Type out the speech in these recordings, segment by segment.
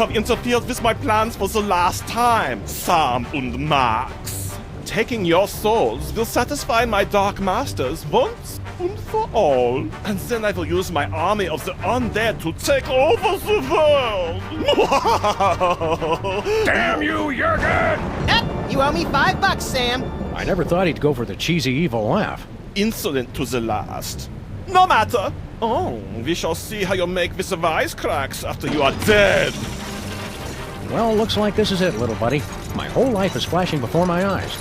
have interfered with my plans for the last time, Sam und Max. Taking your souls will satisfy my dark masters once and for all. And then I will use my army of the undead to take over the world. Damn you, Jurgen! Yep, you owe me $5, Sam. I never thought he'd go for the cheesy evil laugh. Insolent to the last. No matter. Oh, we shall see how you make with the wisecracks after you are dead. Well, looks like this is it, little buddy. My whole life is flashing before my eyes.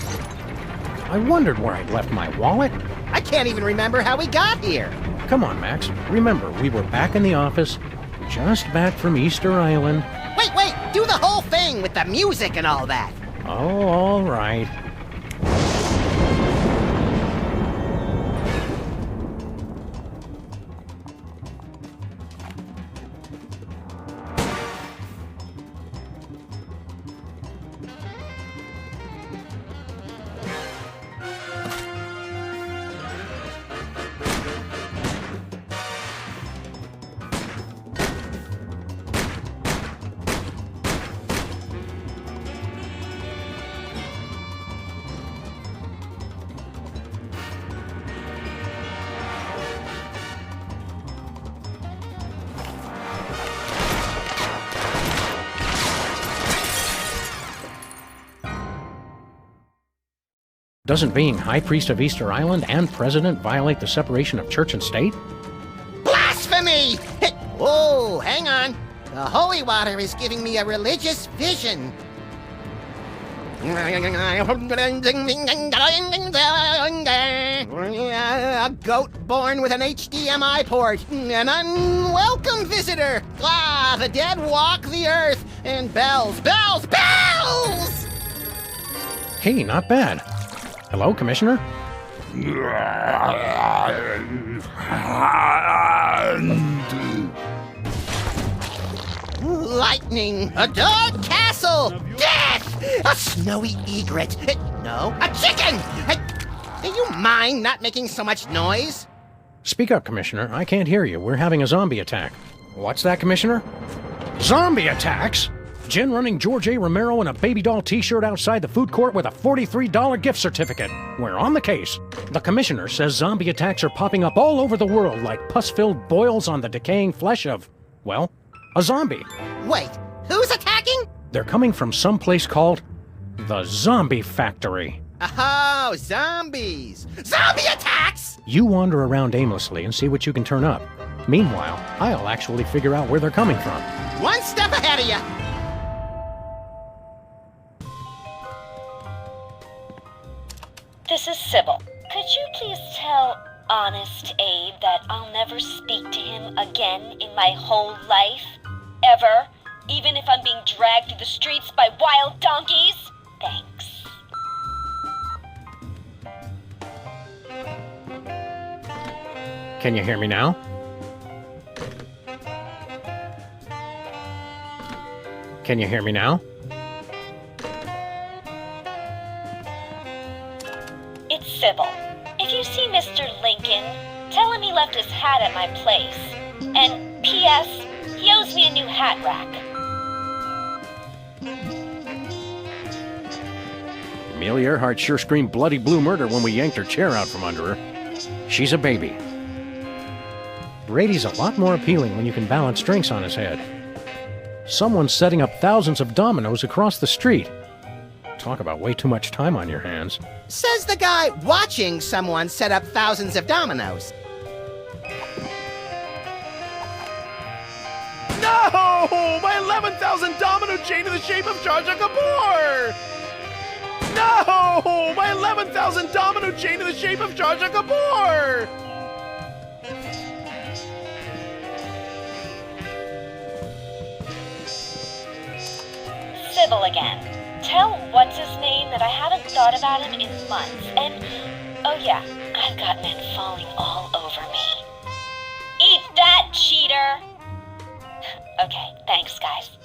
I wondered where I'd left my wallet. I can't even remember how we got here. Come on, Max. Remember, we were back in the office, just back from Easter Island. Wait, do the whole thing with the music and all that. Oh, all right. Doesn't being High Priest of Easter Island and President violate the separation of church and state? Blasphemy! Oh, hang on. The holy water is giving me a religious vision. A goat born with an HDMI port. An unwelcome visitor. Ah, the dead walk the earth. And bells. Hey, not bad. Hello, Commissioner? Lightning, a dark castle, death, a snowy egret, no, a chicken! Do you mind not making so much noise? Speak up, Commissioner. I can't hear you. We're having a zombie attack. What's that, Commissioner? Zombie attacks? Jen running George A. Romero in a baby doll t-shirt outside the food court with a $43 gift certificate. We're on the case. The Commissioner says zombie attacks are popping up all over the world like pus-filled boils on the decaying flesh of, well, a zombie. Wait, who's attacking? They're coming from some place called the Zombie Factory. Oh, zombies! Zombie attacks! You wander around aimlessly and see what you can turn up. Meanwhile, I'll actually figure out where they're coming from. One step ahead of you! This is Sybil. Could you please tell Honest Abe that I'll never speak to him again in my whole life? Ever? Even if I'm being dragged through the streets by wild donkeys? Thanks. Can you hear me now? Can you hear me now? It's Sybil. If you see Mr. Lincoln, tell him he left his hat at my place. And P.S., he owes me a new hat rack. Amelia Earhart sure screamed bloody blue murder when we yanked her chair out from under her. She's a baby. Brady's a lot more appealing when you can balance drinks on his head. Someone's setting up thousands of dominoes across the street. Talk about way too much time on your hands. Says the guy watching someone set up thousands of dominoes. No! My 11,000 domino chain in the shape of Jar Jar Kapoor! No! My 11,000 domino chain in the shape of Jar Jar Kapoor! Sybil again. Tell what's-his-name that I haven't thought about him in months. And, oh yeah, I've got men falling all over me. Eat that, cheater! Okay, thanks, guys.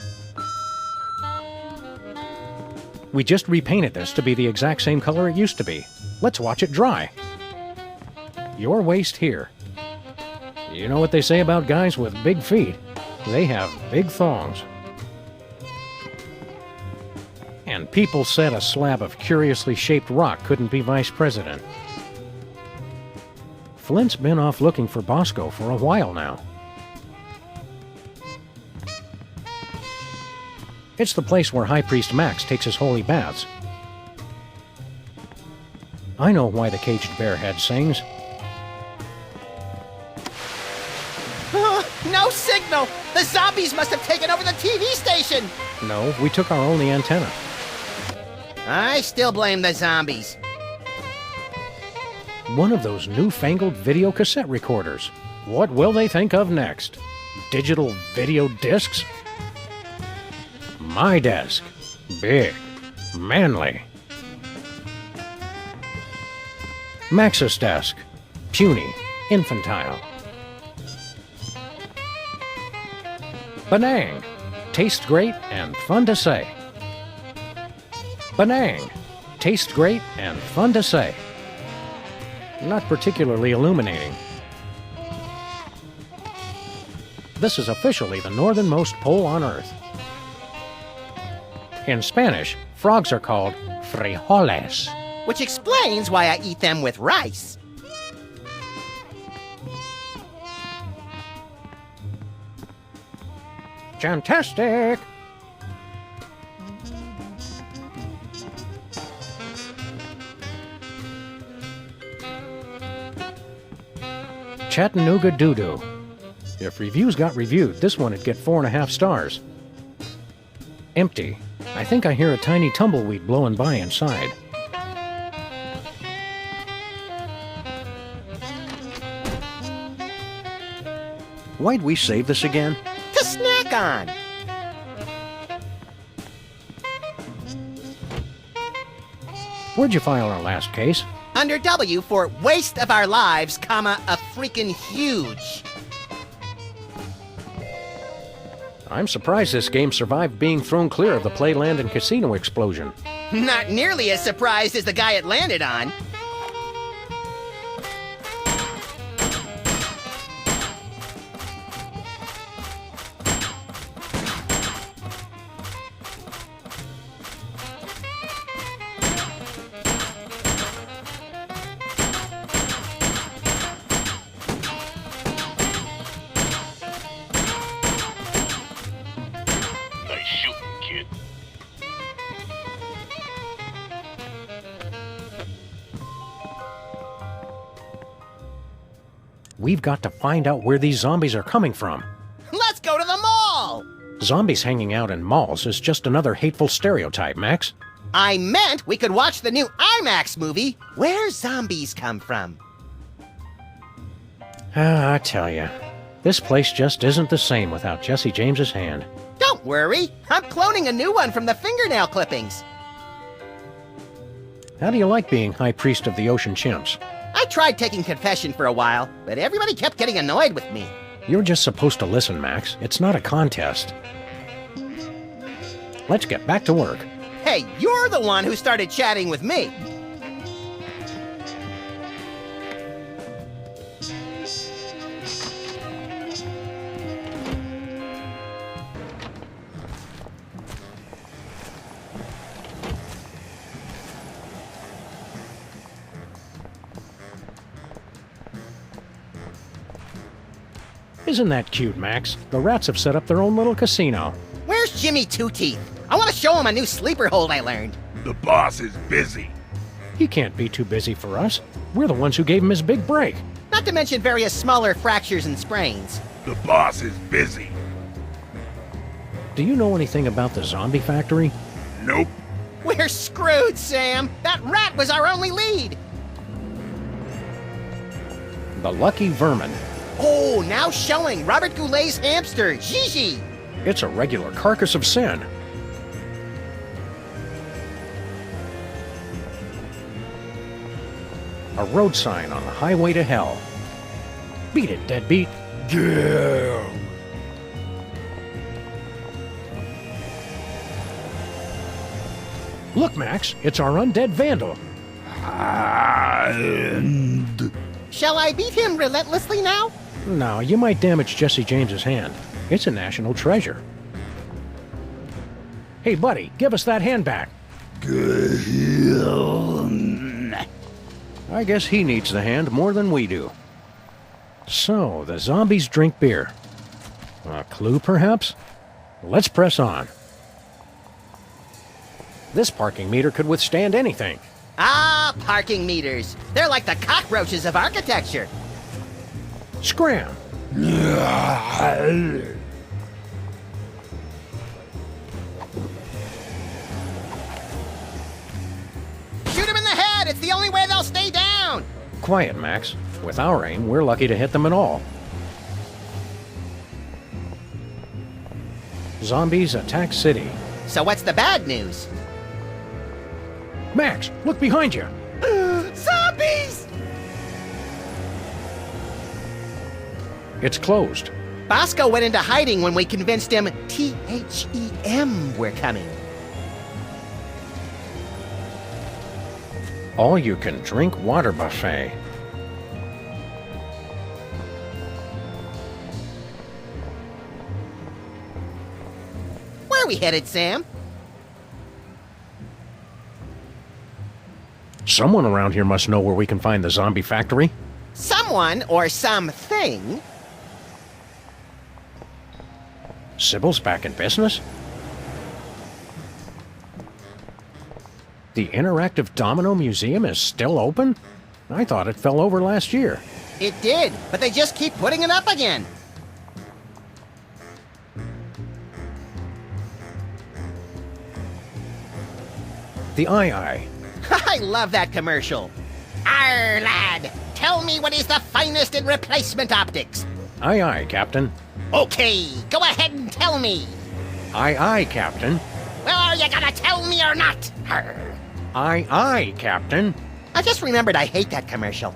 We just repainted this to be the exact same color it used to be. Let's watch it dry. Your waist here. You know what they say about guys with big feet? They have big thongs. People said a slab of curiously shaped rock couldn't be vice president. Flint's been off looking for Bosco for a while now. It's the place where High Priest Max takes his holy baths. I know why the caged bearhead sings. No signal! The zombies must have taken over the TV station! No, we took our only antenna. I still blame the zombies. One of those newfangled video cassette recorders. What will they think of next? Digital video discs? My desk. Big. Manly. Max's desk. Puny. Infantile. Benang. Tastes great and fun to say. Benang. Tastes great and fun to say. Not particularly illuminating. This is officially the northernmost pole on Earth. In Spanish, frogs are called frijoles. Which explains why I eat them with rice. Fantastic! Chattanooga Doo-Doo. If reviews got reviewed, this one would get 4.5 stars. Empty. I think I hear a tiny tumbleweed blowing by inside. Why'd we save this again? To snack on! Where'd you file our last case? Under W for waste of our lives, comma, a freaking huge. I'm surprised this game survived being thrown clear of the Playland and Casino explosion. Not nearly as surprised as the guy it landed on. Nice shooting, kid. We've got to find out where these zombies are coming from. Let's go to the mall! Zombies hanging out in malls is just another hateful stereotype, Max. I meant we could watch the new IMAX movie, Where Zombies Come From. I tell ya, this place just isn't the same without Jesse James's hand. Don't worry, I'm cloning a new one from the fingernail clippings. How do you like being High Priest of the Ocean Chimps? I tried taking confession for a while, but everybody kept getting annoyed with me. You're just supposed to listen, Max. It's not a contest. Let's get back to work. Hey, you're the one who started chatting with me. Isn't that cute, Max? The rats have set up their own little casino. Where's Jimmy Two Teeth? I want to show him a new sleeper hold I learned. The boss is busy. He can't be too busy for us. We're the ones who gave him his big break. Not to mention various smaller fractures and sprains. The boss is busy. Do you know anything about the zombie factory? Nope. We're screwed, Sam. That rat was our only lead. The Lucky Vermin. Oh, now showing Robert Goulet's hamster, Gigi. It's a regular carcass of sin. A road sign on the highway to hell. Beat it, deadbeat. Yeah. Look, Max, it's our undead vandal. And Shall I beat him relentlessly now? No, you might damage Jesse James's hand. It's a national treasure. Hey, buddy, give us that hand back. I guess he needs the hand more than we do. So, the zombies drink beer. A clue, perhaps? Let's press on. This parking meter could withstand anything. Ah, parking meters. They're like the cockroaches of architecture. Scram! Shoot them in the head! It's the only way they'll stay down! Quiet, Max. With our aim, we're lucky to hit them at all. Zombies attack city. So what's the bad news? Max, look behind you! Zombies! It's closed. Bosco went into hiding when we convinced him THEM were coming. All-you-can-drink water buffet. Where are we headed, Sam? Someone around here must know where we can find the zombie factory. Someone or something. Sybil's back in business? The Interactive Domino Museum is still open? I thought it fell over last year. It did, but they just keep putting it up again. The II. I love that commercial. Arr, lad, tell me what is the finest in replacement optics. Aye, Captain. Okay, go ahead and tell me. Aye, Captain. Well, are you gonna tell me or not? Arr. Aye, Captain. I just remembered I hate that commercial.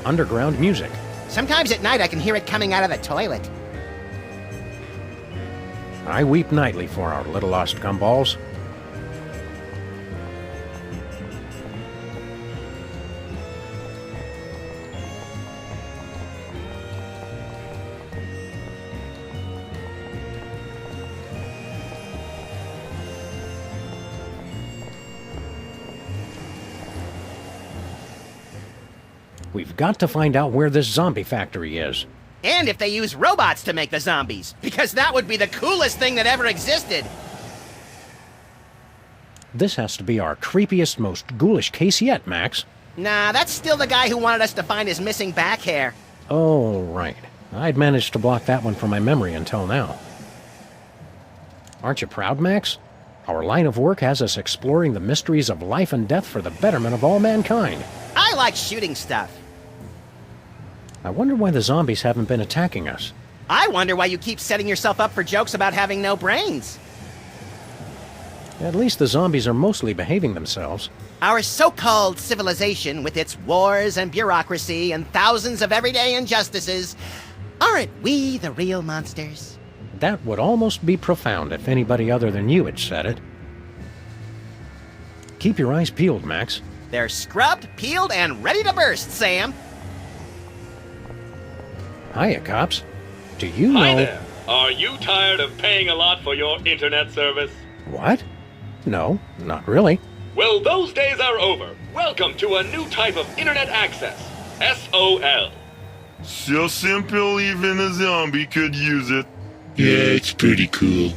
Underground music. Sometimes at night I can hear it coming out of the toilet. I weep nightly for our little lost gumballs. We've got to find out where this zombie factory is. And if they use robots to make the zombies, because that would be the coolest thing that ever existed. This has to be our creepiest, most ghoulish case yet, Max. Nah, that's still the guy who wanted us to find his missing back hair. Oh, right. I'd managed to block that one from my memory until now. Aren't you proud, Max? Our line of work has us exploring the mysteries of life and death for the betterment of all mankind. I like shooting stuff. I wonder why the zombies haven't been attacking us. I wonder why you keep setting yourself up for jokes about having no brains. At least the zombies are mostly behaving themselves. Our so-called civilization, with its wars and bureaucracy and thousands of everyday injustices, aren't we the real monsters? That would almost be profound if anybody other than you had said it. Keep your eyes peeled, Max. They're scrubbed, peeled, and ready to burst, Sam. Hiya, cops. Do you know... Hi there. Are you tired of paying a lot for your internet service? What? No, not really. Well, those days are over. Welcome to a new type of internet access. SOL. So simple even a zombie could use it. Yeah, it's pretty cool.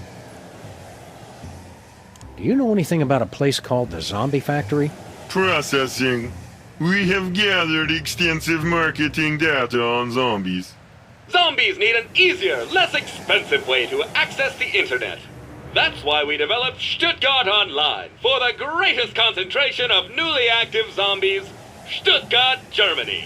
Do you know anything about a place called the Zombie Factory? Processing. We have gathered extensive marketing data on zombies. Zombies need an easier, less expensive way to access the internet. That's why we developed Stuttgart Online for the greatest concentration of newly active zombies, Stuttgart, Germany.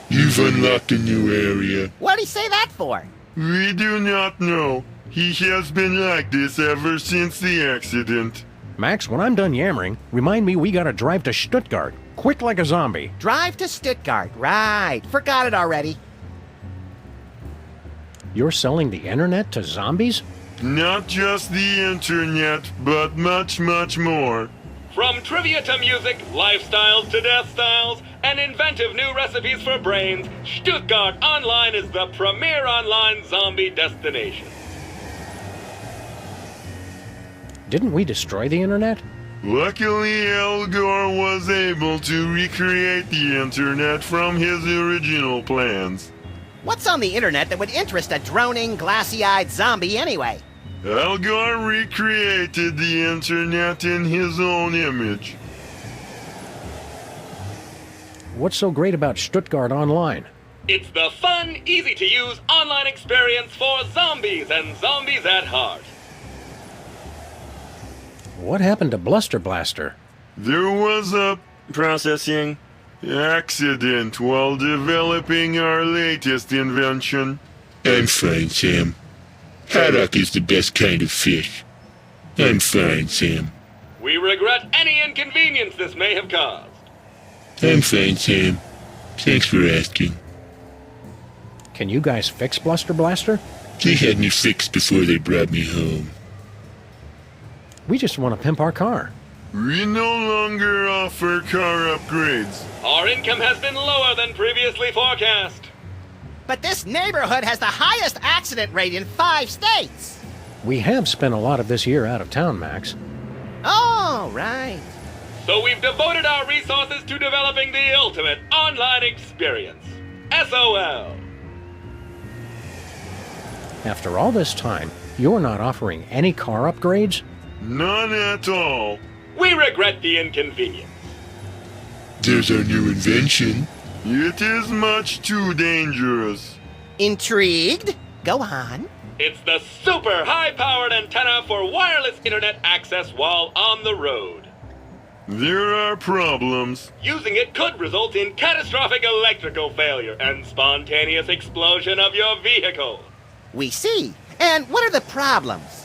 You've unlocked a new area. What'd he say that for? We do not know. He has been like this ever since the accident. Max, when I'm done yammering, remind me we gotta drive to Stuttgart. Quick like a zombie. Drive to Stuttgart. Right. Forgot it already. You're selling the internet to zombies? Not just the internet, but much, much more. From trivia to music, lifestyles to death styles, and inventive new recipes for brains, Stuttgart Online is the premier online zombie destination. Didn't we destroy the internet? Luckily, Al Gore was able to recreate the internet from his original plans. What's on the internet that would interest a droning, glassy-eyed zombie anyway? Al Gore recreated the internet in his own image. What's so great about Stuttgart Online? It's the fun, easy-to-use online experience for zombies and zombies at heart. What happened to Bluster Blaster? There was a processing accident while developing our latest invention. I'm fine, Sam. Haddock is the best kind of fish. I'm fine, Sam. We regret any inconvenience this may have caused. I'm fine, Sam. Thanks for asking. Can you guys fix Bluster Blaster? They had me fixed before they brought me home. We just want to pimp our car. We no longer offer car upgrades. Our income has been lower than previously forecast. But this neighborhood has the highest accident rate in 5 states. We have spent a lot of this year out of town, Max. Oh, right. So we've devoted our resources to developing the ultimate online experience. SOL. After all this time, you're not offering any car upgrades? None at all. We regret the inconvenience. There's our new invention. It is much too dangerous. Intrigued? Go on. It's the super high-powered antenna for wireless internet access while on the road. There are problems. Using it could result in catastrophic electrical failure and spontaneous explosion of your vehicle. We see. And what are the problems?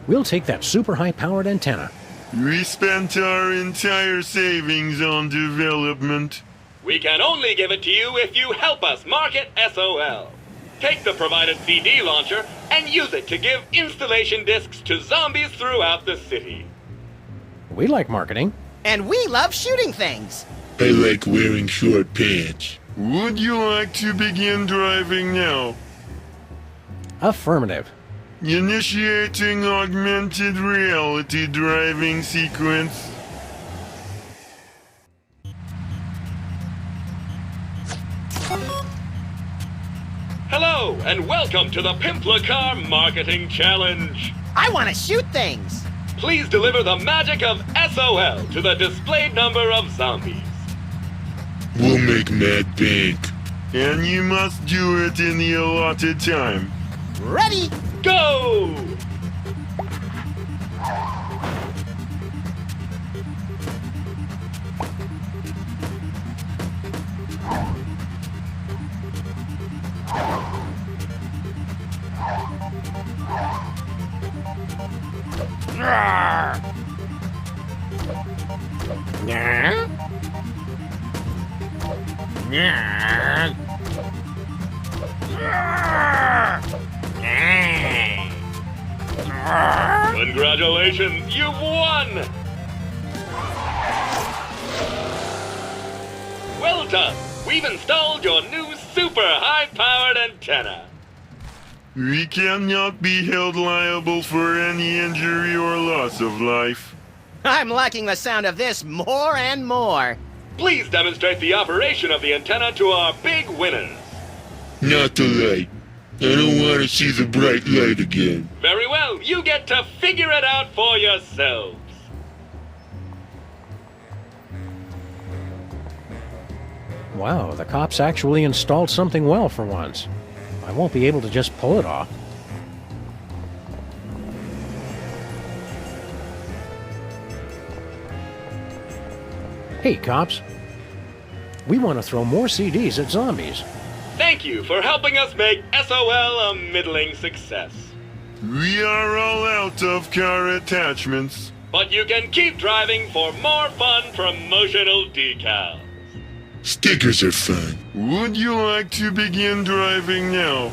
We'll take that super high-powered antenna. We spent our entire savings on development. We can only give it to you if you help us market SOL. Take the provided CD launcher and use it to give installation discs to zombies throughout the city. We like marketing. And we love shooting things. I like wearing short pants. Would you like to begin driving now? Affirmative. Initiating augmented reality driving sequence. Hello, and welcome to the Pimpla Car Marketing Challenge. I want to shoot things. Please deliver the magic of SOL to the displayed number of zombies. We'll make mad bank. And you must do it in the allotted time. Ready? Go! Congratulations, you've won! Well done! We've installed your new super high-powered antenna. We cannot be held liable for any injury or loss of life. I'm liking the sound of this more and more. Please demonstrate the operation of the antenna to our big winners. Not the light. I don't want to see the bright light again. Very well, you get to figure it out for yourselves. Wow, the cops actually installed something well for once. I won't be able to just pull it off. Hey, cops. We want to throw more CDs at zombies. Thank you for helping us make SOL a middling success. We are all out of car attachments. But you can keep driving for more fun promotional decals. Stickers are fun. Would you like to begin driving now?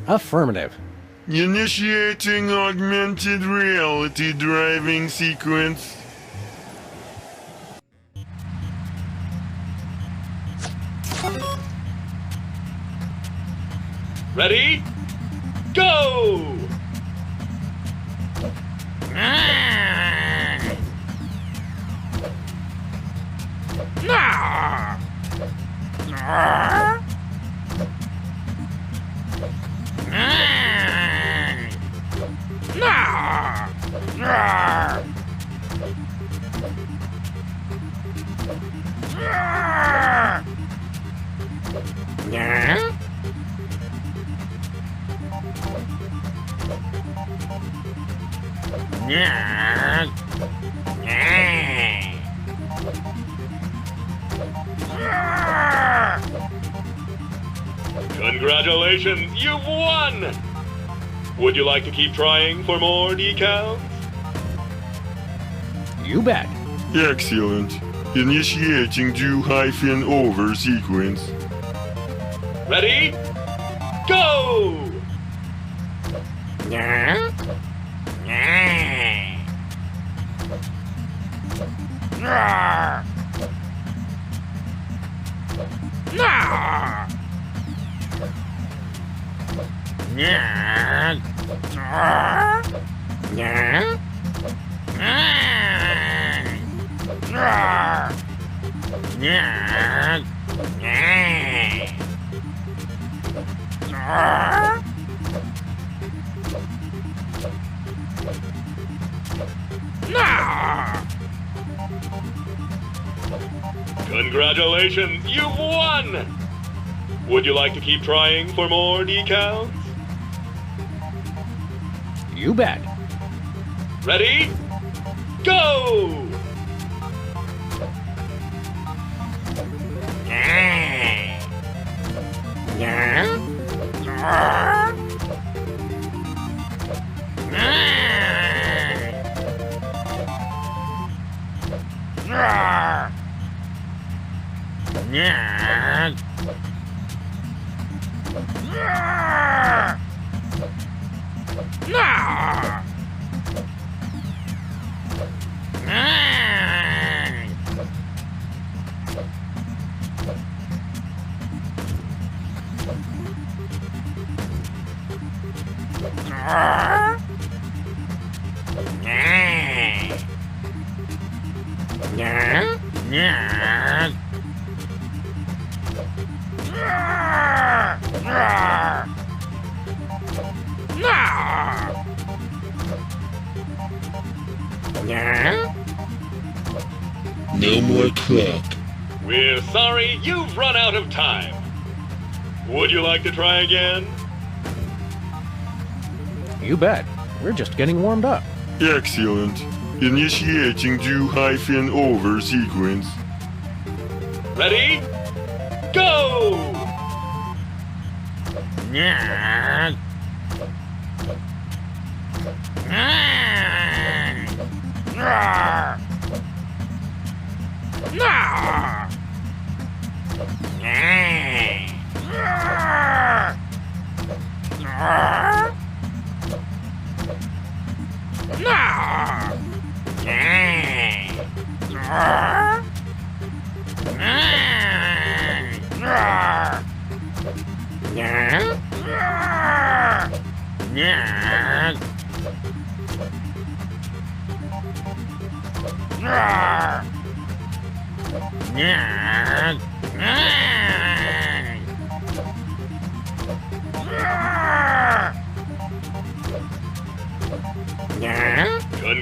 Affirmative. Initiating augmented reality driving sequence. Ready? Go! Congratulations, you've won! Would you like to keep trying for more decals? You bet. Excellent. Initiating do-over sequence. Ready? Go! Congratulations, you've won! Would you like to keep trying for more decals? You bet. Ready? Go! No more clock. We're sorry, you've run out of time. Would you like to try again? You bet. We're just getting warmed up. Excellent. Initiating do-over sequence. Ready? Go!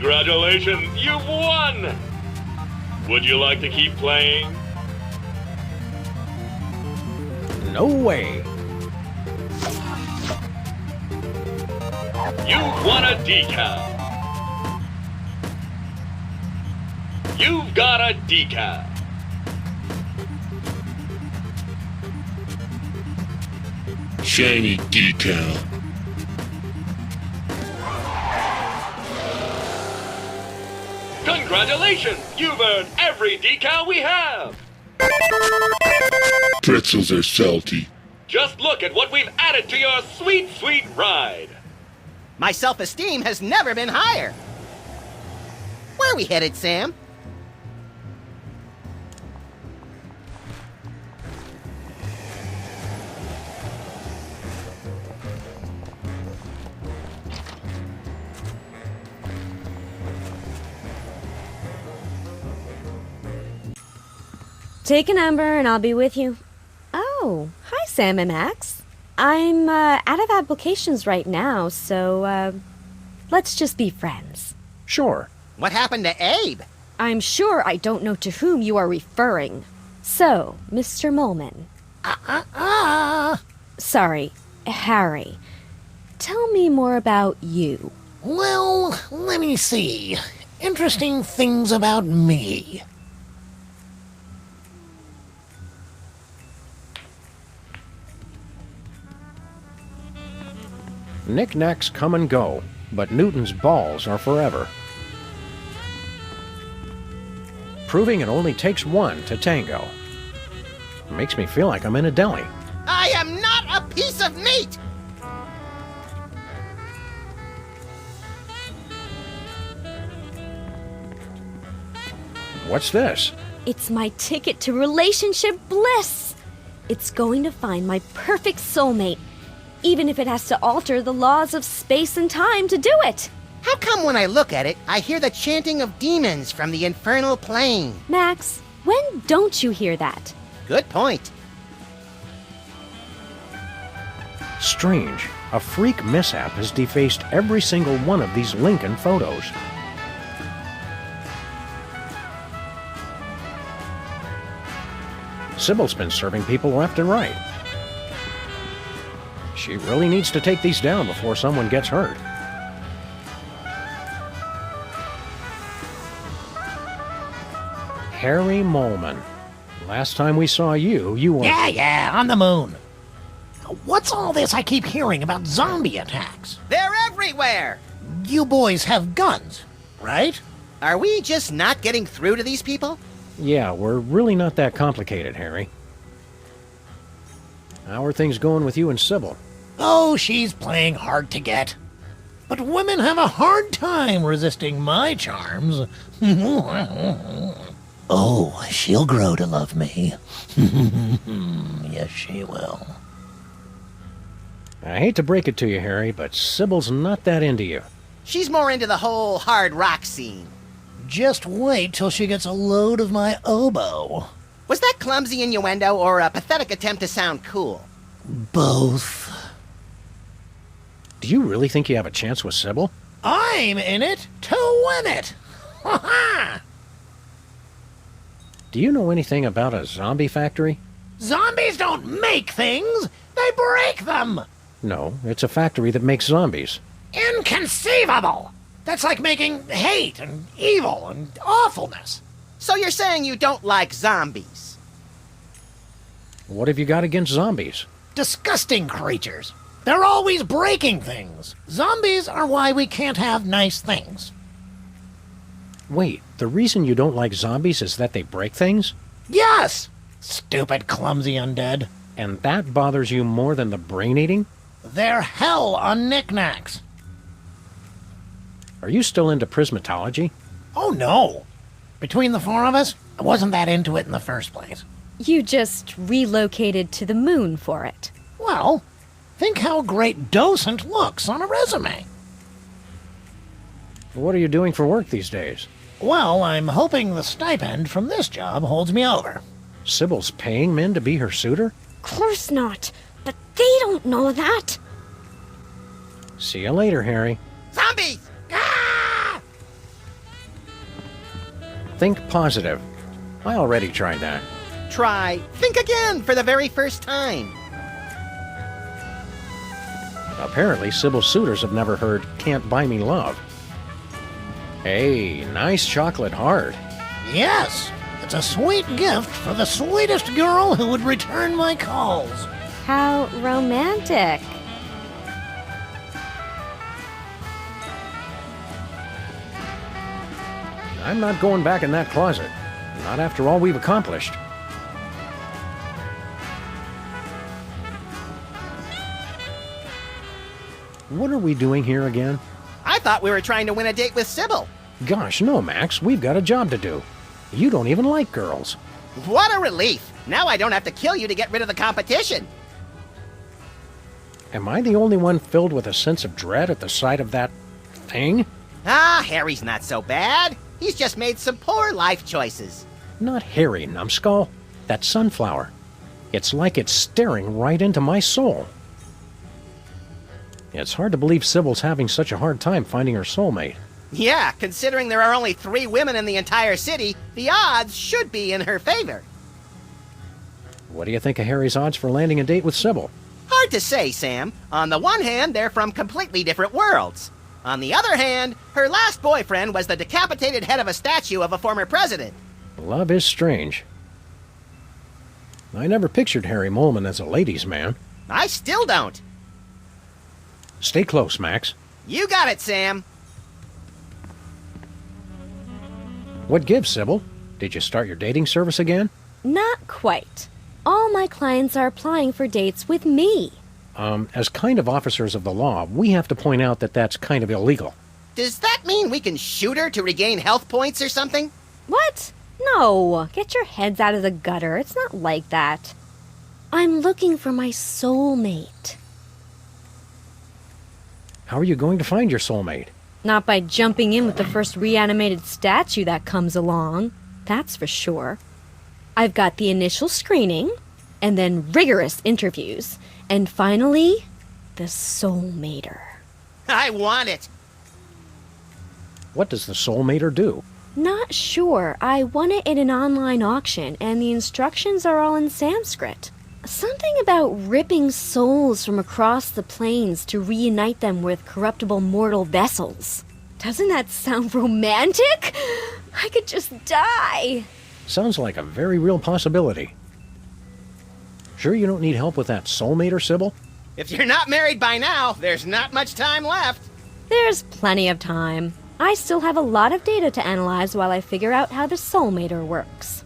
Congratulations, you've won! Would you like to keep playing? No way. You've won a decal. You've got a decal. Shiny decal. Congratulations! You've earned every decal we have! Pretzels are salty. Just look at what we've added to your sweet, sweet ride! My self-esteem has never been higher. Where are we headed, Sam? Take a number and I'll be with you. Oh, hi, Sam and Max. I'm out of applications right now, so let's just be friends. Sure. What happened to Abe? I'm sure I don't know to whom you are referring. So, Mr. Molman. Sorry, Harry. Tell me more about you. Well, let me see. Interesting things about me. Knickknacks come and go, but Newton's balls are forever. Proving it only takes one to tango. Makes me feel like I'm in a deli. I am not a piece of meat! What's this? It's my ticket to relationship bliss. It's going to find my perfect soulmate, even if it has to alter the laws of space and time to do it. How come when I look at it, I hear the chanting of demons from the infernal plane? Max, when don't you hear that? Good point. Strange. A freak mishap has defaced every single one of these Lincoln photos. Sybil's been serving people left and right. She really needs to take these down before someone gets hurt. Harry Molman. Last time we saw you, you were... Yeah, on the moon. What's all this I keep hearing about zombie attacks? They're everywhere! You boys have guns, right? Are we just not getting through to these people? Yeah, we're really not that complicated, Harry. How are things going with you and Sybil? Oh, she's playing hard to get. But women have a hard time resisting my charms. Oh, she'll grow to love me. Yes, she will. I hate to break it to you, Harry, but Sybil's not that into you. She's more into the whole hard rock scene. Just wait till she gets a load of my oboe. Was that clumsy innuendo or a pathetic attempt to sound cool? Both. Do you really think you have a chance with Sybil? I'm in it to win it. Ha ha! Do you know anything about a zombie factory? Zombies don't make things, they break them. No, it's a factory that makes zombies. Inconceivable! That's like making hate and evil and awfulness. So you're saying you don't like zombies? What have you got against zombies? Disgusting creatures. They're always breaking things. Zombies are why we can't have nice things. Wait, the reason you don't like zombies is that they break things? Yes! Stupid, clumsy undead. And that bothers you more than the brain eating? They're hell on knickknacks. Are you still into prismatology? Oh, no. Between the four of us, I wasn't that into it in the first place. You just relocated to the moon for it. Well, think how great docent looks on a resume. What are you doing for work these days? Well, I'm hoping the stipend from this job holds me over. Sybil's paying men to be her suitor? Course not, but they don't know that. See you later, Harry. Zombies! Ah! Think positive. I already tried that. Try. Think again for the very first time. Apparently, Sybil's suitors have never heard Can't Buy Me Love. Hey, nice chocolate heart. Yes, it's a sweet gift for the sweetest girl who would return my calls. How romantic. I'm not going back in that closet. Not after all we've accomplished. What are we doing here again? I thought we were trying to win a date with Sybil. Gosh, no, Max. We've got a job to do. You don't even like girls. What a relief! Now I don't have to kill you to get rid of the competition. Am I the only one filled with a sense of dread at the sight of that thing? Ah, Harry's not so bad. He's just made some poor life choices. Not Harry, numbskull. That sunflower. It's like it's staring right into my soul. It's hard to believe Sybil's having such a hard time finding her soulmate. Yeah, considering there are only 3 women in the entire city, the odds should be in her favor. What do you think of Harry's odds for landing a date with Sybil? Hard to say, Sam. On the one hand, they're from completely different worlds. On the other hand, her last boyfriend was the decapitated head of a statue of a former president. Love is strange. I never pictured Harry Molman as a ladies' man. I still don't. Stay close, Max. You got it, Sam. What gives, Sybil? Did you start your dating service again? Not quite. All my clients are applying for dates with me. As kind of officers of the law, we have to point out that that's kind of illegal. Does that mean we can shoot her to regain health points or something? What? No. Get your heads out of the gutter. It's not like that. I'm looking for my soulmate. How are you going to find your soulmate? Not by jumping in with the first reanimated statue that comes along. That's for sure. I've got the initial screening, and then rigorous interviews, and finally, the soulmater. I want it. What does the soulmater do? Not sure. I won it in an online auction, and the instructions are all in Sanskrit. Something about ripping souls from across the plains to reunite them with corruptible mortal vessels. Doesn't that sound romantic? I could just die. Sounds like a very real possibility. Sure you don't need help with that soulmater, Sybil? If you're not married by now, there's not much time left. There's plenty of time. I still have a lot of data to analyze while I figure out how the soulmater works.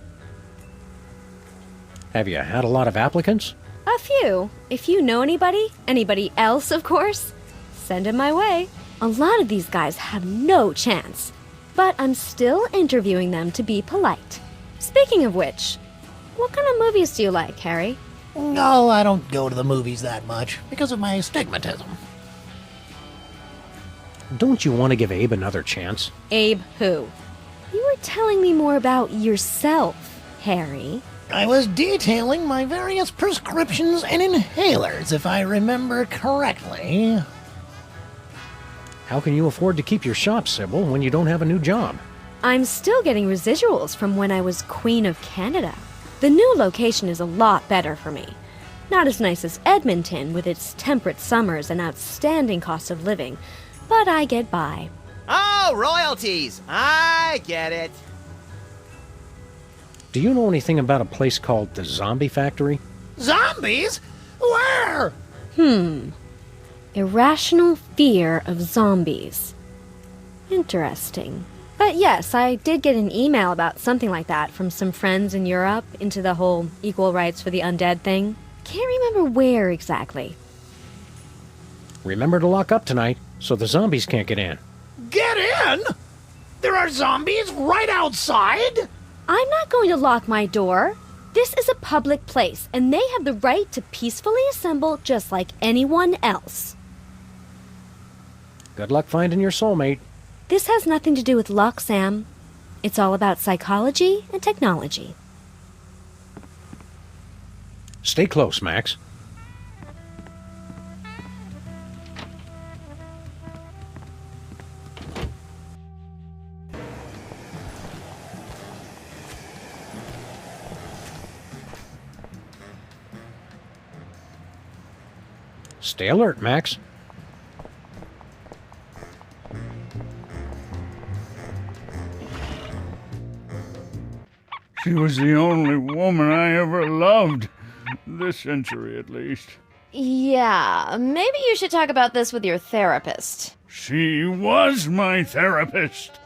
Have you had a lot of applicants? A few. If you know anybody else, of course, send them my way. A lot of these guys have no chance, but I'm still interviewing them to be polite. Speaking of which, what kind of movies do you like, Harry? No, I don't go to the movies that much because of my astigmatism. Don't you want to give Abe another chance? Abe who? You were telling me more about yourself, Harry. I was detailing my various prescriptions and inhalers, if I remember correctly. How can you afford to keep your shop, Sybil, when you don't have a new job? I'm still getting residuals from when I was Queen of Canada. The new location is a lot better for me. Not as nice as Edmonton, with its temperate summers and outstanding cost of living, but I get by. Oh, royalties! I get it. Do you know anything about a place called the Zombie Factory? Zombies? Where? Irrational fear of zombies. Interesting. But yes, I did get an email about something like that from some friends in Europe into the whole equal rights for the undead thing. Can't remember where exactly. Remember to lock up tonight, so the zombies can't get in. Get in? There are zombies right outside? I'm not going to lock my door. This is a public place, and they have the right to peacefully assemble just like anyone else. Good luck finding your soulmate. This has nothing to do with luck, Sam. It's all about psychology and technology. Stay close, Max. Stay alert, Max. She was the only woman I ever loved. This century, at least. Yeah, maybe you should talk about this with your therapist. She was my therapist.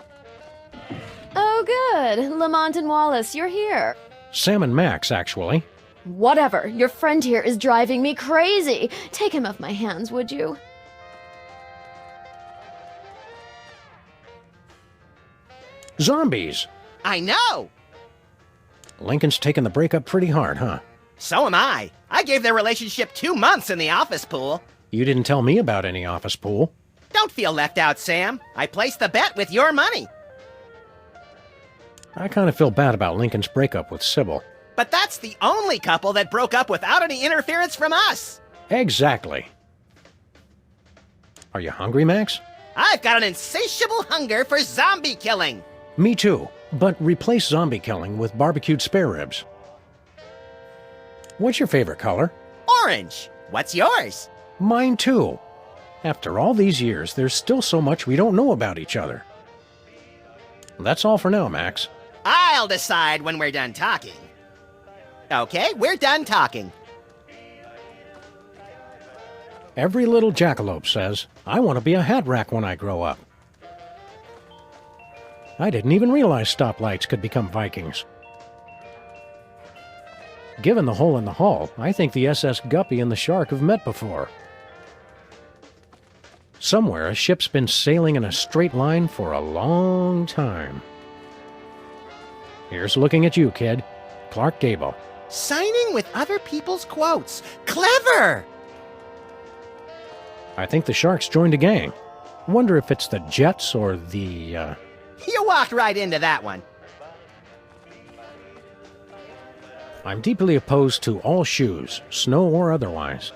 Oh, good. Lamont and Wallace, you're here. Sam and Max, actually. Whatever. Your friend here is driving me crazy. Take him off my hands, would you? Zombies! I know! Lincoln's taking the breakup pretty hard, huh? So am I. I gave their relationship 2 months in the office pool. You didn't tell me about any office pool. Don't feel left out, Sam. I placed the bet with your money. I kind of feel bad about Lincoln's breakup with Sybil. But that's the only couple that broke up without any interference from us. Exactly. Are you hungry, Max? I've got an insatiable hunger for zombie killing. Me too, but replace zombie killing with barbecued spare ribs. What's your favorite color? Orange. What's yours? Mine too. After all these years, there's still so much we don't know about each other. That's all for now, Max. I'll decide when we're done talking. Okay, we're done talking. Every little jackalope says, I want to be a hat rack when I grow up. I didn't even realize stoplights could become Vikings. Given the hole in the hull, I think the SS Guppy and the Shark have met before. Somewhere, a ship's been sailing in a straight line for a long time. Here's looking at you, kid. Clark Gable. Signing with other people's quotes. Clever! I think the Sharks joined a gang. Wonder if it's the Jets or the, You walked right into that one. I'm deeply opposed to all shoes, snow or otherwise.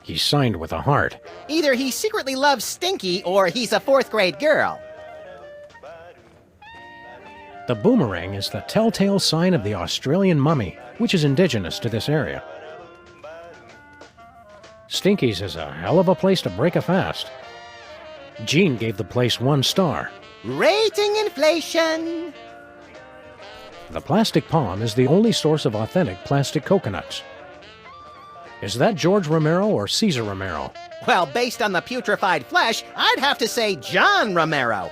He's signed with a heart. Either he secretly loves Stinky or he's a fourth-grade girl. The boomerang is the telltale sign of the Australian mummy, which is indigenous to this area. Stinky's is a hell of a place to break a fast. Gene gave the place 1 star. Rating inflation! The plastic palm is the only source of authentic plastic coconuts. Is that George Romero or Caesar Romero? Well, based on the putrefied flesh, I'd have to say John Romero.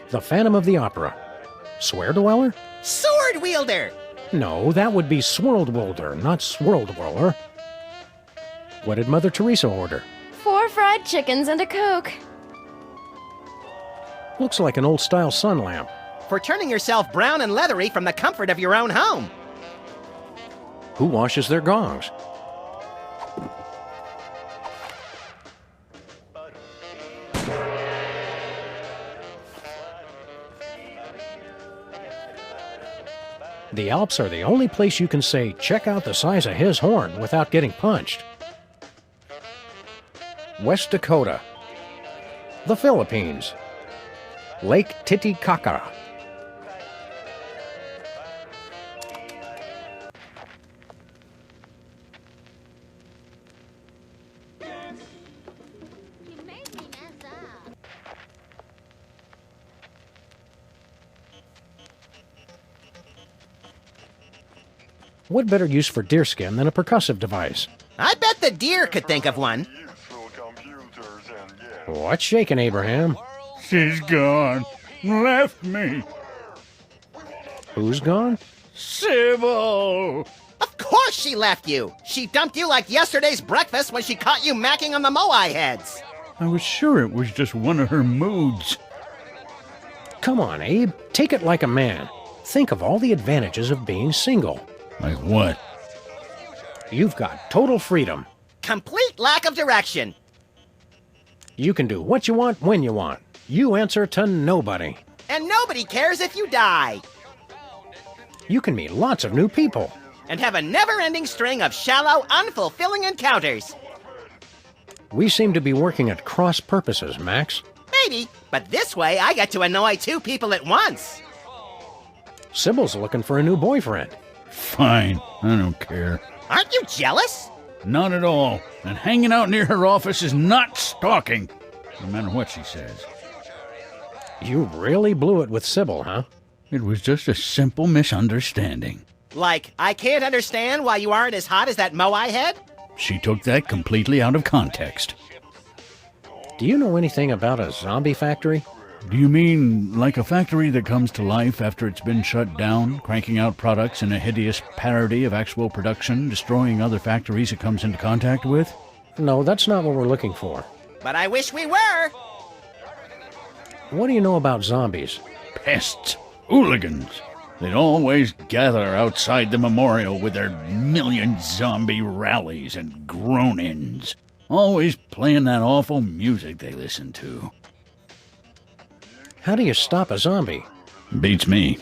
The Phantom of the Opera. Swear Dweller? Sword wielder! No, that would be Swirldwolder, not Swirldweller. What did Mother Teresa order? 4 fried chickens and a Coke. Looks like an old-style sun lamp. For turning yourself brown and leathery from the comfort of your own home. Who washes their gongs? The Alps are the only place you can say, check out the size of his horn without getting punched. West Dakota. The Philippines. Lake Titicaca. What better use for deerskin than a percussive device? I bet the deer could think of one. What's shaking, Abraham? She's gone. Left me. Who's gone? Sybil! Of course she left you. She dumped you like yesterday's breakfast when she caught you macking on the moai heads. I was sure it was just one of her moods. Come on, Abe. Take it like a man. Think of all the advantages of being single. Like what? You've got total freedom. Complete lack of direction. You can do what you want when you want. You answer to nobody. And nobody cares if you die. You can meet lots of new people. And have a never-ending string of shallow, unfulfilling encounters. We seem to be working at cross purposes, Max. Maybe, but this way I get to annoy 2 people at once. Sybil's looking for a new boyfriend. Fine, I don't care. Aren't you jealous? Not at all. And hanging out near her office is not stalking, no matter what she says. You really blew it with Sybil, huh? It was just a simple misunderstanding. Like, I can't understand why you aren't as hot as that moai head? She took that completely out of context. Do you know anything about a zombie factory? Do you mean like a factory that comes to life after it's been shut down, cranking out products in a hideous parody of actual production, destroying other factories it comes into contact with? No, that's not what we're looking for. But I wish we were. What do you know about zombies? Pests. Hooligans. They'd always gather outside the memorial with their million zombie rallies and groan-ins. Always playing that awful music they listen to. How do you stop a zombie? Beats me.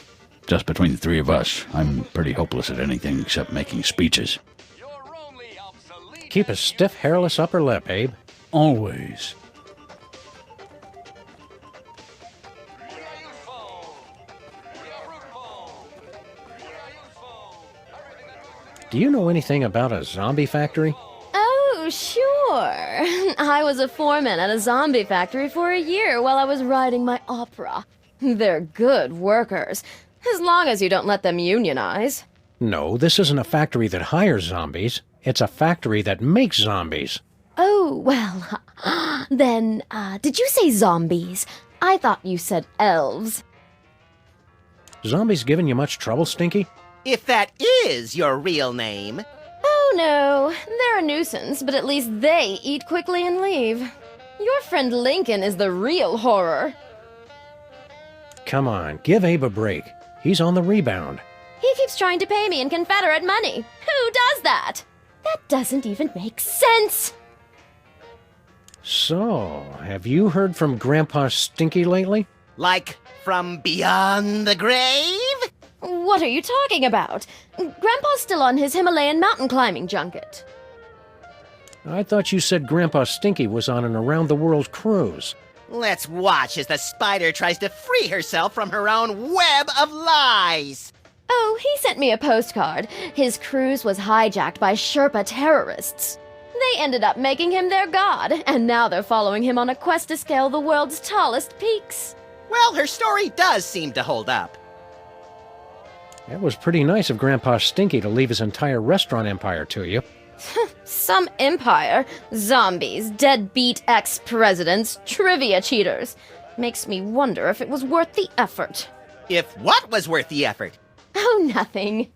Just between the three of us, I'm pretty hopeless at anything except making speeches. Keep a stiff, hairless upper lip, Abe. Always. Do you know anything about a zombie factory? Oh, sure. I was a foreman at a zombie factory for a year while I was writing my opera. They're good workers, as long as you don't let them unionize. No, this isn't a factory that hires zombies. It's a factory that makes zombies. Oh, well, then, did you say zombies? I thought you said elves. Zombies giving you much trouble, Stinky? If that is your real name. Oh, no. They're a nuisance, but at least they eat quickly and leave. Your friend Lincoln is the real horror. Come on, give Abe a break. He's on the rebound. He keeps trying to pay me in Confederate money. Who does that? That doesn't even make sense. So, have you heard from Grandpa Stinky lately? Like from beyond the grave? What are you talking about? Grandpa's still on his Himalayan mountain climbing junket. I thought you said Grandpa Stinky was on an around-the-world cruise. Let's watch as the spider tries to free herself from her own web of lies. Oh, he sent me a postcard. His cruise was hijacked by Sherpa terrorists. They ended up making him their god, and now they're following him on a quest to scale the world's tallest peaks. Well, her story does seem to hold up. It was pretty nice of Grandpa Stinky to leave his entire restaurant empire to you. Some empire. Zombies, deadbeat ex-presidents, trivia cheaters. Makes me wonder if it was worth the effort. If what was worth the effort? Oh, nothing.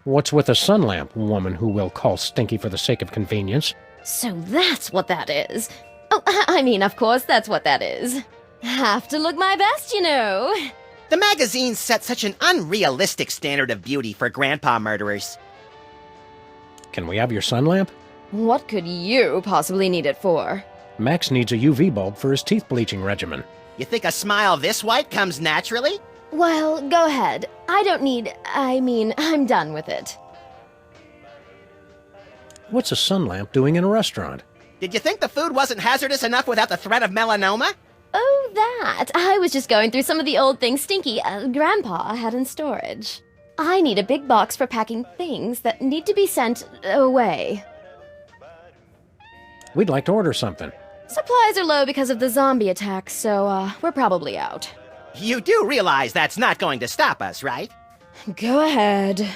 What's with a sun lamp, woman who will call Stinky for the sake of convenience? So that's what that is. Oh, I mean, of course, that's what that is. Have to look my best, you know. The magazine set such an unrealistic standard of beauty for grandpa murderers. Can we have your sun lamp? What could you possibly need it for? Max needs a UV bulb for his teeth bleaching regimen. You think a smile this white comes naturally? Well, go ahead. I'm done with it. What's a sun lamp doing in a restaurant? Did you think the food wasn't hazardous enough without the threat of melanoma? Oh, that. I was just going through some of the old things Stinky, Grandpa, had in storage. I need a big box for packing things that need to be sent away. We'd like to order something. Supplies are low because of the zombie attack, so, we're probably out. You do realize that's not going to stop us, right? Go ahead.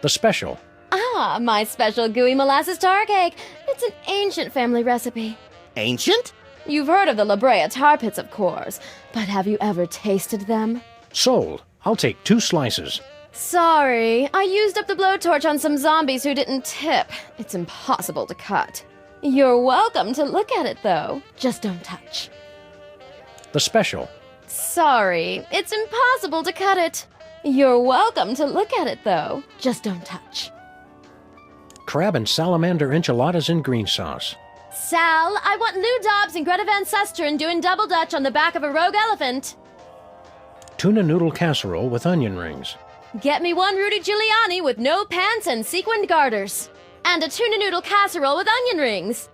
The special. Ah, my special gooey molasses tar cake. It's an ancient family recipe. Ancient? You've heard of the La Brea tar pits, of course, but have you ever tasted them? Sold. I'll take 2 slices. Sorry, I used up the blowtorch on some zombies who didn't tip. It's impossible to cut. You're welcome to look at it, though. Just don't touch. The special. Sorry, it's impossible to cut it. You're welcome to look at it, though. Just don't touch. Crab and salamander enchiladas in green sauce. Sal, I want Lou Dobbs and Greta Van Susteren doing double dutch on the back of a rogue elephant. Tuna noodle casserole with onion rings. Get me one Rudy Giuliani with no pants and sequined garters. And a tuna noodle casserole with onion rings.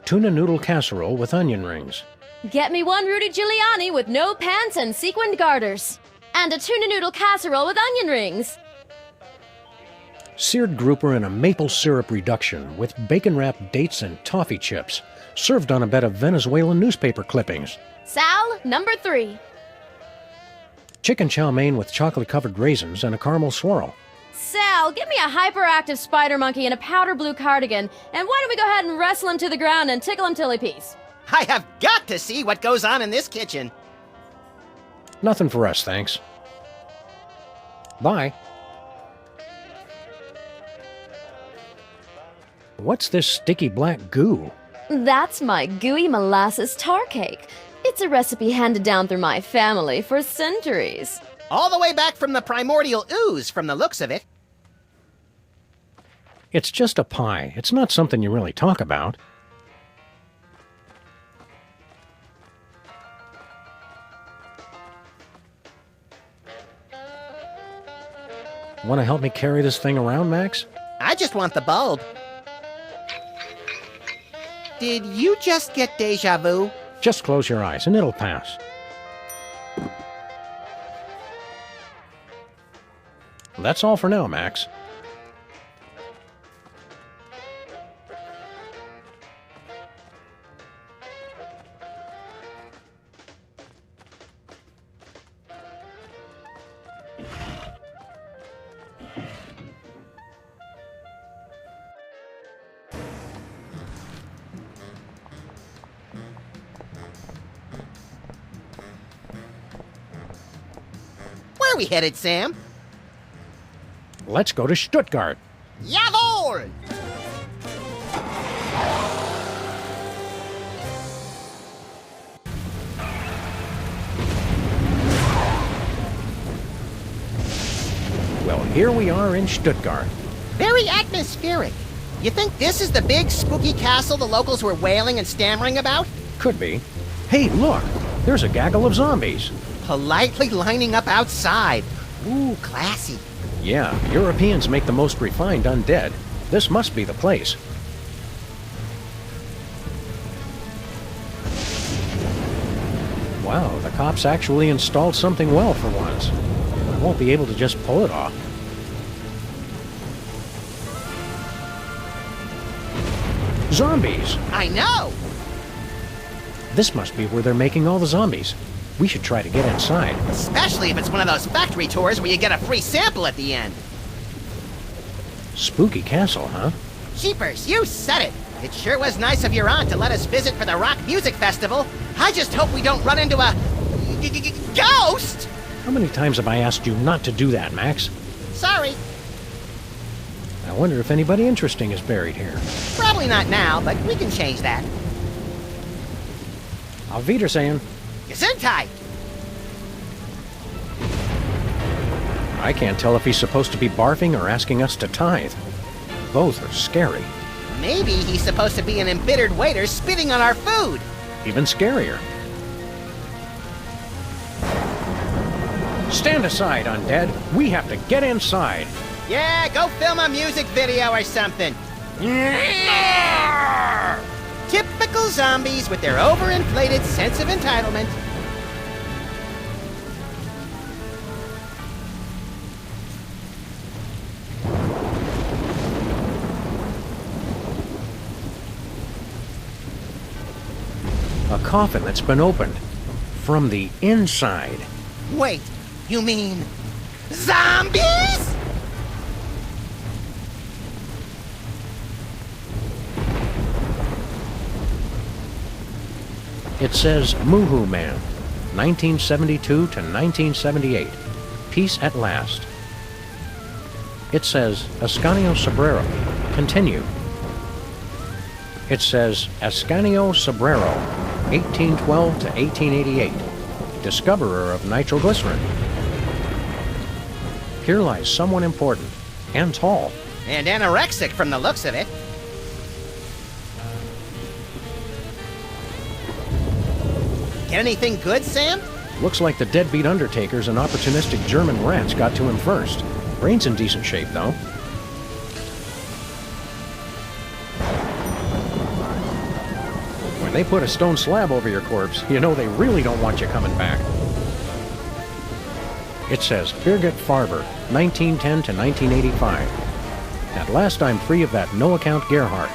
Tuna noodle casserole with onion rings. Get me one Rudy Giuliani with no pants and sequined garters. And a tuna noodle casserole with onion rings. Seared grouper in a maple syrup reduction with bacon-wrapped dates and toffee chips, served on a bed of Venezuelan newspaper clippings. Sal, number 3. Chicken chow mein with chocolate-covered raisins and a caramel swirl. Sal, get me a hyperactive spider monkey in a powder blue cardigan, and why don't we go ahead and wrestle him to the ground and tickle him till he pees? I have got to see what goes on in this kitchen. Nothing for us, thanks. Bye. What's this sticky black goo? That's my gooey molasses tar cake. It's a recipe handed down through my family for centuries. All the way back from the primordial ooze, from the looks of it. It's just a pie. It's not something you really talk about. Want to help me carry this thing around, Max? I just want the bulb. Did you just get deja vu? Just close your eyes and it'll pass. That's all for now, Max. Where are we headed, Sam? Let's go to Stuttgart. Jawohl! Well, here we are in Stuttgart. Very atmospheric. You think this is the big spooky castle the locals were wailing and stammering about? Could be. Hey, look! There's a gaggle of zombies. Politely lining up outside. Ooh, classy. Yeah, Europeans make the most refined undead. This must be the place. Wow, the cops actually installed something well for once. I won't be able to just pull it off. Zombies! I know! This must be where they're making all the zombies. We should try to get inside. Especially if it's one of those factory tours where you get a free sample at the end. Spooky castle, huh? Jeepers, you said it! It sure was nice of your aunt to let us visit for the rock music festival. I just hope we don't run into a... ghost! How many times have I asked you not to do that, Max? Sorry. I wonder if anybody interesting is buried here. Probably not now, but we can change that. Auf Wiedersehen. Gesundheit! I can't tell if he's supposed to be barfing or asking us to tithe. Both are scary. Maybe he's supposed to be an embittered waiter spitting on our food. Even scarier. Stand aside, undead. We have to get inside. Yeah, go film a music video or something. Typical zombies with their overinflated sense of entitlement. A coffin that's been opened from the inside. Wait, you mean zombies? It says Moohoo Man, 1972 to 1978. Peace at last. It says Ascanio Sobrero, continue. It says Ascanio Sobrero, 1812 to 1888, discoverer of nitroglycerin. Here lies someone important and tall. And anorexic from the looks of it. Get anything good, Sam? Looks like the deadbeat undertakers and opportunistic German rats got to him first. Brain's in decent shape, though. When they put a stone slab over your corpse, you know they really don't want you coming back. It says Birgit Farber, 1910 to 1985. At last I'm free of that no-account Gerhardt.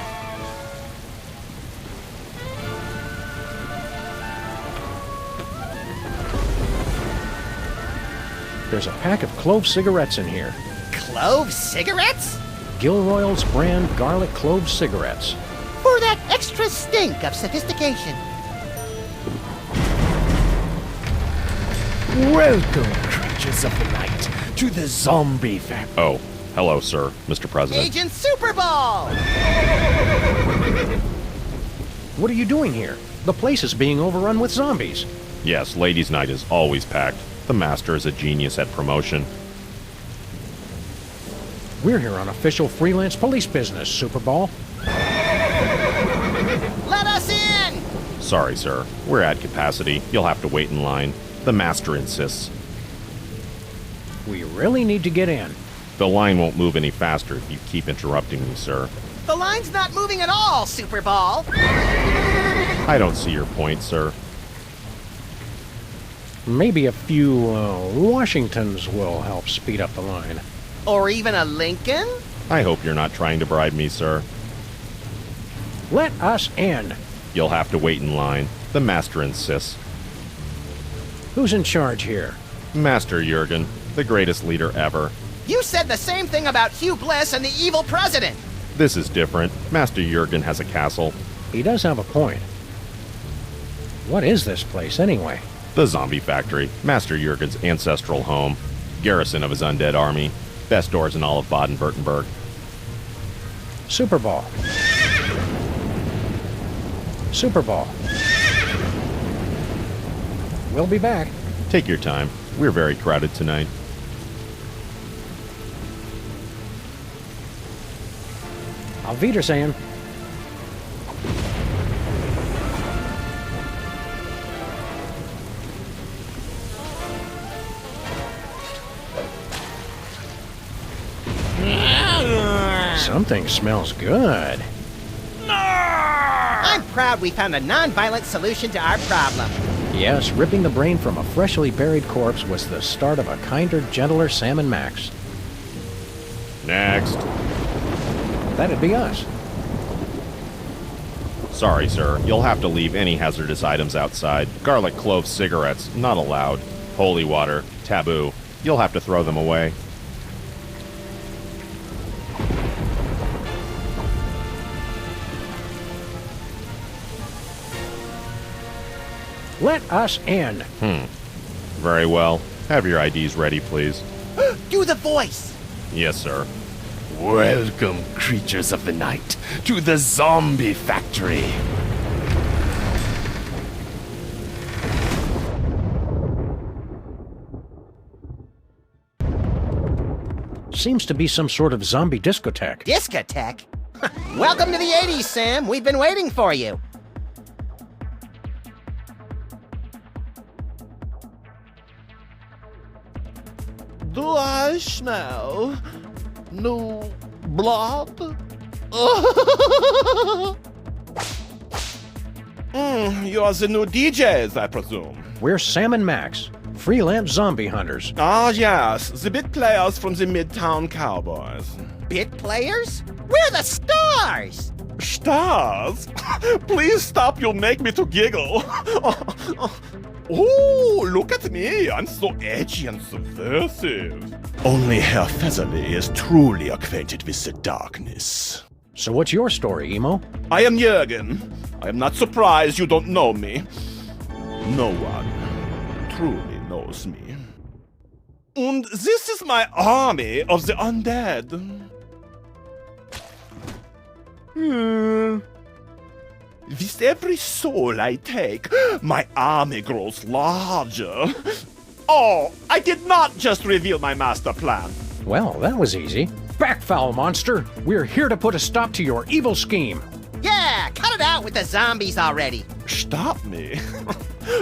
There's a pack of clove cigarettes in here. Clove cigarettes? Gilroy's brand garlic clove cigarettes. For that extra stink of sophistication. Welcome, creatures of the night, to the zombie factory. Oh, hello, sir, Mr. President. Agent Super Ball! What are you doing here? The place is being overrun with zombies. Yes, ladies' night is always packed. The master is a genius at promotion. We're here on official freelance police business, Superball. Let us in! Sorry, sir. We're at capacity. You'll have to wait in line. The master insists. We really need to get in. The line won't move any faster if you keep interrupting me, sir. The line's not moving at all, Super Ball. I don't see your point, sir. Maybe a few Washingtons will help speed up the line. Or even a Lincoln? I hope you're not trying to bribe me, sir. Let us in. You'll have to wait in line. The Master insists. Who's in charge here? Master Jurgen, the greatest leader ever. You said the same thing about Hugh Bliss and the evil president. This is different. Master Jurgen has a castle. He does have a point. What is this place, anyway? The zombie factory. Master Jurgen's ancestral home. Garrison of his undead army. Best doors in all of Baden-Württemberg. Super Ball. Super Ball. We'll be back. Take your time. We're very crowded tonight. Auf Wiedersehen. Something smells good. I'm proud we found a non-violent solution to our problem. Yes, ripping the brain from a freshly buried corpse was the start of a kinder, gentler Sam and Max. Next. That'd be us. Sorry, sir. You'll have to leave any hazardous items outside. Garlic clove cigarettes, not allowed. Holy water, taboo. You'll have to throw them away. Let us in. Very well. Have your IDs ready, please. Do the voice. Yes, sir. Welcome, creatures of the night, to the zombie factory. Seems to be some sort of zombie discotheque. Discotheque? Welcome to the 80s, Sam. We've been waiting for you. Do I smell new blood? You are the new DJs, I presume. We're Sam and Max, freelance zombie hunters. Ah, yes, the bit players from the Midtown Cowboys. Bit players? We're the stars! Stars? Please stop, you'll make me to giggle. Oh, look at me, I'm so edgy and subversive. Only Herr Featherly is truly acquainted with the darkness. So what's your story, Emo? I am Jürgen. I am not surprised you don't know me. No one truly knows me. And this is my army of the undead. With every soul I take, my army grows larger. Oh, I did not just reveal my master plan. Well, that was easy. Back, foul monster! We're here to put a stop to your evil scheme. Yeah, cut it out with the zombies already. Stop me.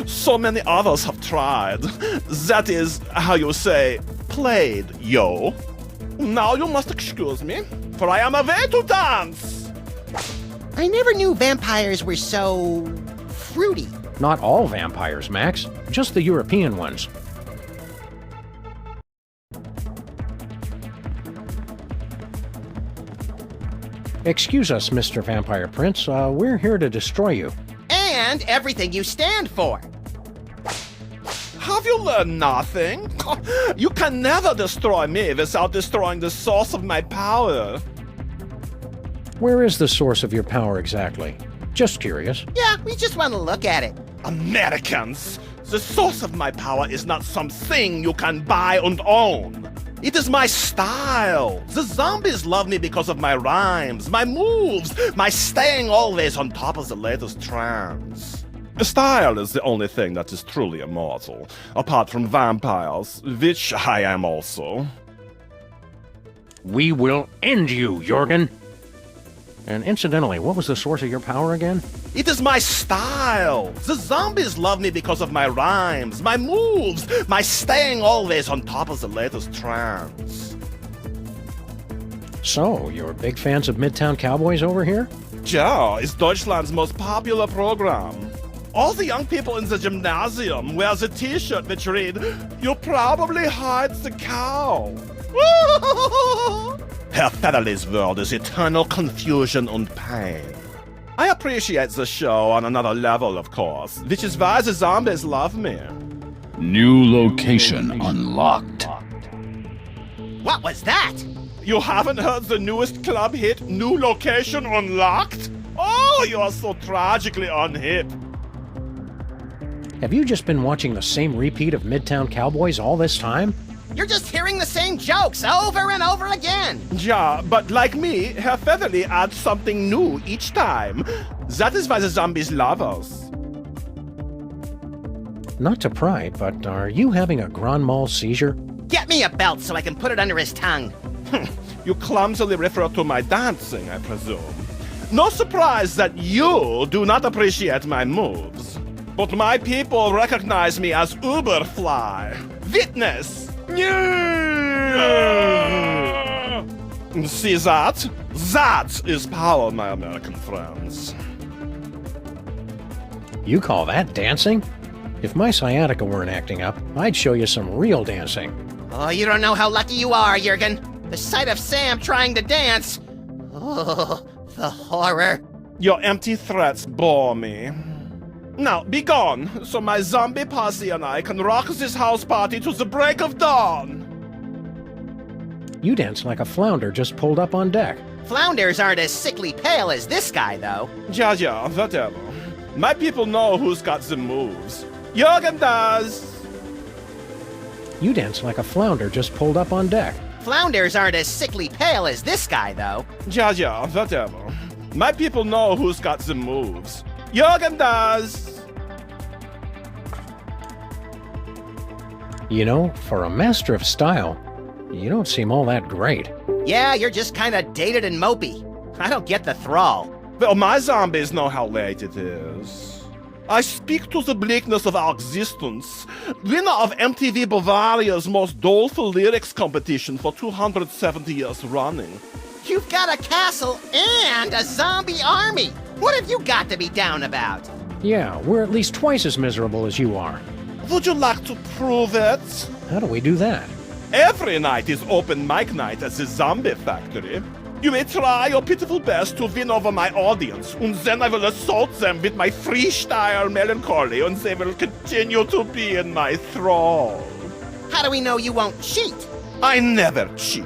So many others have tried. That is how you say, played, yo. Now you must excuse me, for I am away to dance. I never knew vampires were so fruity. Not all vampires, Max. Just the European ones. Excuse us, Mr. Vampire Prince. We're here to destroy you. And everything you stand for. Have you learned nothing? You can never destroy me without destroying the source of my power. Where is the source of your power exactly? Just curious. Yeah, we just want to look at it. Americans, the source of my power is not something you can buy and own. It is my style. The zombies love me because of my rhymes, my moves, my staying always on top of the latest trends. Style is the only thing that is truly immortal, apart from vampires, which I am also. We will end you, Jürgen. And incidentally, what was the source of your power again? It is my style. The zombies love me because of my rhymes, my moves, my staying always on top of the latest trends. So, you're big fans of Midtown Cowboys over here? Ja, is Deutschland's most popular program. All the young people in the gymnasium wear the t-shirt which read, "You probably hide the cow." Herr Featherly's world is eternal confusion and pain. I appreciate the show on another level, of course, which is why the zombies love me. New location unlocked. What was that? You haven't heard the newest club hit, New Location Unlocked? Oh, you are so tragically unhip. Have you just been watching the same repeat of Midtown Cowboys all this time? You're just hearing the same jokes over and over again. Ja, but like me, Herr Featherly adds something new each time. That is why the zombies love us. Not to pry, but are you having a grand mal seizure? Get me a belt so I can put it under his tongue. You clumsily refer to my dancing, I presume. No surprise that you do not appreciate my moves. But my people recognize me as Uberfly. Witness! See that? That is power, my American friends. You call that dancing? If my sciatica weren't acting up, I'd show you some real dancing. Oh, you don't know how lucky you are, Jurgen. The sight of Sam trying to dance. Oh, the horror. Your empty threats bore me. Now, be gone, so my zombie posse and I can rock this house party to the break of dawn. You dance like a flounder just pulled up on deck. Flounders aren't as sickly pale as this guy, though. Ja, whatever. My people know who's got the moves. Jürgen does. You dance like a flounder just pulled up on deck. Flounders aren't as sickly pale as this guy, though. Ja, whatever. My people know who's got the moves. Jürgen does. You know, for a master of style, you don't seem all that great. Yeah, you're just kind of dated and mopey. I don't get the thrall. Well, my zombies know how late it is. I speak to the bleakness of our existence. Winner of MTV Bavaria's most doleful lyrics competition for 270 years running. You've got a castle and a zombie army. What have you got to be down about? Yeah, we're at least twice as miserable as you are. Would you like to prove it? How do we do that? Every night is open mic night at the Zombie Factory. You may try your pitiful best to win over my audience, and then I will assault them with my freestyle melancholy, and they will continue to be in my thrall. How do we know you won't cheat? I never cheat.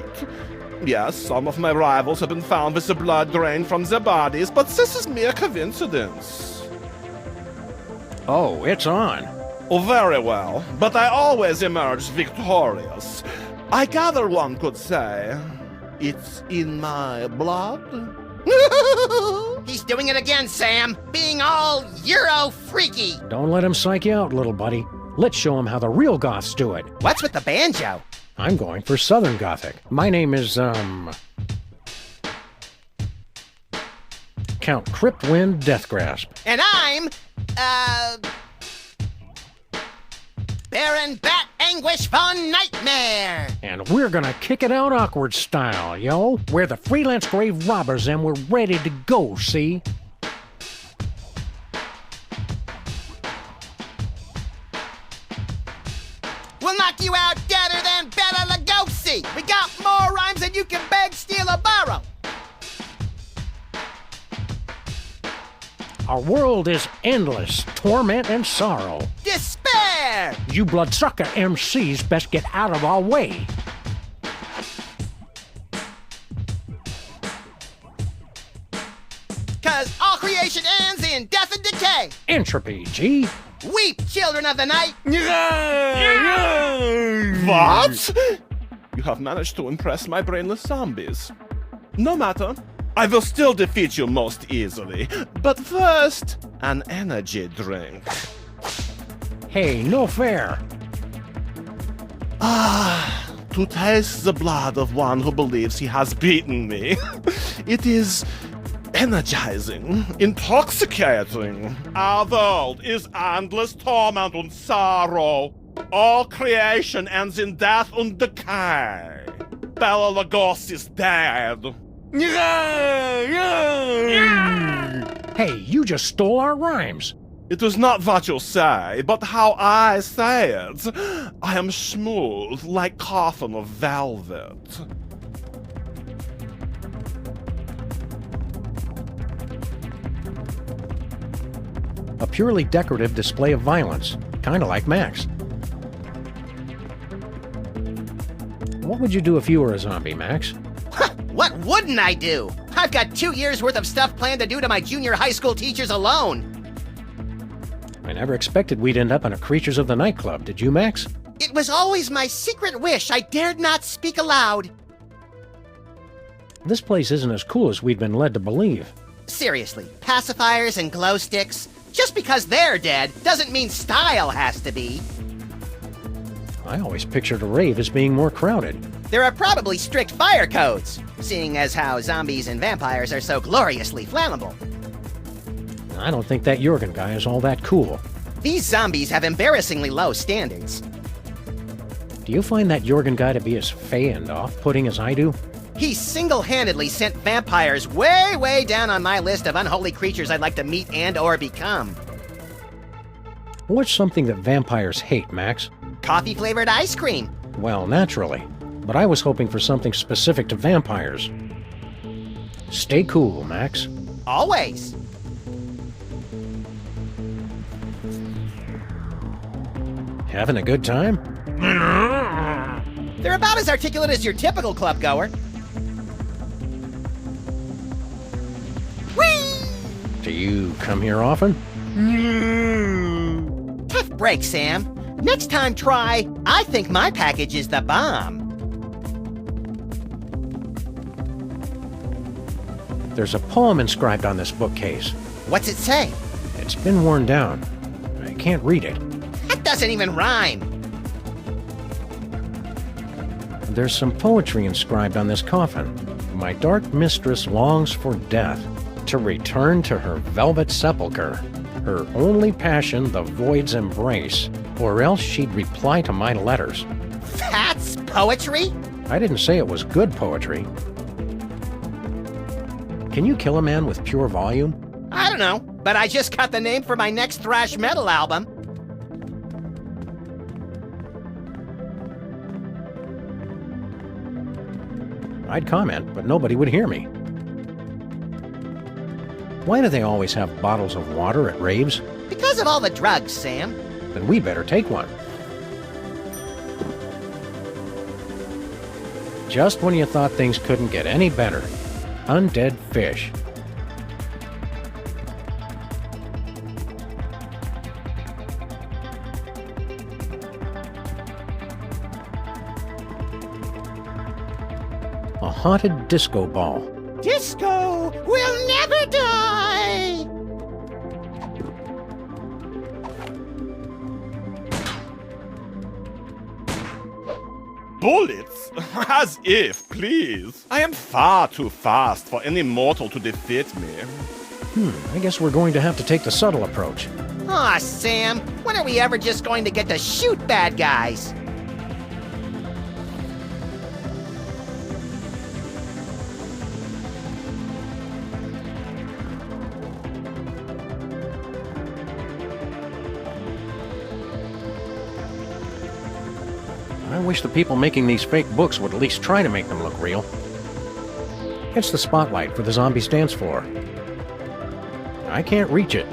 Yes, some of my rivals have been found with the blood drained from their bodies, but this is mere coincidence. Oh, it's on. Oh, very well, but I always emerge victorious. I gather one could say, it's in my blood. He's doing it again, Sam. Being all Euro-freaky. Don't let him psych you out, little buddy. Let's show him how the real goths do it. What's with the banjo? I'm going for Southern Gothic. My name is, Count Cryptwind Deathgrasp. And I'm, Baron Bat Anguish von Nightmare. And we're gonna kick it out awkward style, yo. We're the freelance grave robbers and we're ready to go, see? We'll knock you out deader than Bela Lugosi. We got more rhymes than you can beg, steal, or borrow. Our world is endless, torment and sorrow. Despair! You bloodsucker MCs best get out of our way. Cause all creation ends in death and decay. Entropy, G. Weep, children of the night. What? You have managed to impress my brainless zombies. No matter. I will still defeat you most easily. But first, an energy drink. Hey, no fair. Ah, to taste the blood of one who believes he has beaten me. It is energizing, intoxicating. Our world is endless torment and sorrow. All creation ends in death and decay. Bela Lugosi's dead. Hey, you just stole our rhymes. It was not what you say, but how I say it. I am smooth like coffin of velvet. A purely decorative display of violence, kind of like Max. What would you do if you were a zombie, Max? What wouldn't I do? I've got 2 years worth of stuff planned to do to my junior high school teachers alone. I never expected we'd end up in a Creatures of the Night Club, did you, Max? It was always my secret wish I dared not speak aloud. This place isn't as cool as we'd been led to believe. Seriously, pacifiers and glow sticks? Just because they're dead doesn't mean style has to be. I always pictured a rave as being more crowded. There are probably strict fire codes, seeing as how zombies and vampires are so gloriously flammable. I don't think that Jorgen guy is all that cool. These zombies have embarrassingly low standards. Do you find that Jorgen guy to be as fey and off-putting as I do? He single-handedly sent vampires way, way down on my list of unholy creatures I'd like to meet and or become. What's something that vampires hate, Max? Coffee-flavored ice cream. Well, naturally. But I was hoping for something specific to vampires. Stay cool, Max. Always. Having a good time? They're about as articulate as your typical club goer. Whee! Do you come here often? Tough break, Sam. Next time try, I think my package is the bomb. There's a poem inscribed on this bookcase. What's it say? It's been worn down. I can't read it. That doesn't even rhyme. There's some poetry inscribed on this coffin. My dark mistress longs for death, to return to her velvet sepulchre. Her only passion the void's embrace, or else she'd reply to my letters. That's poetry? I didn't say it was good poetry. Can you kill a man with pure volume? I don't know, but I just got the name for my next thrash metal album. I'd comment, but nobody would hear me. Why do they always have bottles of water at raves? Because of all the drugs, Sam. Then we better take one. Just when you thought things couldn't get any better. Undead fish. A haunted disco ball. Disco will never die! Bullets? As if, please. I am far too fast for any mortal to defeat me. I guess we're going to have to take the subtle approach. Aw, Sam, when are we ever just going to get to shoot bad guys? I wish the people making these fake books would at least try to make them look real. It's the spotlight for the zombie's dance floor. I can't reach it.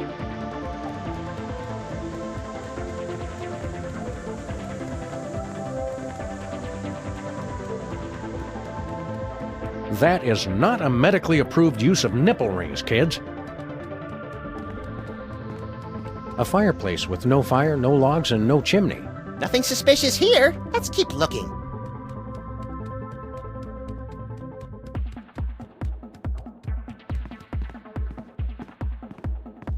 That is not a medically approved use of nipple rings, kids. A fireplace with no fire, no logs, and no chimney. Nothing suspicious here. Let's keep looking.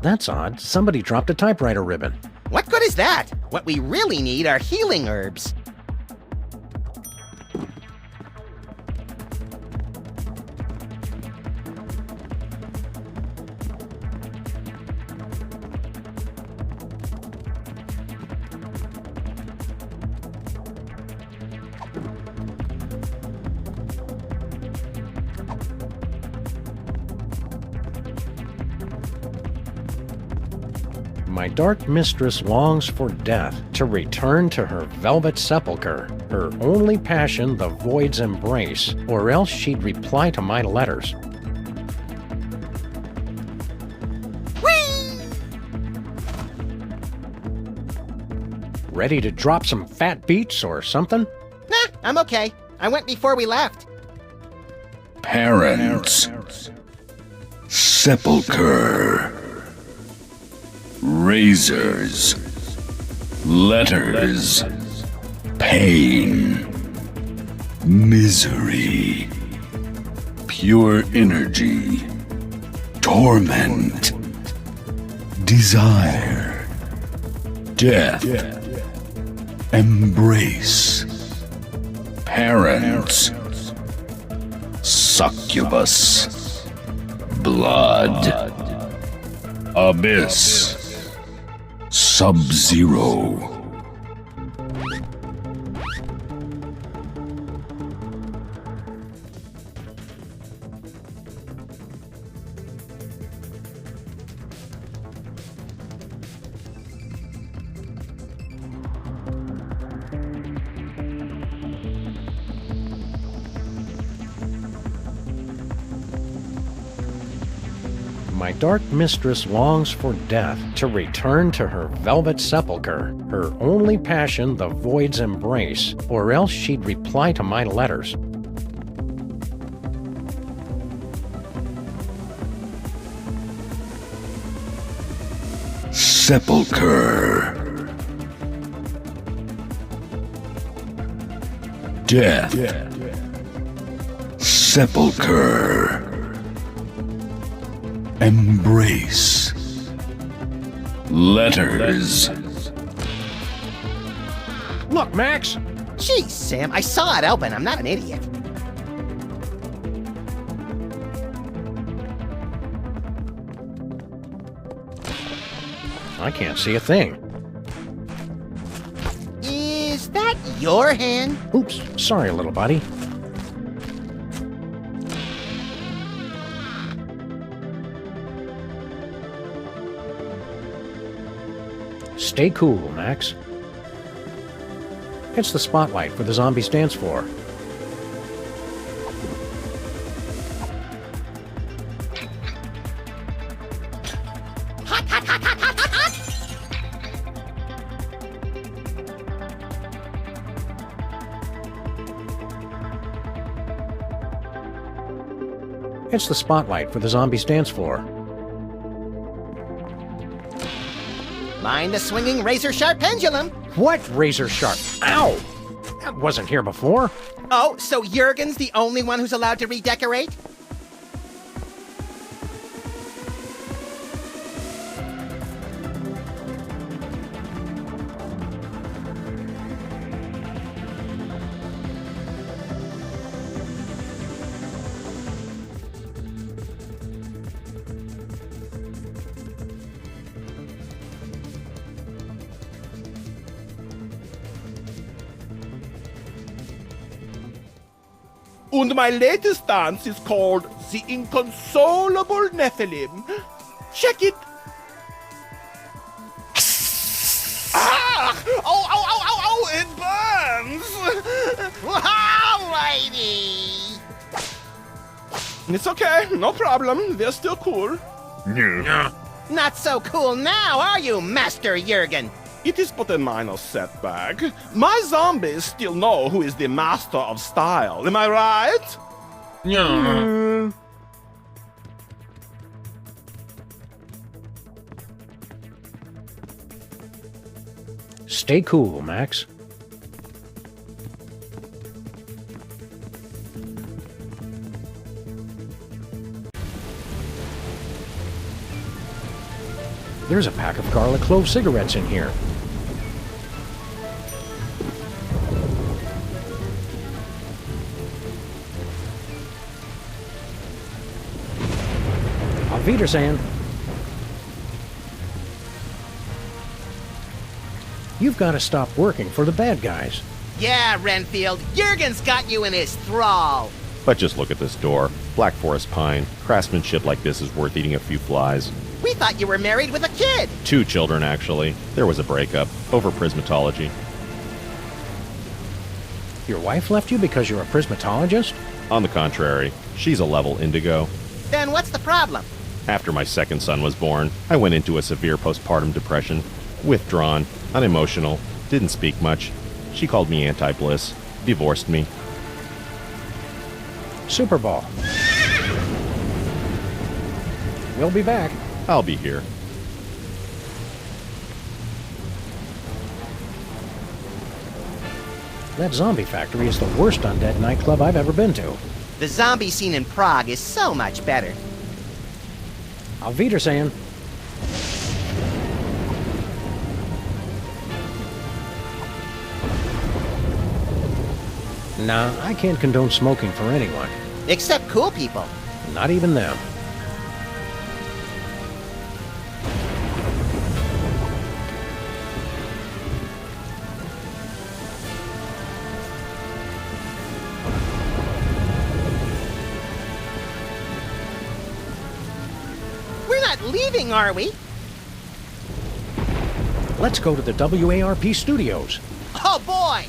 That's odd. Somebody dropped a typewriter ribbon. What good is that? What we really need are healing herbs. My dark mistress longs for death, to return to her velvet sepulchre, her only passion the void's embrace, or else she'd reply to my letters. Ready to drop some fat beats or something? Nah, I'm okay. I went before we left. Parents. Sepulchre. Razors. Letters. Pain. Misery. Pure energy. Torment. Desire. Death. Embrace. Parents. Succubus. Blood. Abyss. Sub-Zero. My dark mistress longs for death, to return to her velvet sepulchre, her only passion the void's embrace, or else she'd reply to my letters. Sepulchre. Death. Sepulchre. Embrace. Letters. Look, Max! Jeez, Sam, I saw it open. I'm not an idiot. I can't see a thing. Is that your hand? Oops, sorry, little buddy. Stay cool, Max. It's the spotlight for the zombies dance floor. Hot, hot, hot, hot, hot, hot, hot! It's the spotlight for the zombies dance floor. Mind the swinging razor-sharp pendulum. What razor sharp? Ow! That wasn't here before. Oh, so Jurgen's the only one who's allowed to redecorate? And my latest dance is called the Inconsolable Nephilim. Check it. Ah! Oh, oh, oh, oh, oh, it burns! Wow, lady! It's okay, no problem. They're still cool. Not so cool now, are you, Master Jurgen? It is but a minor setback. My zombies still know who is the master of style. Am I right? Yeah. Stay cool, Max. There's a pack of garlic clove cigarettes in here. Auf Wiedersehen. You've got to stop working for the bad guys. Yeah, Renfield, Jurgen's got you in his thrall. But just look at this door. Black forest pine. Craftsmanship like this is worth eating a few flies. We thought you were married with a kid. 2 children, actually. There was a breakup over prismatology. Your wife left you because you're a prismatologist? On the contrary, she's a level indigo. Then what's the problem? After my second son was born, I went into a severe postpartum depression. Withdrawn, unemotional, didn't speak much. She called me anti-bliss, divorced me. Super Bowl. We'll be back. I'll be here. That zombie factory is the worst undead nightclub I've ever been to. The zombie scene in Prague is so much better. Auf Wiedersehen. Nah, I can't condone smoking for anyone. Except cool people. Not even them. We're not leaving, are we? Let's go to the WARP studios. Oh boy!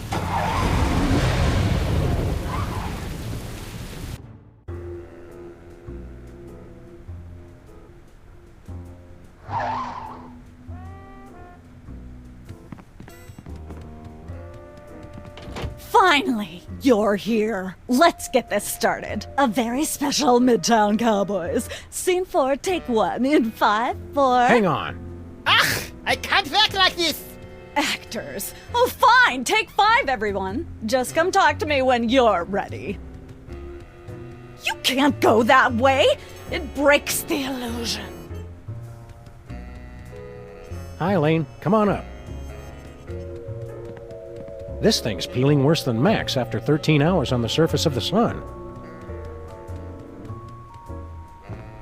Finally, you're here. Let's get this started. A very special Midtown Cowboys. Scene 4, take 1 in 5, 4... Hang on. Ugh! I can't act like this! Actors. Oh, fine, take 5, everyone. Just come talk to me when you're ready. You can't go that way. It breaks the illusion. Hi, Lane. Come on up. This thing's peeling worse than Max after 13 hours on the surface of the sun.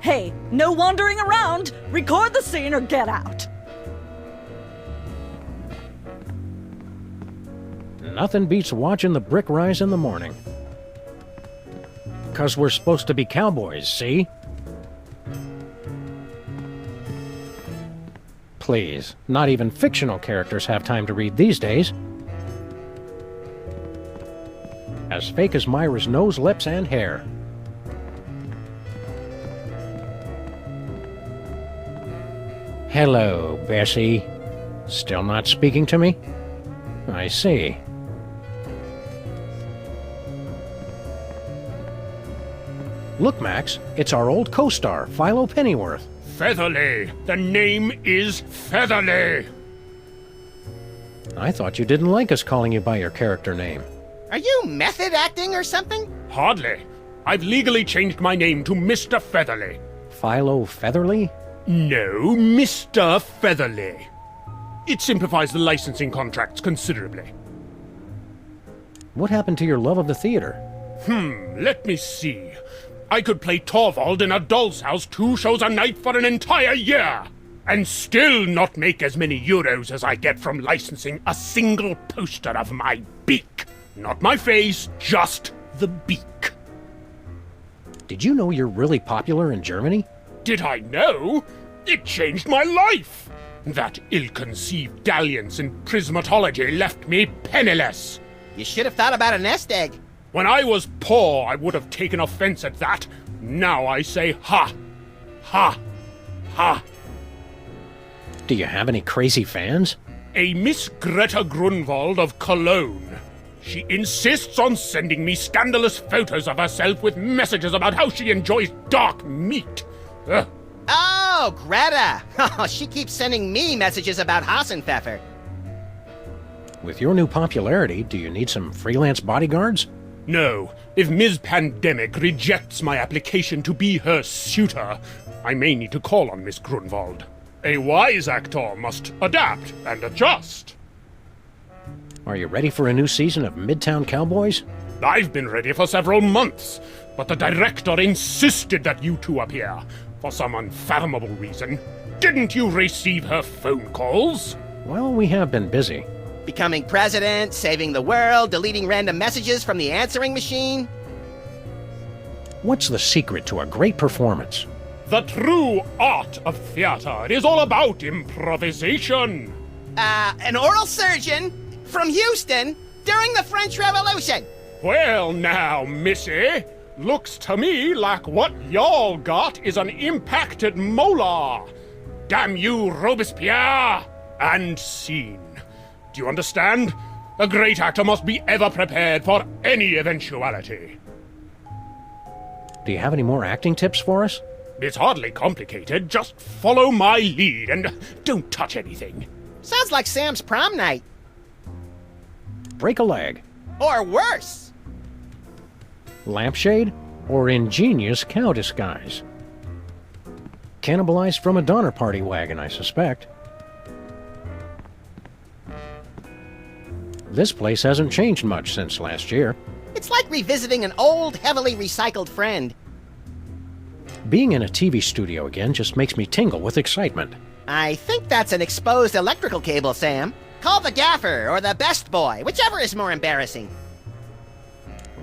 Hey, no wandering around. Record the scene or get out. Nothing beats watching the brick rise in the morning. 'Cause we're supposed to be cowboys, see? Please, not even fictional characters have time to read these days. As fake as Myra's nose, lips, and hair. Hello, Bessie. Still not speaking to me? I see. Look, Max, it's our old co-star, Philo Pennyworth. Featherly! The name is Featherly! I thought you didn't like us calling you by your character name. Are you method acting or something? Hardly. I've legally changed my name to Mr. Featherly. Philo Featherly? No, Mr. Featherly. It simplifies the licensing contracts considerably. What happened to your love of the theater? Let me see. I could play Torvald in a doll's house 2 shows a night for an entire year, and still not make as many euros as I get from licensing a single poster of my beak. Not my face, just the beak. Did you know you're really popular in Germany? Did I know? It changed my life. That ill-conceived dalliance in prismatology left me penniless. You should have thought about a nest egg. When I was poor, I would have taken offense at that. Now I say ha, ha, ha. Do you have any crazy fans? A Miss Greta Grunwald of Cologne. She insists on sending me scandalous photos of herself with messages about how she enjoys dark meat. Ugh. Oh, Greta! Oh, she keeps sending me messages about Hassenpfeffer. With your new popularity, do you need some freelance bodyguards? No. If Ms. Pandemic rejects my application to be her suitor, I may need to call on Miss Grunwald. A wise actor must adapt and adjust. Are you ready for a new season of Midtown Cowboys? I've been ready for several months, but the director insisted that you two appear, for some unfathomable reason. Didn't you receive her phone calls? Well, we have been busy. Becoming president, saving the world, deleting random messages from the answering machine. What's the secret to a great performance? The true art of theater. It is all about improvisation. An oral surgeon from Houston during the French Revolution. Well now, missy, looks to me like what y'all got is an impacted molar. Damn you, Robespierre! And scene. Do you understand? A great actor must be ever prepared for any eventuality. Do you have any more acting tips for us? It's hardly complicated. Just follow my lead and don't touch anything. Sounds like Sam's prom night. Break a leg. Or worse. Lampshade or ingenious cow disguise? Cannibalized from a Donner Party wagon, I suspect. This place hasn't changed much since last year. It's like revisiting an old, heavily recycled friend. Being in a TV studio again just makes me tingle with excitement. I think that's an exposed electrical cable, Sam. Call the gaffer or the best boy, whichever is more embarrassing.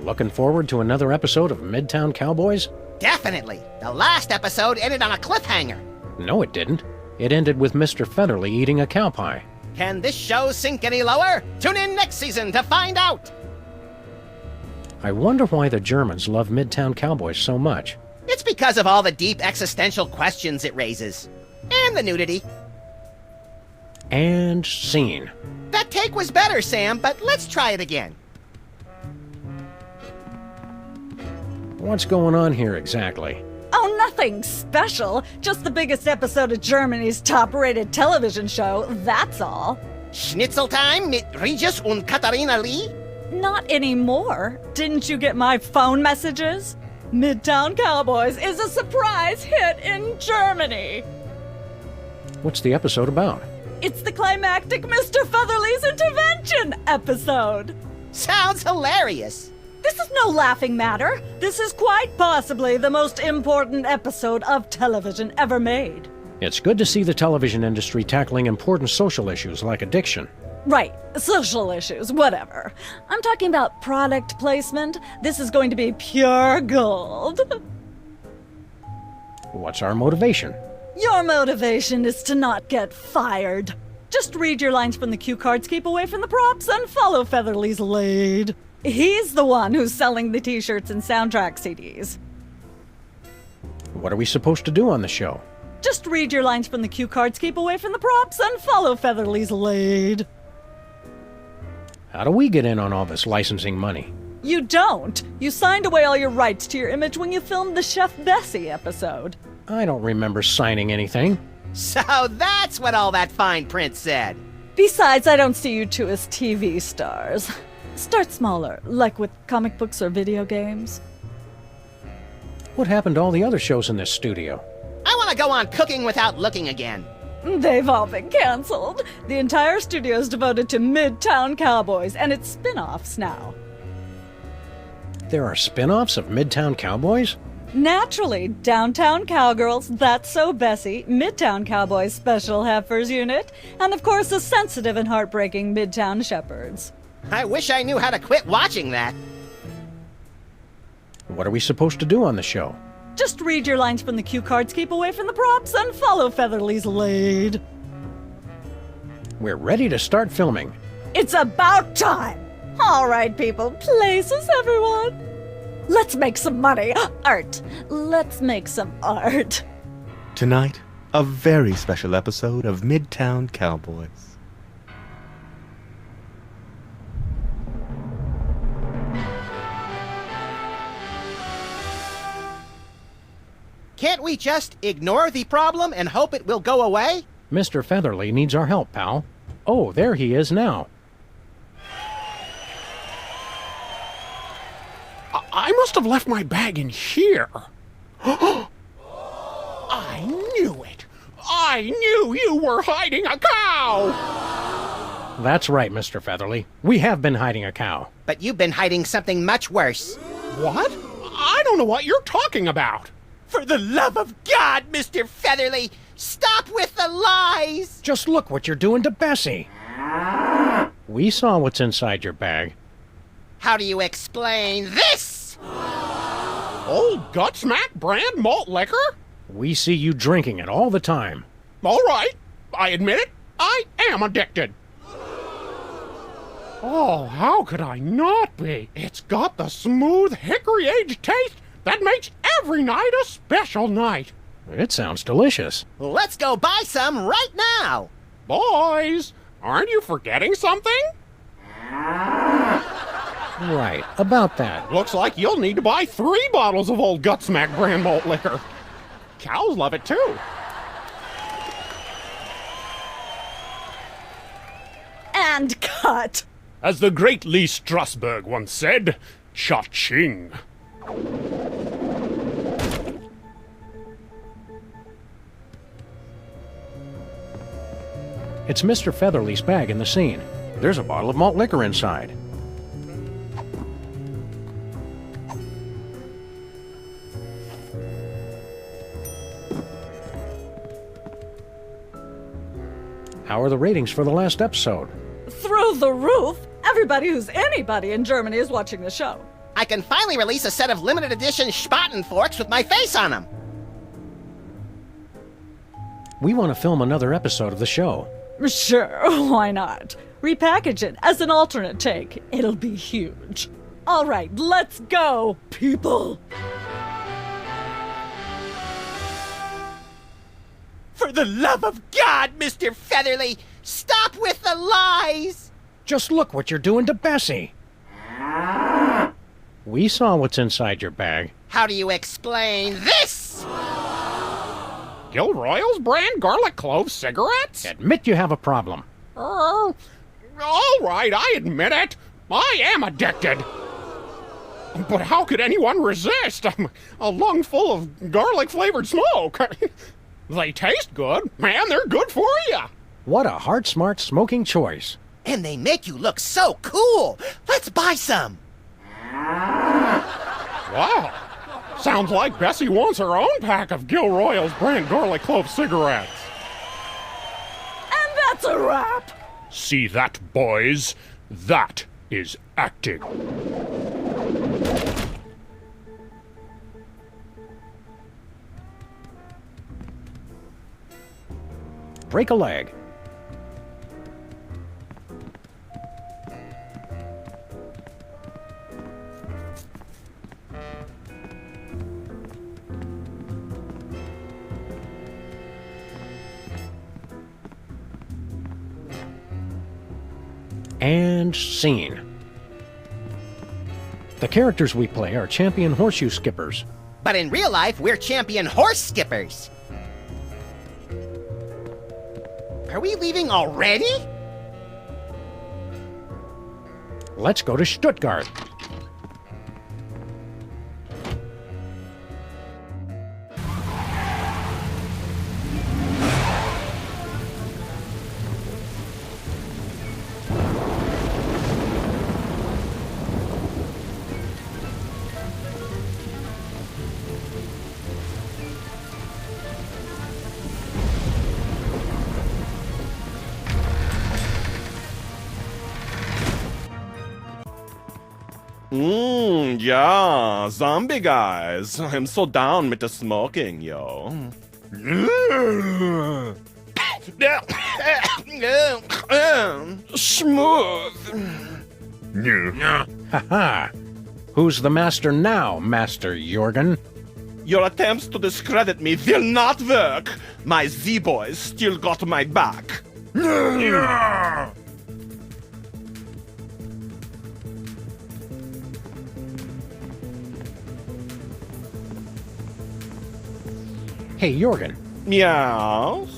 Looking forward to another episode of Midtown Cowboys? Definitely. The last episode ended on a cliffhanger. No, it didn't. It ended with Mr. Featherly eating a cow pie. Can this show sink any lower? Tune in next season to find out. I wonder why the Germans love Midtown Cowboys so much. It's because of all the deep existential questions it raises. And the nudity. And scene. That take was better, Sam, but let's try it again. What's going on here exactly? Oh, nothing special. Just the biggest episode of Germany's top-rated television show, that's all. Schnitzel time mit Regis und Katharina Lee? Not anymore. Didn't you get my phone messages? Midtown Cowboys is a surprise hit in Germany. What's the episode about? It's the climactic Mr. Featherly's intervention episode. Sounds hilarious. This is no laughing matter. This is quite possibly the most important episode of television ever made. It's good to see the television industry tackling important social issues like addiction. Right, social issues, whatever. I'm talking about product placement. This is going to be pure gold. What's our motivation? Your motivation is to not get fired. Just read your lines from the cue cards, keep away from the props, and follow Featherly's lead. He's the one who's selling the t-shirts and soundtrack CDs. What are we supposed to do on the show? Just read your lines from the cue cards, keep away from the props, and follow Featherly's lead. How do we get in on all this licensing money? You don't. You signed away all your rights to your image when you filmed the Chef Bessie episode. I don't remember signing anything. So that's what all that fine print said. Besides, I don't see you two as TV stars. Start smaller, like with comic books or video games. What happened to all the other shows in this studio? I want to go on Cooking Without Looking again. They've all been canceled. The entire studio is devoted to Midtown Cowboys and its spin-offs now. There are spin-offs of Midtown Cowboys? Naturally, Downtown Cowgirls, That's So Bessie, Midtown Cowboys Special Heifers Unit, and of course the sensitive and heartbreaking Midtown Shepherds. I wish I knew how to quit watching that. What are we supposed to do on the show? Just read your lines from the cue cards, keep away from the props, and follow Featherly's lead. We're ready to start filming. It's about time! All right, people, places, everyone. Let's make some money. Art. Let's make some art. Tonight, a very special episode of Midtown Cowboys. Can't we just ignore the problem and hope it will go away? Mr. Featherly needs our help, pal. Oh, there he is now. I must have left my bag in here. I knew it. I knew you were hiding a cow. That's right, Mr. Featherly. We have been hiding a cow. But you've been hiding something much worse. What? I don't know what you're talking about. For the love of God, Mr. Featherly, stop with the lies! Just look what you're doing to Bessie. We saw what's inside your bag. How do you explain this? Old Gutsmack brand malt liquor? We see you drinking it all the time. All right, I admit it. I am addicted. Oh, how could I not be? It's got the smooth hickory-aged taste that makes every night a special night. It sounds delicious. Let's go buy some right now. Boys, aren't you forgetting something? Right, about that. Looks like you'll need to buy 3 bottles of old Gutsmack brand malt liquor. Cows love it too. And cut. As the great Lee Strasberg once said, cha-ching. It's Mr. Featherly's bag in the scene. There's a bottle of malt liquor inside. How are the ratings for the last episode? Through the roof. Everybody who's anybody in Germany is watching the show. I can finally release a set of limited edition Spaten forks with my face on them. We want to film another episode of the show. Sure, why not? Repackage it as an alternate take. It'll be huge. All right, let's go, people. For the love of God, Mr. Featherly, stop with the lies! Just look what you're doing to Bessie. We saw what's inside your bag. How do you explain this? Gilroy's brand garlic clove cigarettes? Admit you have a problem. All right, I admit it. I am addicted. But how could anyone resist? A lung full of garlic-flavored smoke. They taste good. Man, they're good for you. What a heart-smart smoking choice. And they make you look so cool. Let's buy some. Wow. Sounds like Bessie wants her own pack of Gilroy's brand garlic clove cigarettes. And that's a wrap. See that, boys? That is acting. Break a leg. And scene. The characters we play are champion horseshoe skippers. But in real life, we're champion horse skippers. Are we leaving already? Let's go to Stuttgart. Yeah, zombie guys. I'm so down with the smoking, yo. Smooth. Haha. Who's the master now, Master Jorgen? Your attempts to discredit me will not work. My Z-boys still got my back. Hey, Jorgen. Meows.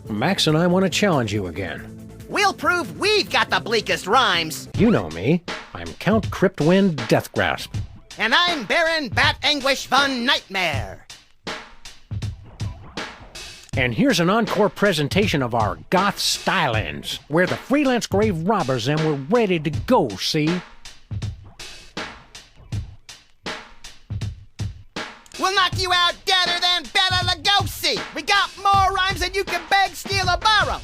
Max and I want to challenge you again. We'll prove we've got the bleakest rhymes. You know me. I'm Count Cryptwind Deathgrasp. And I'm Baron Bat Anguish von Nightmare. And here's an encore presentation of our goth stylings. We're the freelance grave robbers and we're ready to go, see? We'll knock you out deader than Bela Lugosi. We got more rhymes than you can beg, steal, or borrow.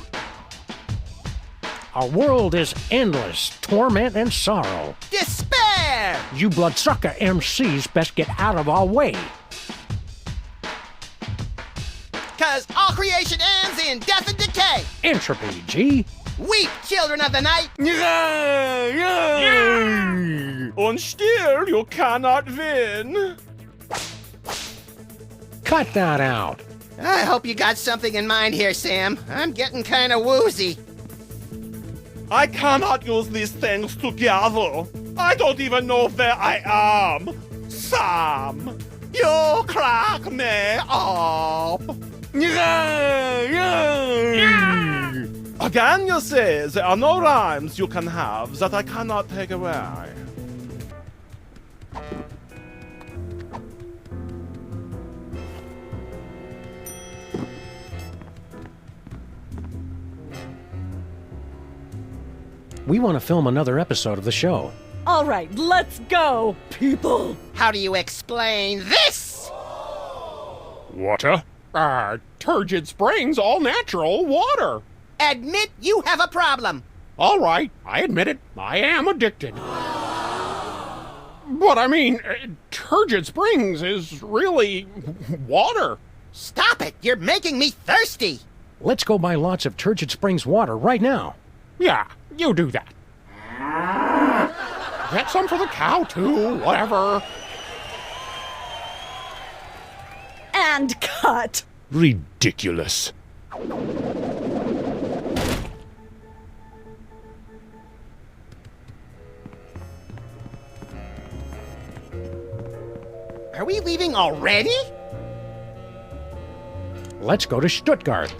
Our world is endless, torment and sorrow. Despair! You bloodsucker MCs best get out of our way. creation ends in death and decay. Entropy, G. Weep, children of the night. Und still you cannot win. Cut that out. I hope you got something in mind here, Sam. I'm getting kind of woozy. I cannot use these things together. I don't even know where I am. Sam, you crack me up. Again, you say there are no rhymes you can have that I cannot take away. We want to film another episode of the show. All right, let's go, people. How do you explain this? Water? Turgid Springs, all natural water. Admit you have a problem. All right, I admit it. I am addicted. But I mean, Turgid Springs is really water. Stop it! You're making me thirsty. Let's go buy lots of Turgid Springs water right now. Yeah, you do that. Get some for the cow, too, whatever. And cut. Ridiculous. Are we leaving already? Let's go to Stuttgart.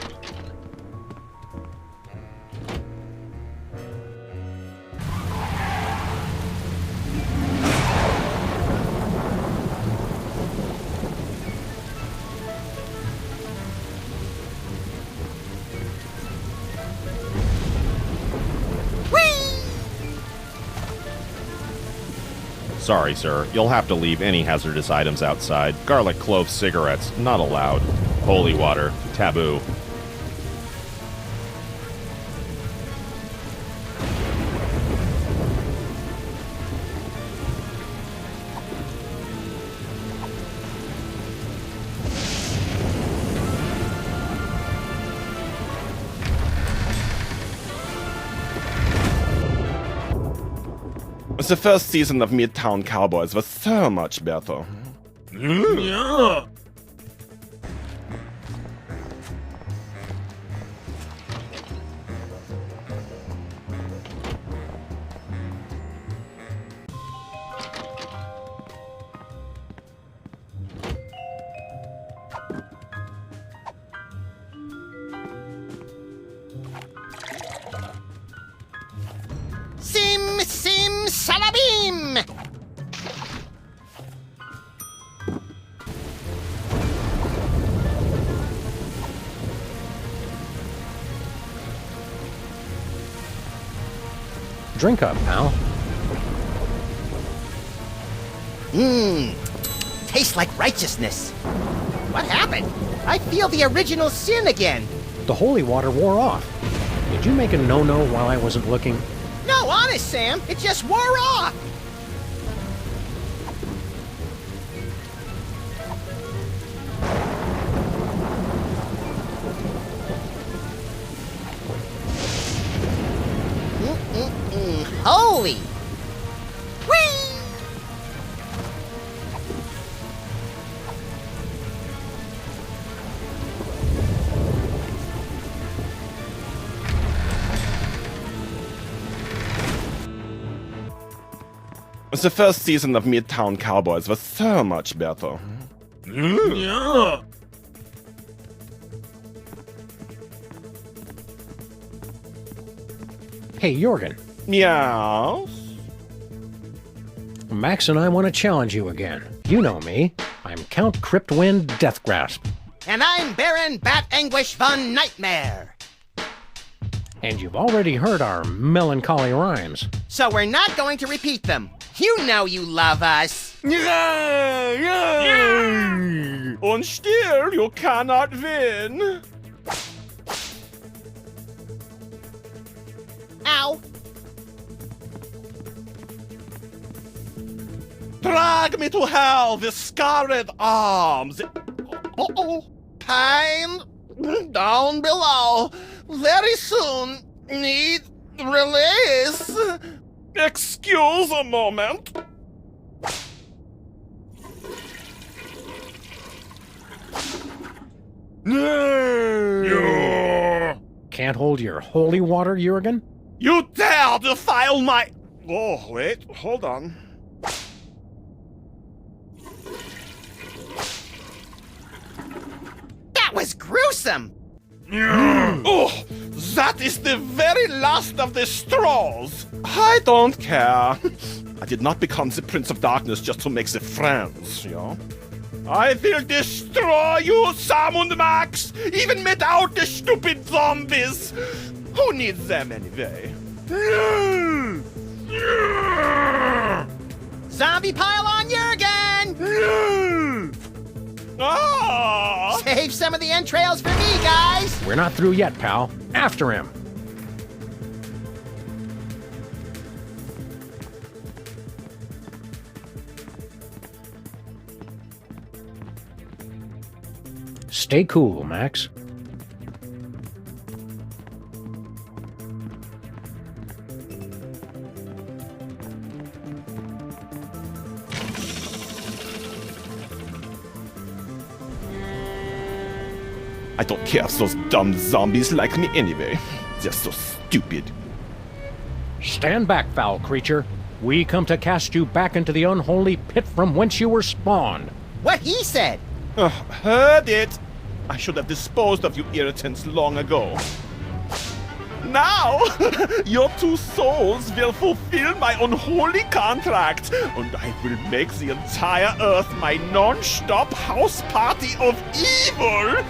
Sorry, sir. You'll have to leave any hazardous items outside. Garlic clove cigarettes, not allowed. Holy water, taboo. The first season of Midtown Cowboys was so much better. Yeah. Sim, sim, salabim! Drink up, pal. Tastes like righteousness. What happened? I feel the original sin again. The holy water wore off. Did you make a no-no while I wasn't looking? No, honest, Sam. It just wore off. Holy! Whee! The first season of Midtown Cowboys was so much better. Yeah. Hey, Jorgen. Yes? Max and I want to challenge you again. You know me. I'm Count Cryptwind Deathgrasp. And I'm Baron Bat Anguish von Nightmare. And you've already heard our melancholy rhymes. So we're not going to repeat them. You know you love us. Und still you cannot win. Ow. Drag me to hell with scarred arms. Uh-oh. Time Down below. Very soon. Need release. Excuse a moment. Can't hold your holy water, Jurgen? You dare defile my... Oh, wait, hold on. That was gruesome. Oh, that is the very last of the straws. I don't care. I did not become the Prince of Darkness just to make the friends, you know? I will destroy you, Sam and Max, even without the stupid zombies. Who needs them anyway? Zombie pile on Jurgen! Ah! Save some of the entrails for me, guys! We're not through yet, pal. After him. Stay cool, Max. I don't care if those dumb zombies like me anyway. They're so stupid. Stand back, foul creature. We come to cast you back into the unholy pit from whence you were spawned. What he said. Heard it. I should have disposed of you irritants long ago. Now, your two souls will fulfill my unholy contract, and I will make the entire Earth my non-stop house party of evil!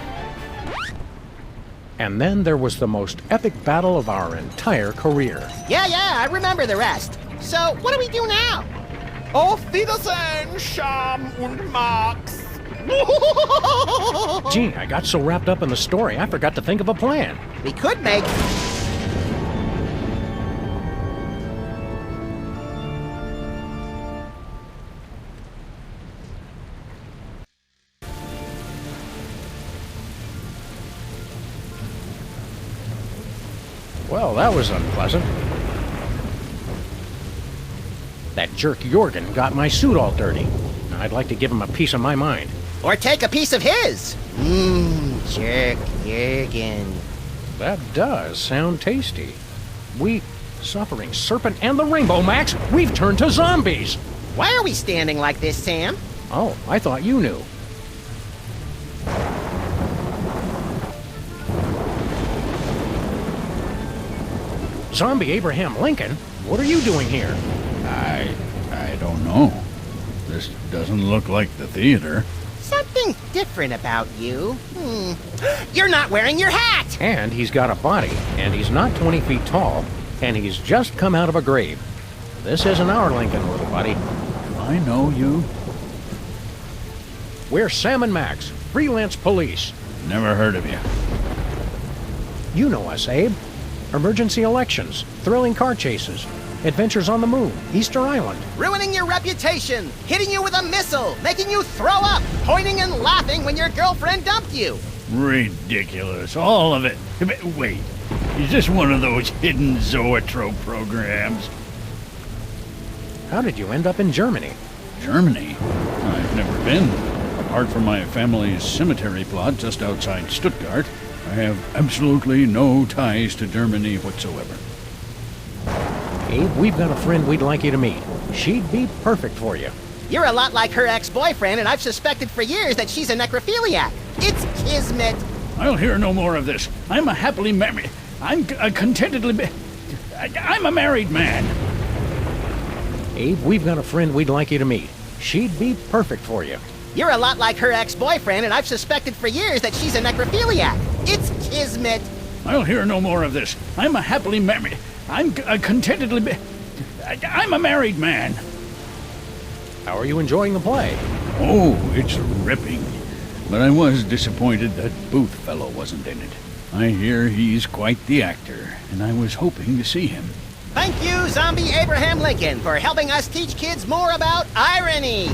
And then there was the most epic battle of our entire career. Yeah, I remember the rest. So, what do we do now? Auf Wiedersehen, Sam und Max! Gee, I got so wrapped up in the story, I forgot to think of a plan. We could make... Well, that was unpleasant. That jerk Jurgen got my suit all dirty. I'd like to give him a piece of my mind. Or take a piece of his. Jerk Jurgen. That does sound tasty. We, suffering serpent and the rainbow, Max, we've turned to zombies. Why are we standing like this, Sam? Oh, I thought you knew. Zombie Abraham Lincoln? What are you doing here? I don't know. This doesn't look like the theater. Something different about you. You're not wearing your hat! And he's got a body, and he's not 20 feet tall, and he's just come out of a grave. This isn't our Lincoln, little buddy. Do I know you? We're Sam and Max, freelance police. Never heard of you. You know us, Abe. Emergency elections, thrilling car chases, adventures on the moon, Easter Island. Ruining your reputation, hitting you with a missile, making you throw up, pointing and laughing when your girlfriend dumped you. Ridiculous, all of it. Wait, is this one of those hidden zoetrope programs? How did you end up in Germany? Germany? I've never been. Apart from my family's cemetery plot just outside Stuttgart, I have absolutely no ties to Germany whatsoever. Abe, we've got a friend we'd like you to meet. She'd be perfect for you. You're a lot like her ex-boyfriend, and I've suspected for years that she's a necrophiliac. It's kismet. I'll hear no more of this. I'm a happily married... I'm a married man. Abe, we've got a friend we'd like you to meet. She'd be perfect for you. You're a lot like her ex-boyfriend, and I've suspected for years that she's a necrophiliac. It's kismet. I'll hear no more of this. I'm a happily married... I'm a married man. How are you enjoying the play? Oh, it's ripping. But I was disappointed that Booth fellow wasn't in it. I hear he's quite the actor, and I was hoping to see him. Thank you, Zombie Abraham Lincoln, for helping us teach kids more about irony.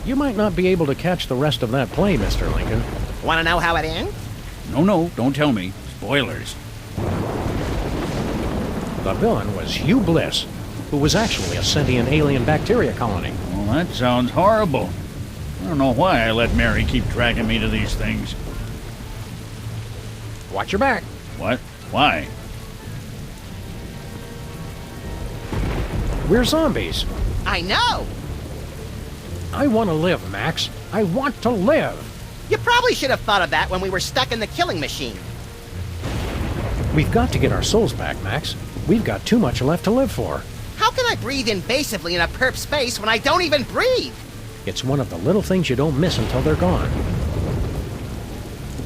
You might not be able to catch the rest of that play, Mr. Lincoln, Want to know how it ends? No, don't tell me. Spoilers. The villain was Hugh Bliss, who was actually a sentient alien bacteria colony. Well, that sounds horrible. I don't know why I let Mary keep dragging me to these things. Watch your back. What? Why? We're zombies. I know! I want to live, Max. I want to live. You probably should have thought of that when we were stuck in the killing machine. We've got to get our souls back, Max. We've got too much left to live for. How can I breathe invasively in a perp space when I don't even breathe? It's one of the little things you don't miss until they're gone.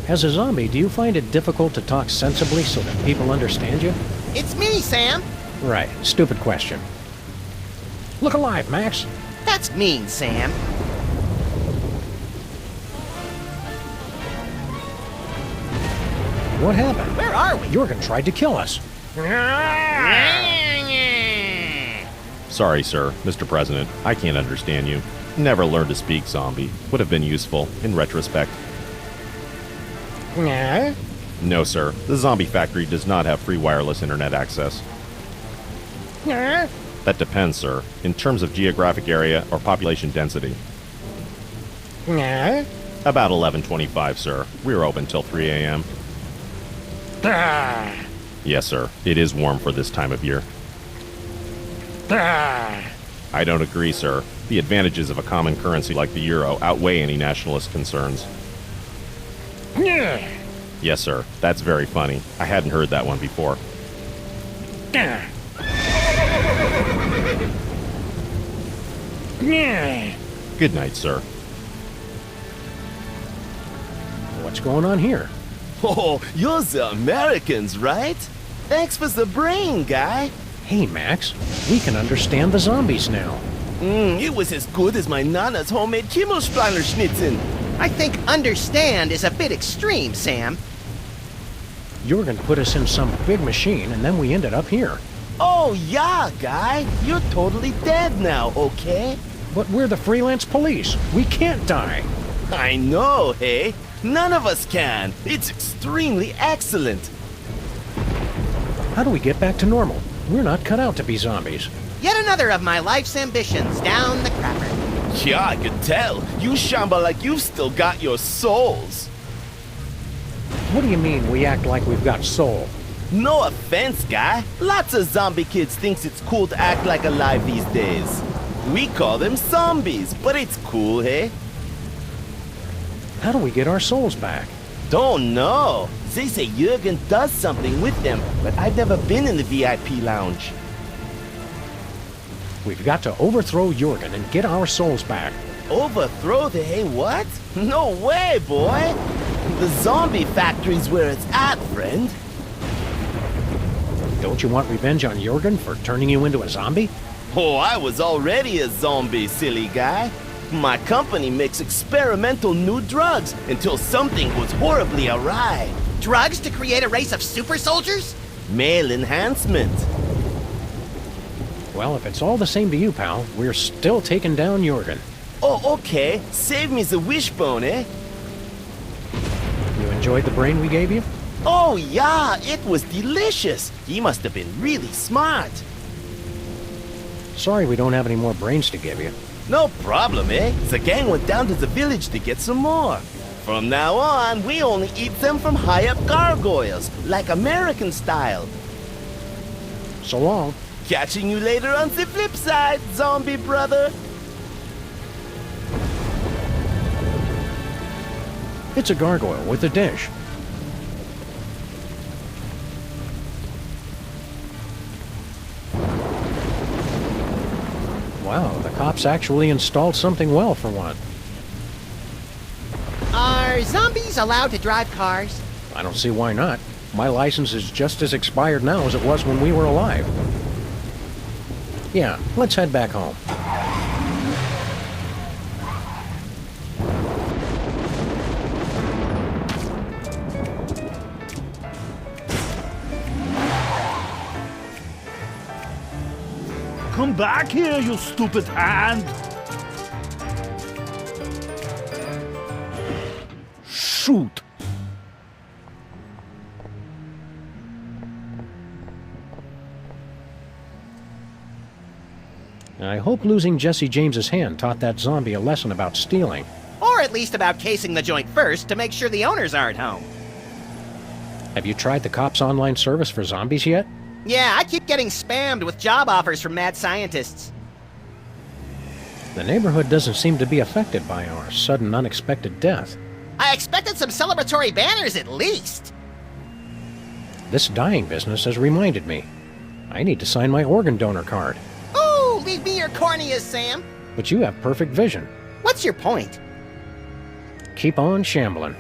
As a zombie, do you find it difficult to talk sensibly so that people understand you? It's me, Sam. Right. Stupid question. Look alive, Max. That's mean, Sam. What happened? Where are we? Jorgen tried to kill us. Sorry, sir, Mr. President. I can't understand you. Never learned to speak zombie. Would have been useful, in retrospect. No, sir. The zombie factory does not have free wireless internet access. That depends, sir, in terms of geographic area or population density. About 11:25, sir. We're open till 3 a.m. Yes, sir. It is warm for this time of year. I don't agree, sir. The advantages of a common currency like the euro outweigh any nationalist concerns. Yes, sir. That's very funny. I hadn't heard that one before. Good night, sir. What's going on here? Oh, you're the Americans, right? Thanks for the brain, guy. Hey, Max. We can understand the zombies now. It was as good as my Nana's homemade Kimmelschreiner Schnitzen. I think understand is a bit extreme, Sam. Jorgen put us in some big machine, and then we ended up here. Oh, yeah, guy. You're totally dead now, okay? But we're the freelance police. We can't die. I know, hey? None of us can. It's extremely excellent. How do we get back to normal? We're not cut out to be zombies. Yet another of my life's ambitions down the crapper. Yeah, I could tell. You shamba like you've still got your souls. What do you mean we act like we've got soul? No offense, guy. Lots of zombie kids thinks it's cool to act like alive these days. We call them zombies, but it's cool, hey? How do we get our souls back? Don't know. They say Jorgen does something with them, but I've never been in the VIP lounge. We've got to overthrow Jorgen and get our souls back. Overthrow the hey what? No way, boy! The zombie factory's where it's at, friend. Don't you want revenge on Jorgen for turning you into a zombie? Oh, I was already a zombie, silly guy. My company makes experimental new drugs until something goes horribly awry. Drugs to create a race of super soldiers? Male enhancement. Well, if it's all the same to you, pal, we're still taking down Jorgen. Oh, okay. Save me the wishbone, eh? You enjoyed the brain we gave you? Oh, yeah, it was delicious. He must have been really smart. Sorry we don't have any more brains to give you. No problem, eh? The gang went down to the village to get some more. From now on, we only eat them from high-up gargoyles, like American style. So long. Catching you later on the flip side, zombie brother. It's a gargoyle with a dish. Wow, the cops actually installed something well for one. Are zombies allowed to drive cars? I don't see why not. My license is just as expired now as it was when we were alive. Yeah, let's head back home. Come back here, you stupid hand! shoot. I hope losing Jesse James's hand taught that zombie a lesson about stealing. Or at least about casing the joint first to make sure the owners aren't home. Have you tried the cops' online service for zombies yet? Yeah, I keep getting spammed with job offers from mad scientists. The neighborhood doesn't seem to be affected by our sudden unexpected death. I expected some celebratory banners at least. This dying business has reminded me. I need to sign my organ donor card. Ooh, leave me your corneas, Sam. But you have perfect vision. What's your point? Keep on shambling.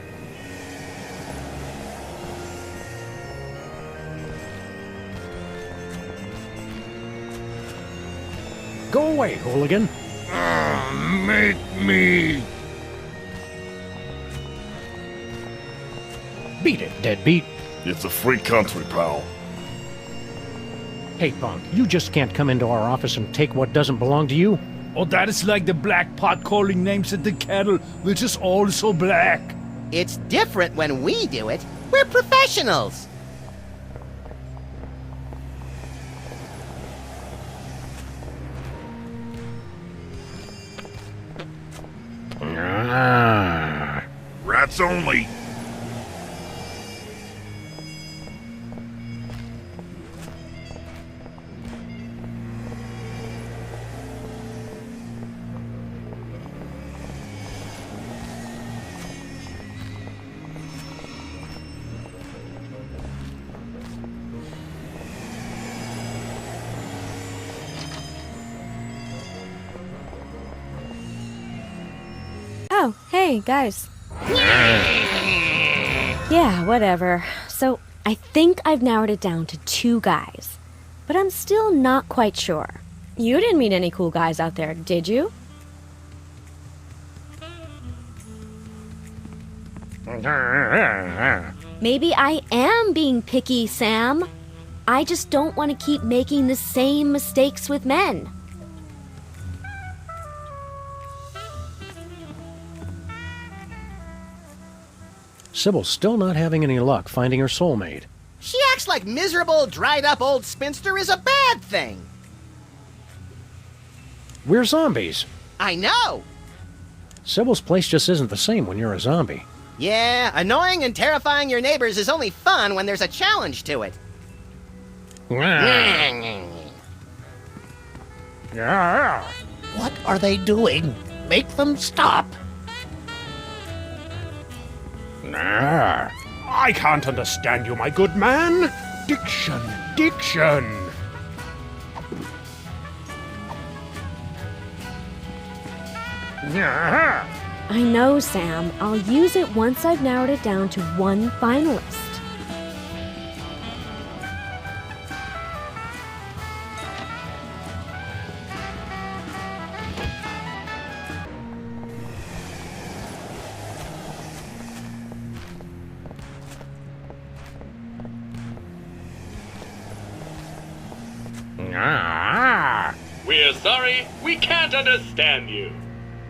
Go away, hooligan. Make me. Beat it, deadbeat. It's a free country, pal. Hey, punk, you just can't come into our office and take what doesn't belong to you. Oh, that is like the black pot calling names at the kettle, which is also black. It's different when we do it. We're professionals. Rats only. Oh, hey, guys. Yeah, whatever. So, I think I've narrowed it down to 2 guys. But I'm still not quite sure. You didn't meet any cool guys out there, did you? Maybe I am being picky, Sam. I just don't want to keep making the same mistakes with men. Sybil's still not having any luck finding her soulmate. She acts like miserable, dried-up old spinster is a bad thing. We're zombies. I know. Sybil's place just isn't the same when you're a zombie. Yeah, annoying and terrifying your neighbors is only fun when there's a challenge to it. What are they doing? Make them stop. I can't understand you, my good man. Diction, diction. I know, Sam. I'll use it once I've narrowed it down to 1 finalist. We're sorry, we can't understand you.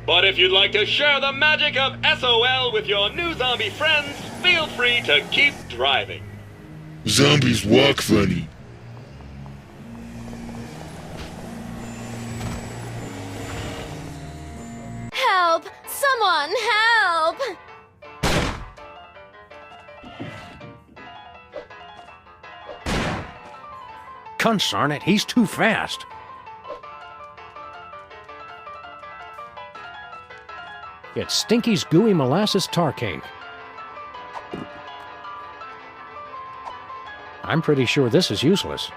But if you'd like to share the magic of SOL with your new zombie friends, feel free to keep driving. Zombies walk funny. Help! Someone help! Consarn it, he's too fast. It's Stinky's gooey molasses tar cake. I'm pretty sure this is useless.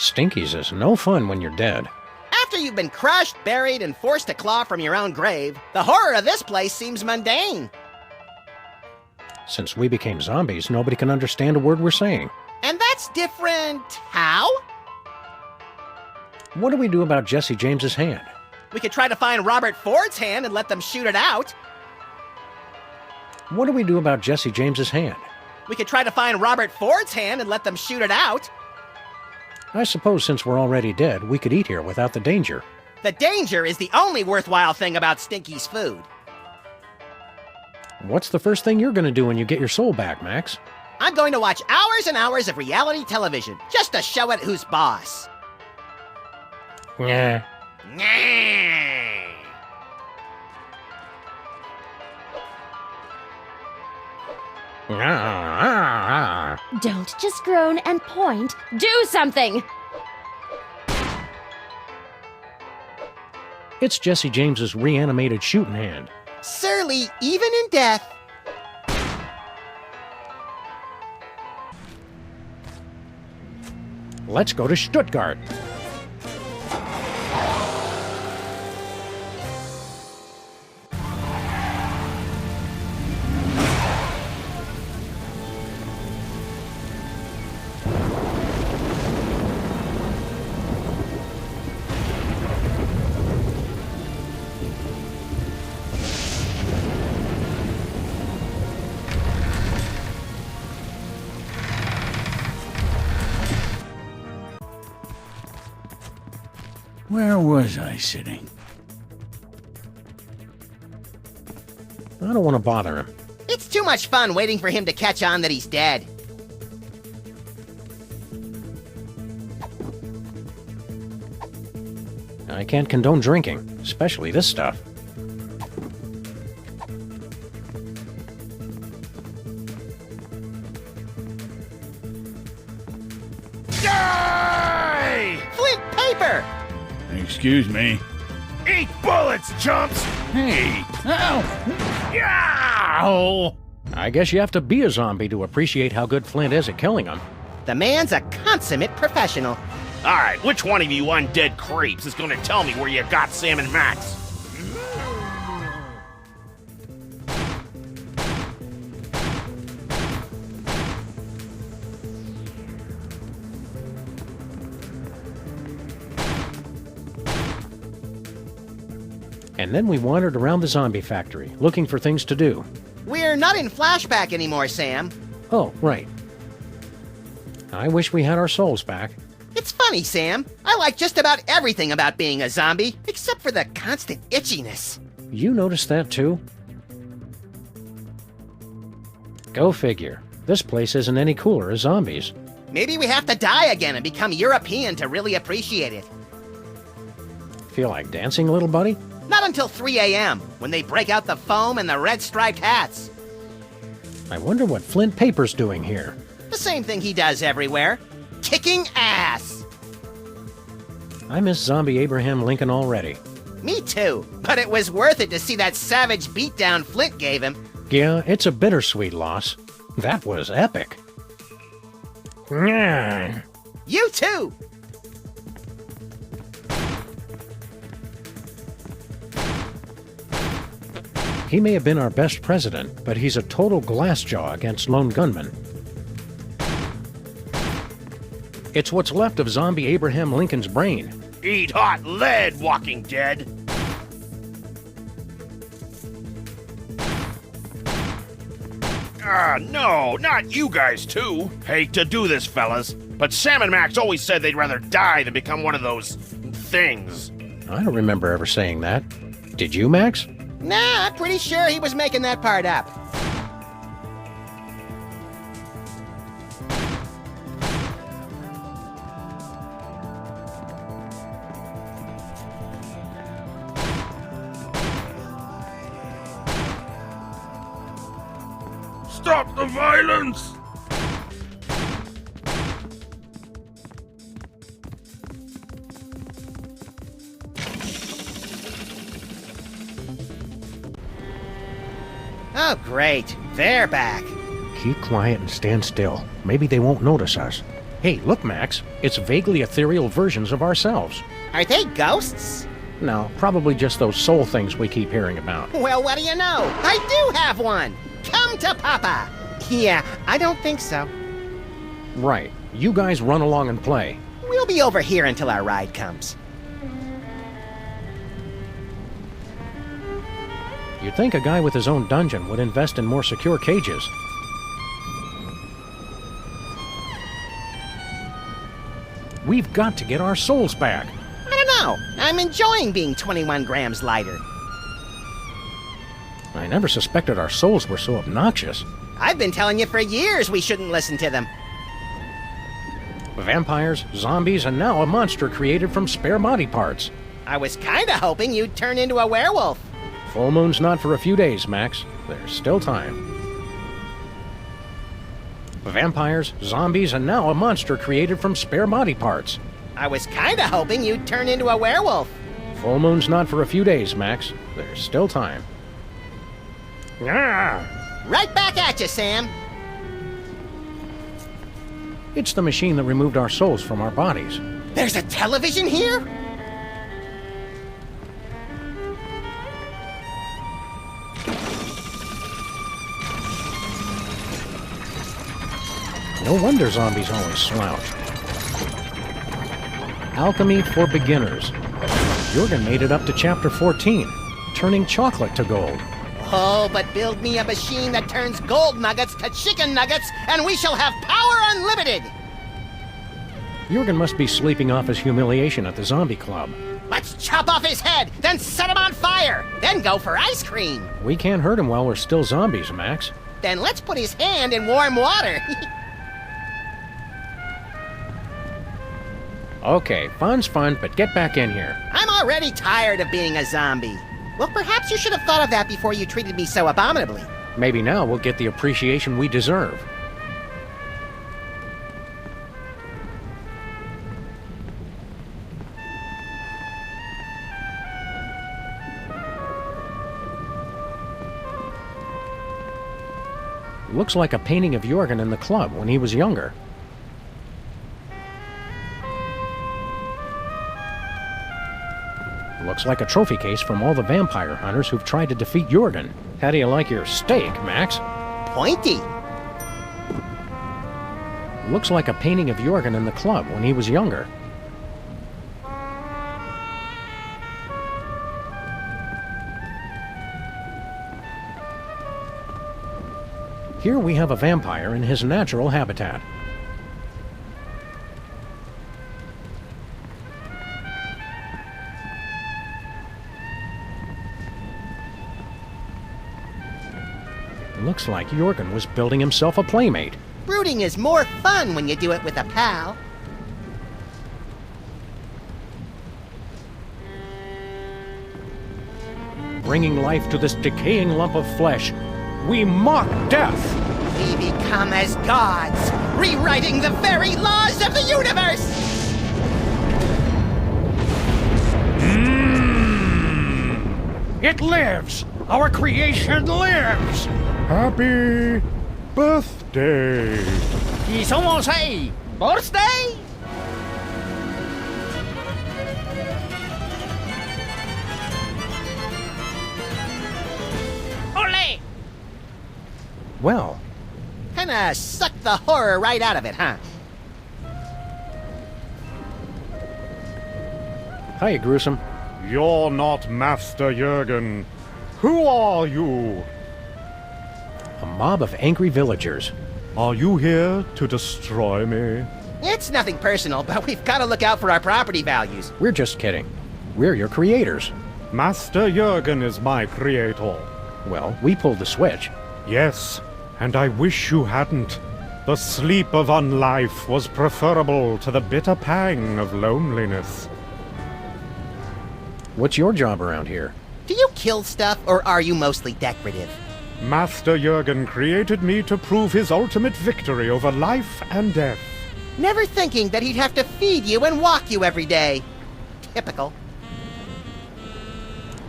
Stinky's is no fun when you're dead. After you've been crushed, buried, and forced to claw from your own grave, the horror of this place seems mundane. Since we became zombies, nobody can understand a word we're saying. And that's different how? What do we do about Jesse James's hand? We could try to find Robert Ford's hand and let them shoot it out. What do we do about Jesse James's hand? We could try to find Robert Ford's hand and let them shoot it out. I suppose since we're already dead, we could eat here without the danger. The danger is the only worthwhile thing about Stinky's food. What's the first thing you're going to do when you get your soul back, Max? I'm going to watch hours and hours of reality television, just to show it who's boss. Yeah. Don't just groan and point. Do something! It's Jesse James's reanimated shooting hand. Surly, even in death. Let's go to Stuttgart. Where was I sitting? I don't want to bother him. It's too much fun waiting for him to catch on that he's dead. I can't condone drinking, especially this stuff. Die! Flint paper! Excuse me. Eat bullets, chumps! Hey! Ow! Ow! I guess you have to be a zombie to appreciate how good Flint is at killing them. The man's a consummate professional. Alright, which one of you undead creeps is gonna tell me where you got Sam and Max? And then we wandered around the zombie factory, looking for things to do. We're not in flashback anymore, Sam. Oh, right. I wish we had our souls back. It's funny, Sam. I like just about everything about being a zombie, except for the constant itchiness. You noticed that too? Go figure. This place isn't any cooler as zombies. Maybe we have to die again and become European to really appreciate it. Feel like dancing, little buddy? Not until 3 a.m., when they break out the foam and the red striped hats. I wonder what Flint Paper's doing here. The same thing he does everywhere. Kicking ass! I miss zombie Abraham Lincoln already. Me too, but it was worth it to see that savage beatdown Flint gave him. Yeah, it's a bittersweet loss. That was epic. You too! He may have been our best president, but he's a total glassjaw against lone gunmen. It's what's left of zombie Abraham Lincoln's brain. Eat hot lead, Walking Dead! No, not you guys too. Hate to do this, fellas, but Sam and Max always said they'd rather die than become one of those things. I don't remember ever saying that. Did you, Max? Nah, I'm pretty sure he was making that part up. Stop the violence! Oh, great. They're back. Keep quiet and stand still. Maybe they won't notice us. Hey, look, Max. It's vaguely ethereal versions of ourselves. Are they ghosts? No, probably just those soul things we keep hearing about. Well, what do you know? I do have one! Come to Papa! Yeah, I don't think so. Right. You guys run along and play. We'll be over here until our ride comes. You'd think a guy with his own dungeon would invest in more secure cages. We've got to get our souls back. I don't know. I'm enjoying being 21 grams lighter. I never suspected our souls were so obnoxious. I've been telling you for years we shouldn't listen to them. Vampires, zombies, and now a monster created from spare body parts. I was kinda hoping you'd turn into a werewolf. Full moon's not for a few days, Max. There's still time. Vampires, zombies, and now a monster created from spare body parts. I was kinda hoping you'd turn into a werewolf. Full moon's not for a few days, Max. There's still time. Ah! Right back at you, Sam. It's the machine that removed our souls from our bodies. There's a television here? No wonder zombies always slouch. Alchemy for beginners. Jurgen made it up to chapter 14, turning chocolate to gold. Oh, but build me a machine that turns gold nuggets to chicken nuggets, and we shall have power unlimited! Jurgen must be sleeping off his humiliation at the zombie club. Let's chop off his head, then set him on fire, then go for ice cream! We can't hurt him while we're still zombies, Max. Then let's put his hand in warm water. Okay, fun's fun, but get back in here. I'm already tired of being a zombie. Well, perhaps you should have thought of that before you treated me so abominably. Maybe now we'll get the appreciation we deserve. Looks like a painting of Jurgen in the club when he was younger. Looks like a trophy case from all the vampire hunters who've tried to defeat Jurgen. How do you like your steak, Max? Pointy. Looks like a painting of Jurgen in the club when he was younger. Here we have a vampire in his natural habitat. Looks like Jurgen was building himself a playmate. Brooding is more fun when you do it with a pal. Bringing life to this decaying lump of flesh, we mock death! We become as gods, rewriting the very laws of the universe! It lives! Our creation lives! Happy birthday! ¿Y somos a birthday? Ole! Well, Kinda sucked the horror right out of it, huh? hi, Gruesome. You're not Master Jurgen. Who are you? A mob of angry villagers. Are you here to destroy me? It's nothing personal, but we've got to look out for our property values. We're just kidding. We're your creators. Master Jurgen is my creator. Well, we pulled the switch. Yes, and I wish you hadn't. The sleep of unlife was preferable to the bitter pang of loneliness. What's your job around here? Do you kill stuff, or are you mostly decorative? Master Jurgen created me to prove his ultimate victory over life and death. Never thinking that he'd have to feed you and walk you every day. Typical.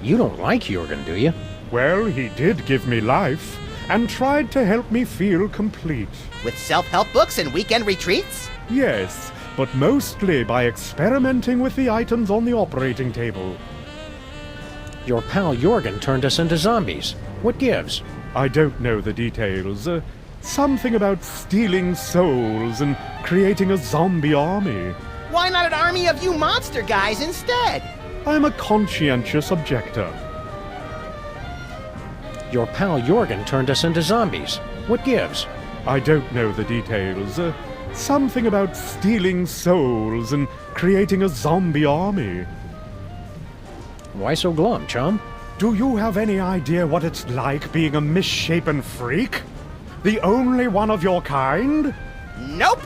You don't like Jurgen, do you? Well, he did give me life, and tried to help me feel complete. With self-help books and weekend retreats? Yes, but mostly by experimenting with the items on the operating table. Your pal Jurgen turned us into zombies. What gives? I don't know the details. Something about stealing souls and creating a zombie army. Why not an army of you monster guys instead? I'm a conscientious objector. Your pal Jorgen turned us into zombies. What gives? I don't know the details. Something about stealing souls and creating a zombie army. Why so glum, chum? Do you have any idea what it's like being a misshapen freak? The only one of your kind? Nope!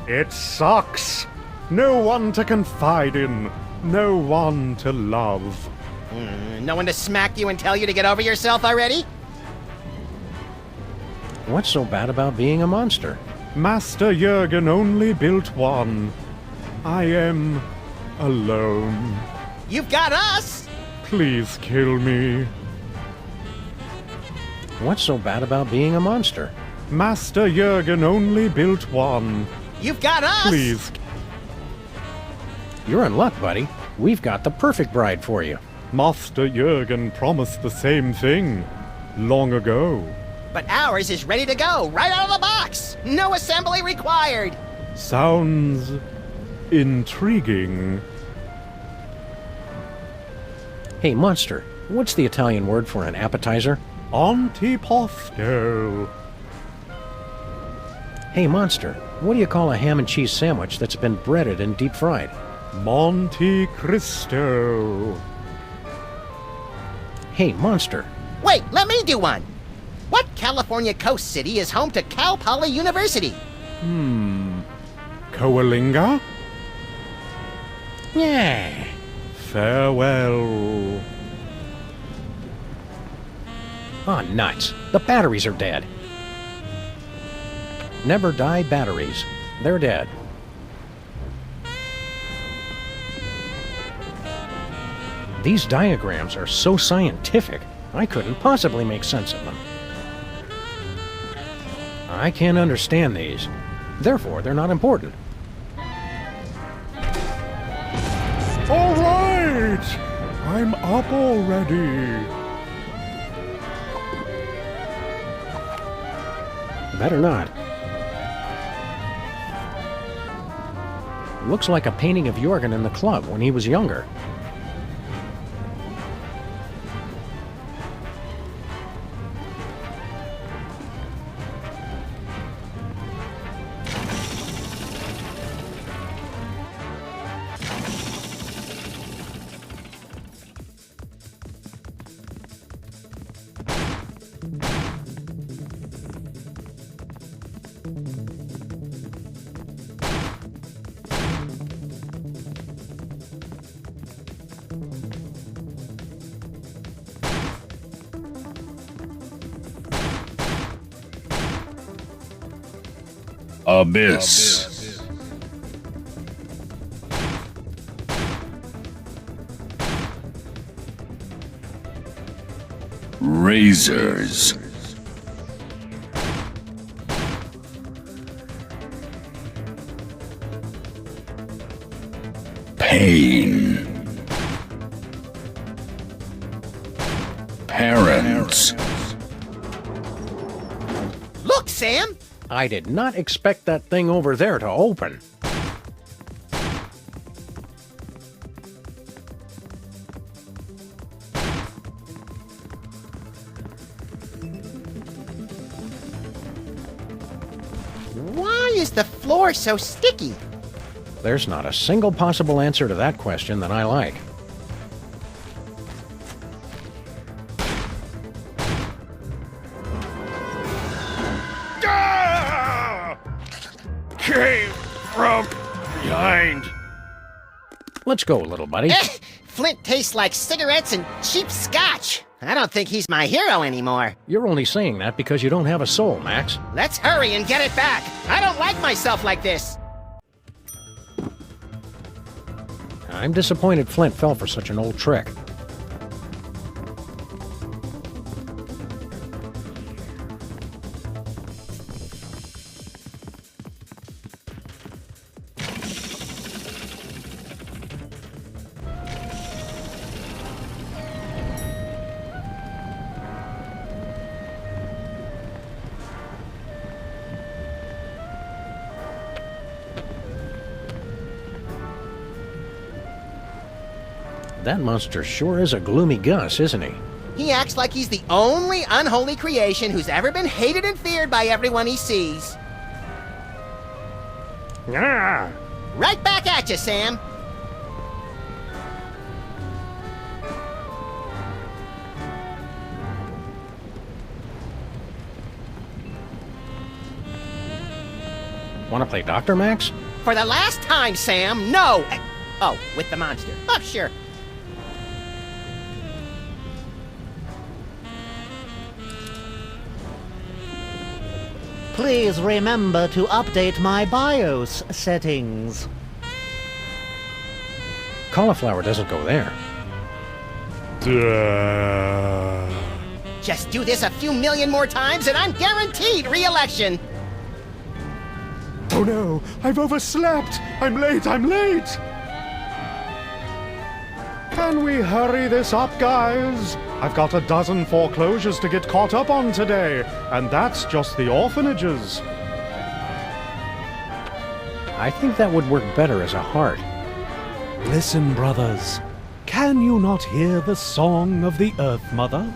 It sucks. No one to confide in. No one to love. No one to smack you and tell you to get over yourself already? What's so bad about being a monster? Master Jurgen only built one. I am alone. You've got us! Please kill me. What's so bad about being a monster? Master Jurgen only built one. You've got us! Please. You're in luck, buddy. We've got the perfect bride for you. Master Jurgen promised the same thing long ago. But ours is ready to go, right out of the box! No assembly required! Sounds intriguing. Hey, monster, what's the Italian word for an appetizer? Antipasto. Hey, monster, what do you call a ham and cheese sandwich that's been breaded and deep fried? Monte Cristo. Hey, monster. Wait, let me do one! What California coast city is home to Cal Poly University? Coalinga? Yeah. Farewell. Ah, nuts. The batteries are dead. Never die batteries. They're dead. These diagrams are so scientific, I couldn't possibly make sense of them. I can't understand these. Therefore, they're not important. All right! I'm up already. Better not. Looks like a painting of Jorgen in the club when he was younger. Abyss. Razors. Pain. Parents. Look, Sam! I did not expect that thing over there to open. Why is the floor so sticky? There's not a single possible answer to that question that I like. Came from behind. Let's go, little buddy. Flint tastes like cigarettes and cheap scotch. I don't think he's my hero anymore. You're only saying that because you don't have a soul, Max. Let's hurry and get it back. I don't like myself like this. I'm disappointed Flint fell for such an old trick. That monster sure is a gloomy Gus, isn't he? He acts like he's the only unholy creation who's ever been hated and feared by everyone he sees. Ah! Right back at you, Sam. Want to play Dr. Max? For the last time, Sam, no! Oh, with the monster. Oh, sure. Please remember to update my BIOS settings. Cauliflower doesn't go there. Just do this a few million more times and I'm guaranteed re-election. Oh no, I've overslept! I'm late! Can we hurry this up, guys? I've got a dozen foreclosures to get caught up on today, and that's just the orphanages. I think that would work better as a heart. Listen, brothers. Can you not hear the song of the Earth Mother?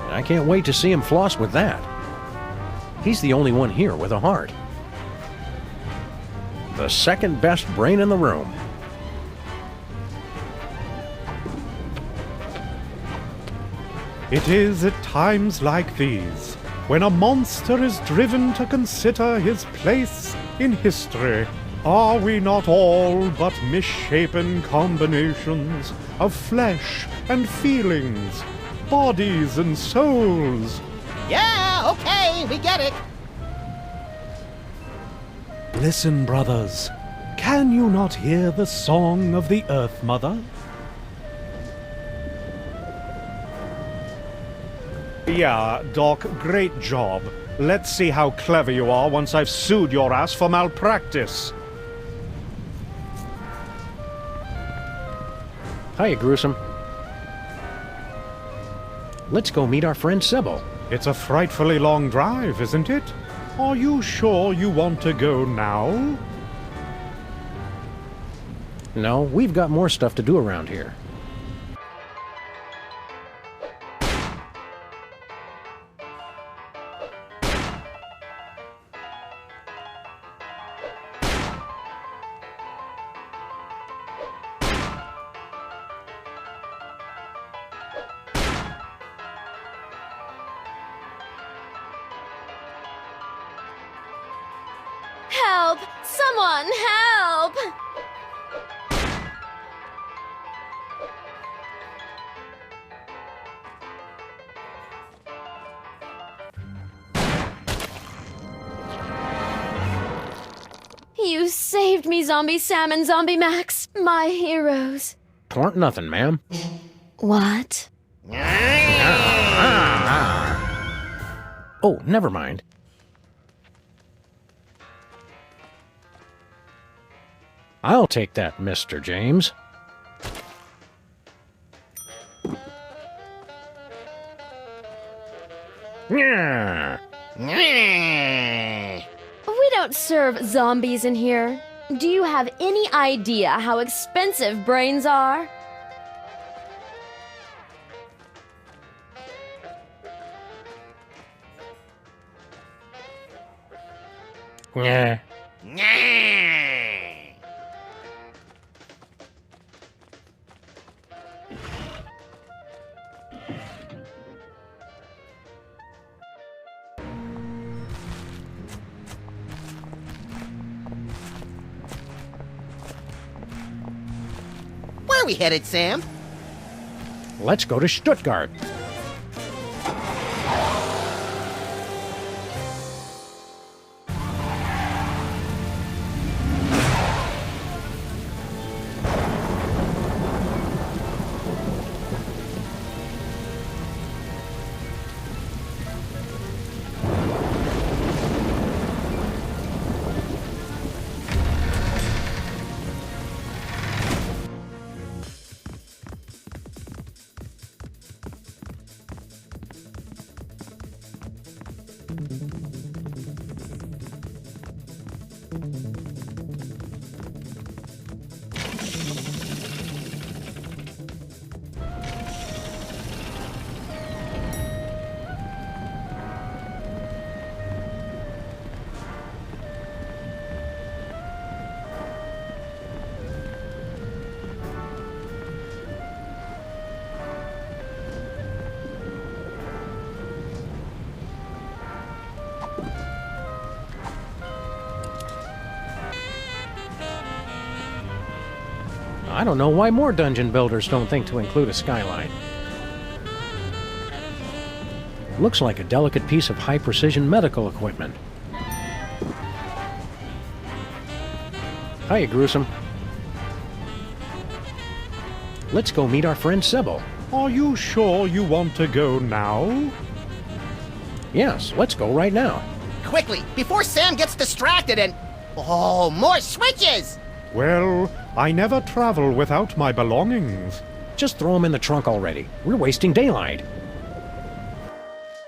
I can't wait to see him floss with that. He's the only one here with a heart. The second best brain in the room. It is at times like these, when a monster is driven to consider his place in history. Are we not all but misshapen combinations of flesh and feelings, bodies and souls? Yeah, okay, we get it. Listen, brothers. Can you not hear the song of the Earth Mother? Yeah, Doc, great job. Let's see how clever you are once I've sued your ass for malpractice. Hiya, Gruesome. Let's go meet our friend Sybil. It's a frightfully long drive, isn't it? Are you sure you want to go now? No, we've got more stuff to do around here. Help! Someone help! You saved me, Zombie Sam and Zombie Max, my heroes. Twarn't nothing, ma'am. What? Oh, never mind. I'll take that, Mr. James. Yeah. We don't serve zombies in here. Do you have any idea how expensive brains are? Yeah. Where are we headed, Sam? Let's go to Stuttgart. I don't know why more dungeon builders don't think to include a skyline. Looks like a delicate piece of high-precision medical equipment. Hiya, Gruesome. Let's go meet our friend Sybil. Are you sure you want to go now? Yes, let's go right now. Quickly, before Sam gets distracted and... Oh, more switches! Well, I never travel without my belongings. Just throw them in the trunk already. We're wasting daylight.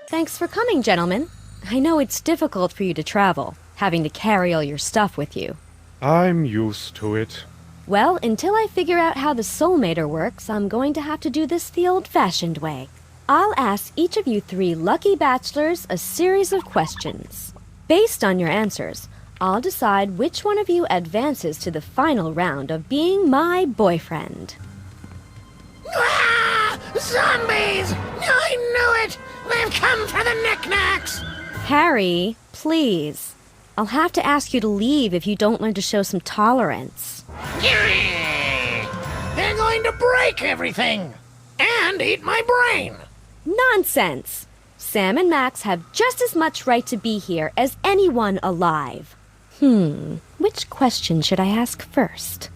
Thanks for coming, gentlemen. I know it's difficult for you to travel, having to carry all your stuff with you. I'm used to it. Well, until I figure out how the soulmater works, I'm going to have to do this the old-fashioned way. I'll ask each of you 3 lucky bachelors a series of questions. Based on your answers, I'll decide which one of you advances to the final round of being my boyfriend. Ah! Zombies! I knew it! They've come for the knickknacks! Harry, please. I'll have to ask you to leave if you don't learn to show some tolerance. They're going to break everything! And eat my brain! Nonsense! Sam and Max have just as much right to be here as anyone alive. Which question should I ask first?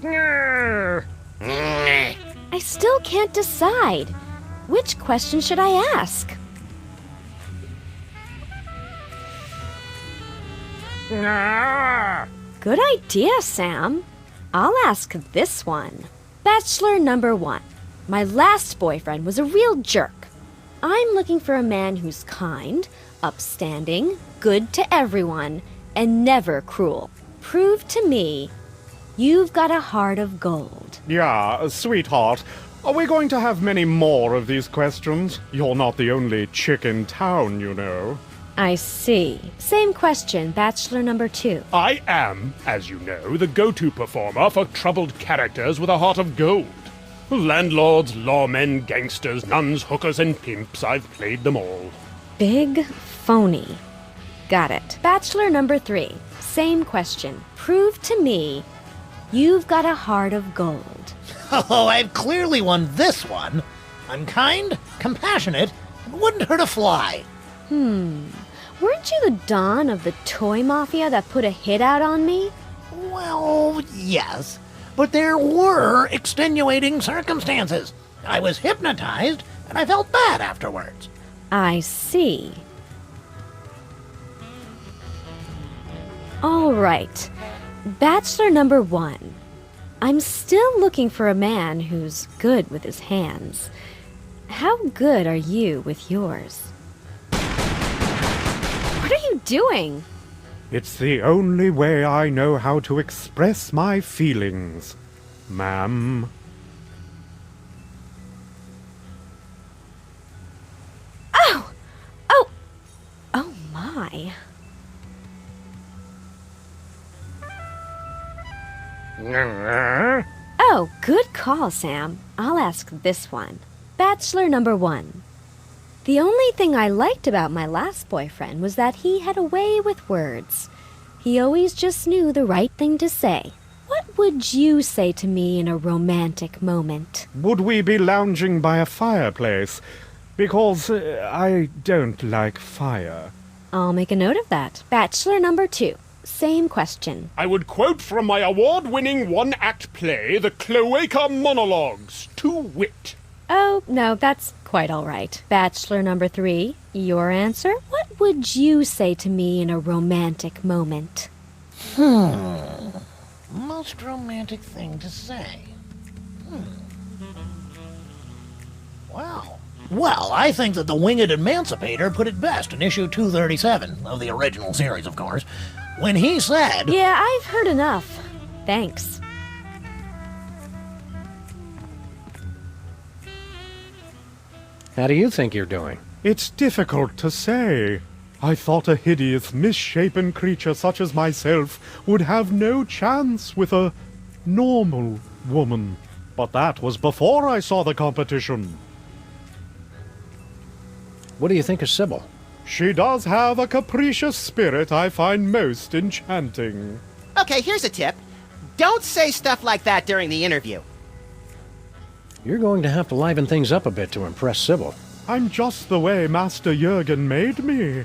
I still can't decide. Which question should I ask? Good idea, Sam. I'll ask this one. Bachelor number 1. My last boyfriend was a real jerk. I'm looking for a man who's kind, upstanding, good to everyone, and never cruel. Prove to me you've got a heart of gold. Yeah, sweetheart. Are we going to have many more of these questions? You're not the only chick in town, you know. I see. Same question, Bachelor number 2. I am, as you know, the go-to performer for troubled characters with a heart of gold. Landlords, lawmen, gangsters, nuns, hookers, and pimps, I've played them all. Big phony. Got it. Bachelor number 3. Same question. Prove to me you've got a heart of gold. Oh, I've clearly won this one. I'm kind, compassionate, and wouldn't hurt a fly. Weren't you the Don of the toy mafia that put a hit out on me? Well, yes. But there were extenuating circumstances. I was hypnotized, and I felt bad afterwards. I see. All right. Bachelor number 1. I'm still looking for a man who's good with his hands. How good are you with yours? What are you doing? It's the only way I know how to express my feelings, ma'am. Oh! Oh! Oh my. Oh, good call, Sam. I'll ask this one. Bachelor number 1. The only thing I liked about my last boyfriend was that he had a way with words. He always just knew the right thing to say. What would you say to me in a romantic moment? Would we be lounging by a fireplace? Because I don't like fire. I'll make a note of that. Bachelor number 2. Same question. I would quote from my award-winning one-act play, The Cloaca Monologues, to wit. Oh, no, that's quite all right. Bachelor number 3, your answer? What would you say to me in a romantic moment? Most romantic thing to say. Well, Well, I think that the Winged Emancipator put it best in issue 237 of the original series, of course, when he said... Yeah, I've heard enough. Thanks. How do you think you're doing? It's difficult to say. I thought a hideous, misshapen creature such as myself would have no chance with a normal woman. But that was before I saw the competition. What do you think of Sybil? She does have a capricious spirit I find most enchanting. Okay, here's a tip. Don't say stuff like that during the interview. You're going to have to liven things up a bit to impress Sybil. I'm just the way Master Jurgen made me.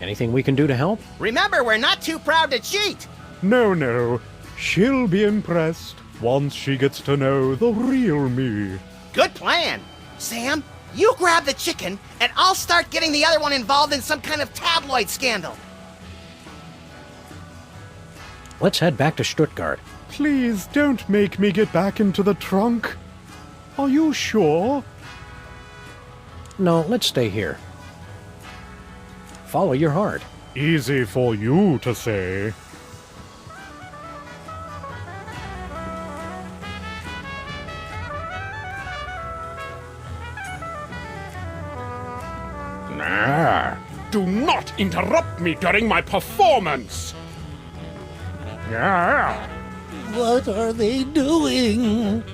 Anything we can do to help? Remember, we're not too proud to cheat. No. She'll be impressed once she gets to know the real me. Good plan. Sam, you grab the chicken, and I'll start getting the other one involved in some kind of tabloid scandal. Let's head back to Stuttgart. Please don't make me get back into the trunk. Are you sure? No, let's stay here. Follow your heart. Easy for you to say. Do not interrupt me during my performance! What are they doing?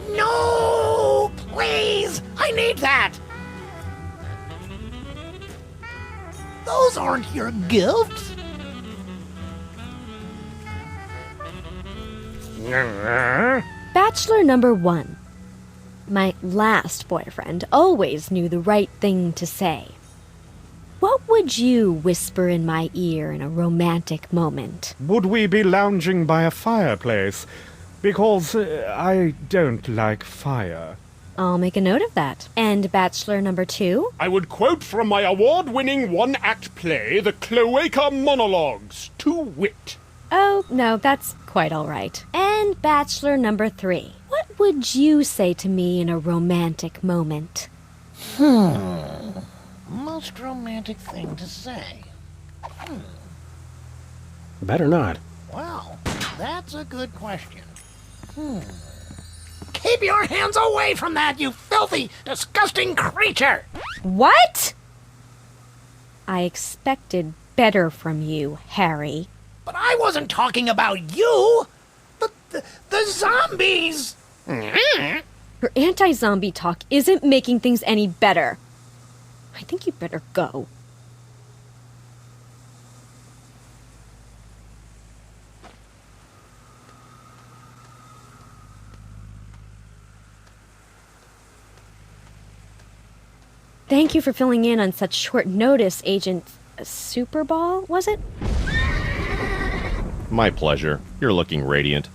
No! Please! I need that! Those aren't your gifts. Bachelor number 1. My last boyfriend always knew the right thing to say. What would you whisper in my ear in a romantic moment? Would we be lounging by a fireplace? Because I don't like fire. I'll make a note of that. And Bachelor number 2? I would quote from my award-winning one-act play, The Cloaca Monologues, to wit. Oh, no, that's quite all right. And Bachelor number 3. What would you say to me in a romantic moment? Most romantic thing to say. Better not. Well, that's a good question. Keep your hands away from that, you filthy, disgusting creature! What? I expected better from you, Harry. But I wasn't talking about you! The zombies! Your anti-zombie talk isn't making things any better. I think you'd better go. Thank you for filling in on such short notice, Agent Superball, was it? My pleasure. You're looking radiant.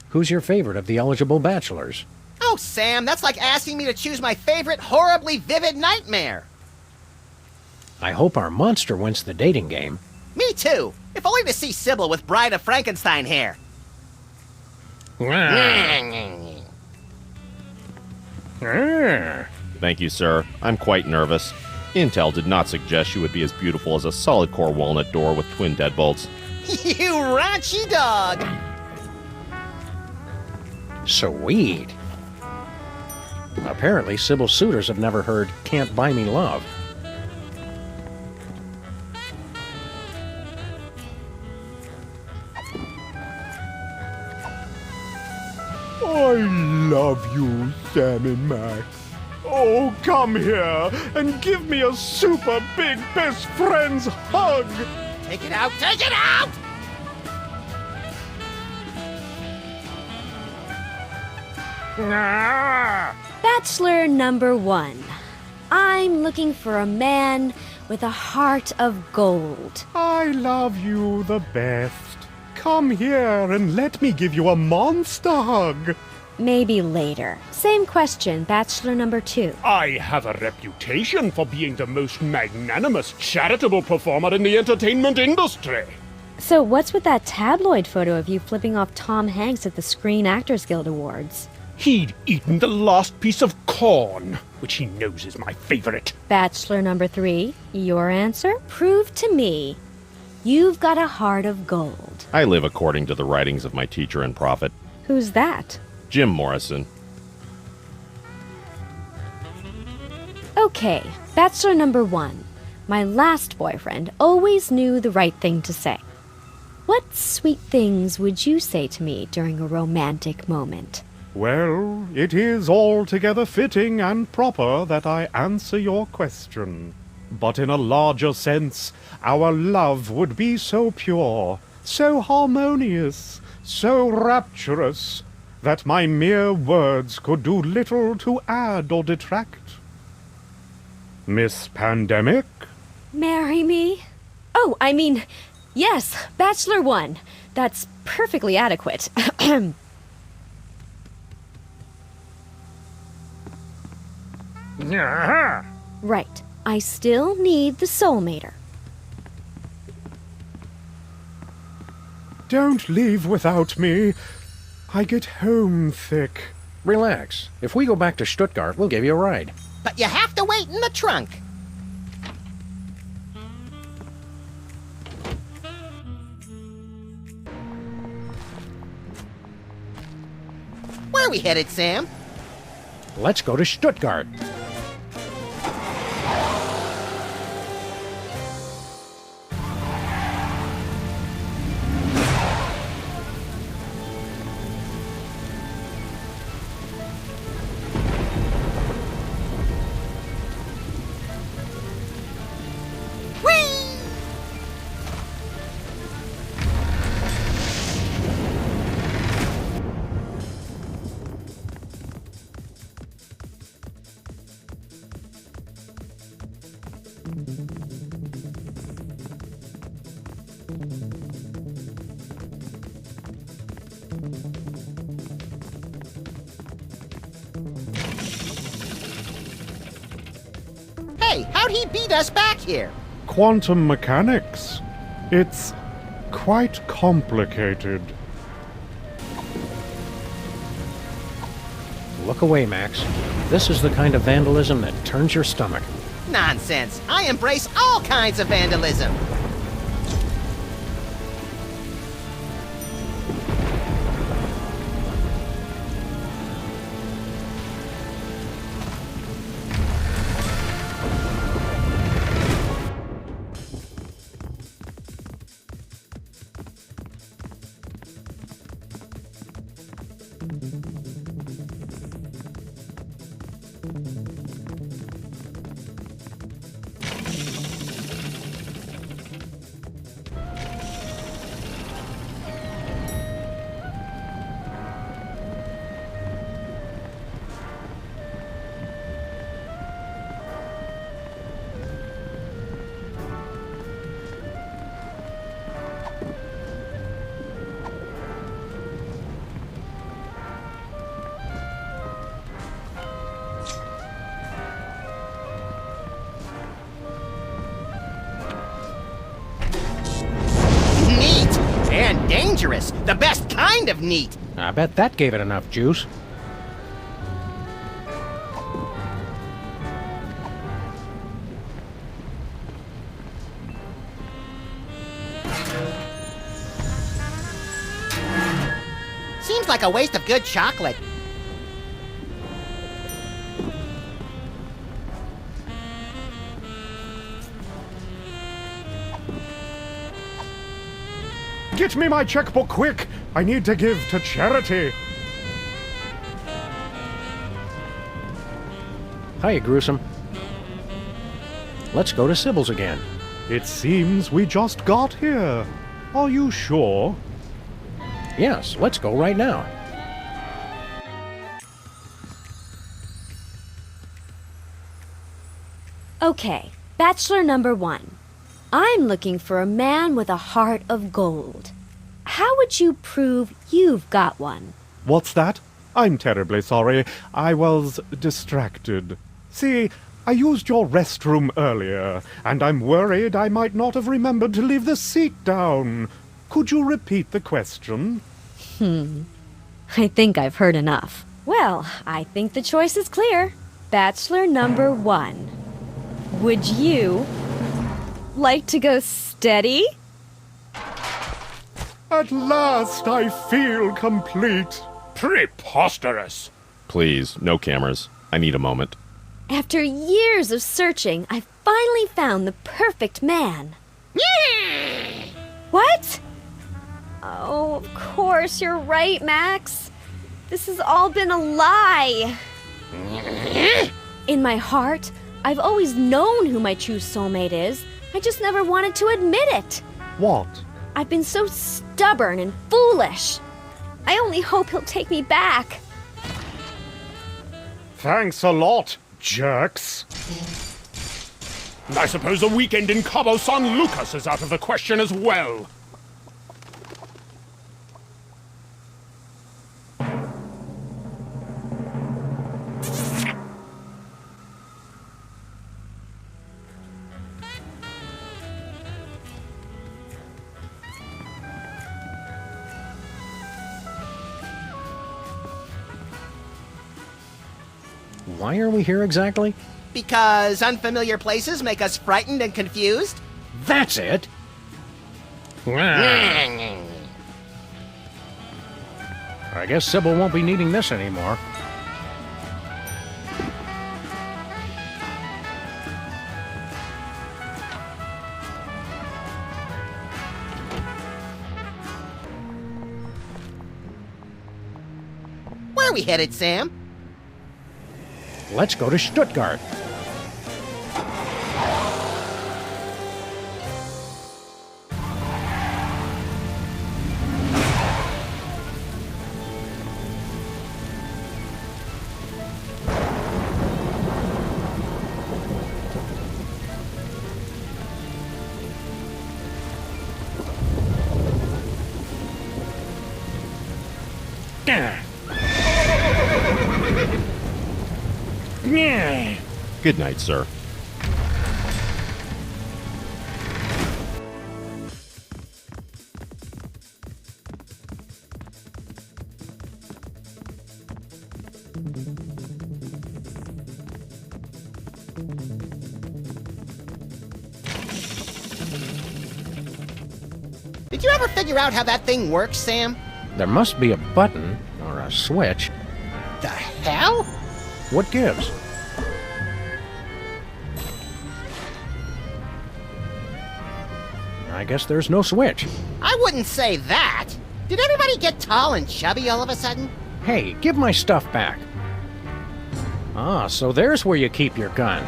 Who's your favorite of the eligible bachelors? Oh, Sam, that's like asking me to choose my favorite horribly vivid nightmare. I hope our monster wins the dating game. Me too. If only to see Sybil with Bride of Frankenstein hair. Thank you, sir. I'm quite nervous. Intel did not suggest you would be as beautiful as a solid core walnut door with twin deadbolts. You raunchy dog! Sweet. Apparently, Sybil's suitors have never heard Can't Buy Me Love. I love you, Sam and Max. Oh, come here and give me a super big best friend's hug. Take it out! Take it out! Bachelor number 1. I'm looking for a man with a heart of gold. I love you the best. Come here and let me give you a monster hug. Maybe later. Same question, Bachelor number 2. I have a reputation for being the most magnanimous, charitable performer in the entertainment industry. So what's with that tabloid photo of you flipping off Tom Hanks at the Screen Actors Guild Awards? He'd eaten the last piece of corn, which he knows is my favorite. Bachelor number 3, your answer? Prove to me you've got a heart of gold. I live according to the writings of my teacher and prophet, Who's that? Jim Morrison. Okay, Bachelor number 1. My last boyfriend always knew the right thing to say. What sweet things would you say to me during a romantic moment? Well, it is altogether fitting and proper that I answer your question. But in a larger sense, our love would be so pure, so harmonious, so rapturous, that my mere words could do little to add or detract. Miss Pandemic? Marry me? Oh, I mean, yes, Bachelor 1. That's perfectly adequate. Right. I still need the soulmater. Don't leave without me. I get homesick. Relax. If we go back to Stuttgart, we'll give you a ride. But you have to wait in the trunk. Where are we headed, Sam? Let's go to Stuttgart. Hey, how'd he beat us back here? Quantum mechanics. It's quite complicated. Look away, Max. This is the kind of vandalism that turns your stomach. Nonsense. I embrace all kinds of vandalism. And dangerous. The best kind of neat. I bet that gave it enough juice. Seems like a waste of good chocolate. Get me my checkbook quick! I need to give to charity! Hiya, Gruesome. Let's go to Sybil's again. It seems we just got here. Are you sure? Yes, let's go right now. Okay, Bachelor number 1. I'm looking for a man with a heart of gold. How would you prove you've got one? What's that? I'm terribly sorry. I was distracted. See, I used your restroom earlier, and I'm worried I might not have remembered to leave the seat down. Could you repeat the question? I think I've heard enough. Well, I think the choice is clear. Bachelor number 1. Would you like to go steady? At last I feel complete. Preposterous! Please, no cameras. I need a moment. After years of searching, I finally found the perfect man. What? Oh, of course, you're right, Max. This has all been a lie. In my heart, I've always known who my true soulmate is. I just never wanted to admit it. What? I've been so stubborn and foolish. I only hope he'll take me back. Thanks a lot, jerks. I suppose the weekend in Cabo San Lucas is out of the question as well. Why are we here exactly? Because unfamiliar places make us frightened and confused? That's it! I guess Sybil won't be needing this anymore. Where are we headed, Sam? Let's go to Stuttgart. Good night, sir. Did you ever figure out how that thing works, Sam? There must be a button or a switch. The hell? What gives? I guess there's no switch. I wouldn't say that. Did everybody get tall and chubby all of a sudden? Hey, give my stuff back. Ah, so there's where you keep your gun.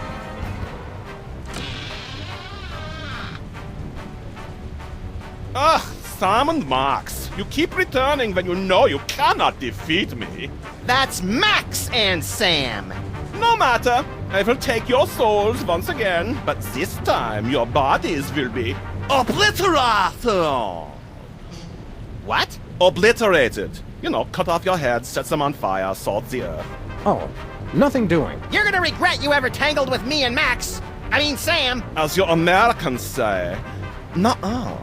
Sam and Max, you keep returning when you know you cannot defeat me. That's Max and Sam. No matter. I will take your souls once again, but this time your bodies will be obliterated. What? Obliterated. You know, cut off your heads, set them on fire, salt the earth. Oh, nothing doing. You're gonna regret you ever tangled with me and Max. I mean, Sam. As your Americans say, nuh-uh.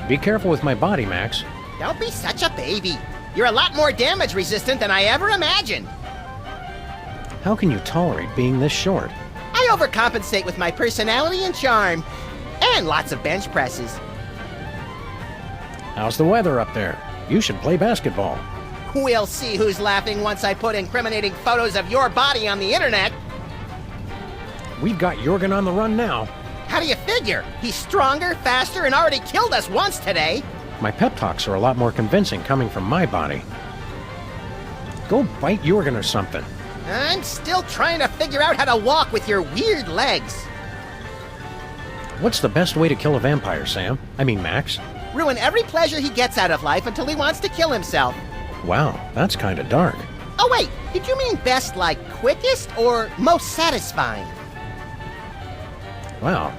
Be careful with my body, Max. Don't be such a baby. You're a lot more damage resistant than I ever imagined. How can you tolerate being this short? I overcompensate with my personality and charm. And lots of bench presses. How's the weather up there? You should play basketball. We'll see who's laughing once I put incriminating photos of your body on the internet. We've got Jorgen on the run now. How do you figure? He's stronger, faster, and already killed us once today. My pep talks are a lot more convincing coming from my body. Go bite Jorgen or something. I'm still trying to figure out how to walk with your weird legs. What's the best way to kill a vampire, Sam? I mean, Max? Ruin every pleasure he gets out of life until he wants to kill himself. Wow, that's kind of dark. Oh wait, did you mean best like quickest or most satisfying? Well,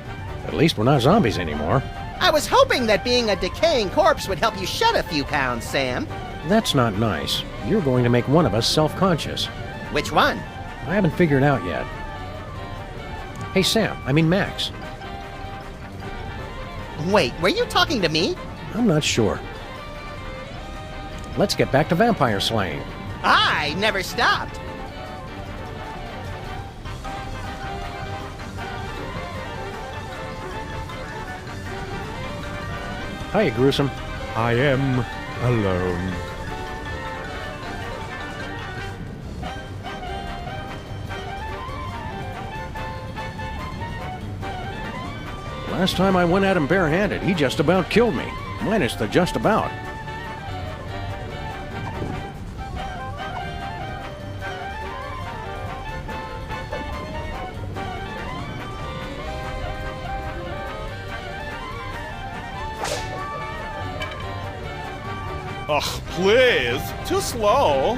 at least we're not zombies anymore. I was hoping that being a decaying corpse would help you shed a few pounds, Sam. That's not nice. You're going to make one of us self-conscious. Which one? I haven't figured out yet. Hey, Sam, I mean Max. Wait, were you talking to me? I'm not sure. Let's get back to vampire slaying. I never stopped. Hiya, Gruesome. I am alone. Last time I went at him barehanded, he just about killed me. Minus the just about. Ugh, please. Too slow.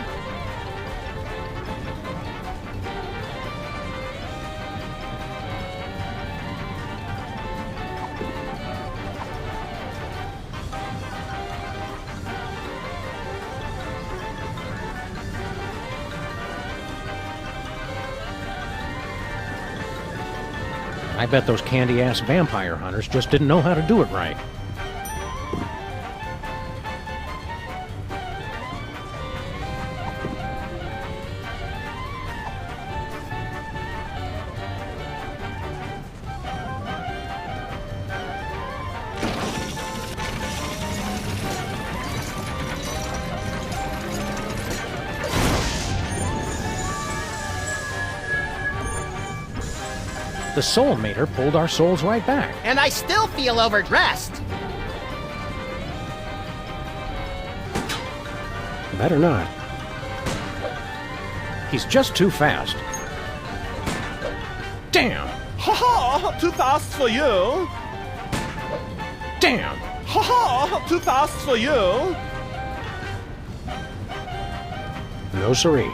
I bet those candy-ass vampire hunters just didn't know how to do it right. The Soul Mater pulled our souls right back. And I still feel overdressed. Better not. He's just too fast. Damn! Ha ha! Too fast for you! Damn! Ha ha! Too fast for you! No siree.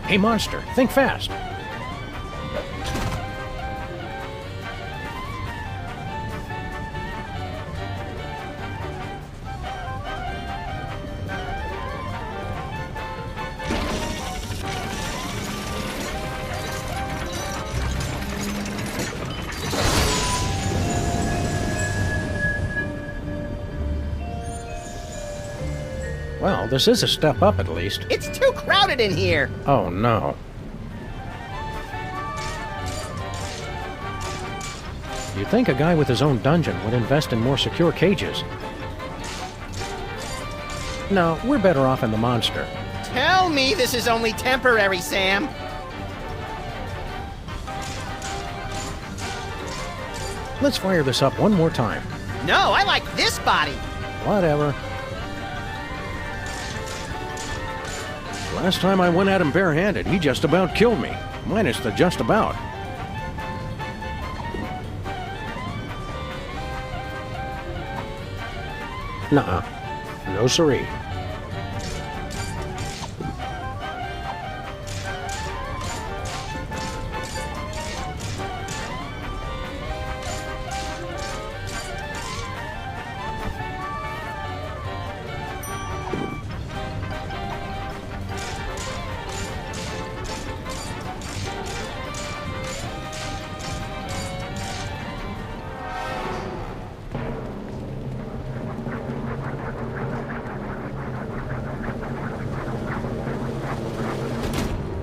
Hey, monster, think fast. Well, this is a step up at least. It's too crowded in here. Oh no. You'd think a guy with his own dungeon would invest in more secure cages. No, we're better off in the monster. Tell me this is only temporary, Sam. Let's fire this up one more time. No, I like this body. Whatever. Last time I went at him barehanded, he just about killed me. Minus the just about. Nuh-uh. No siree.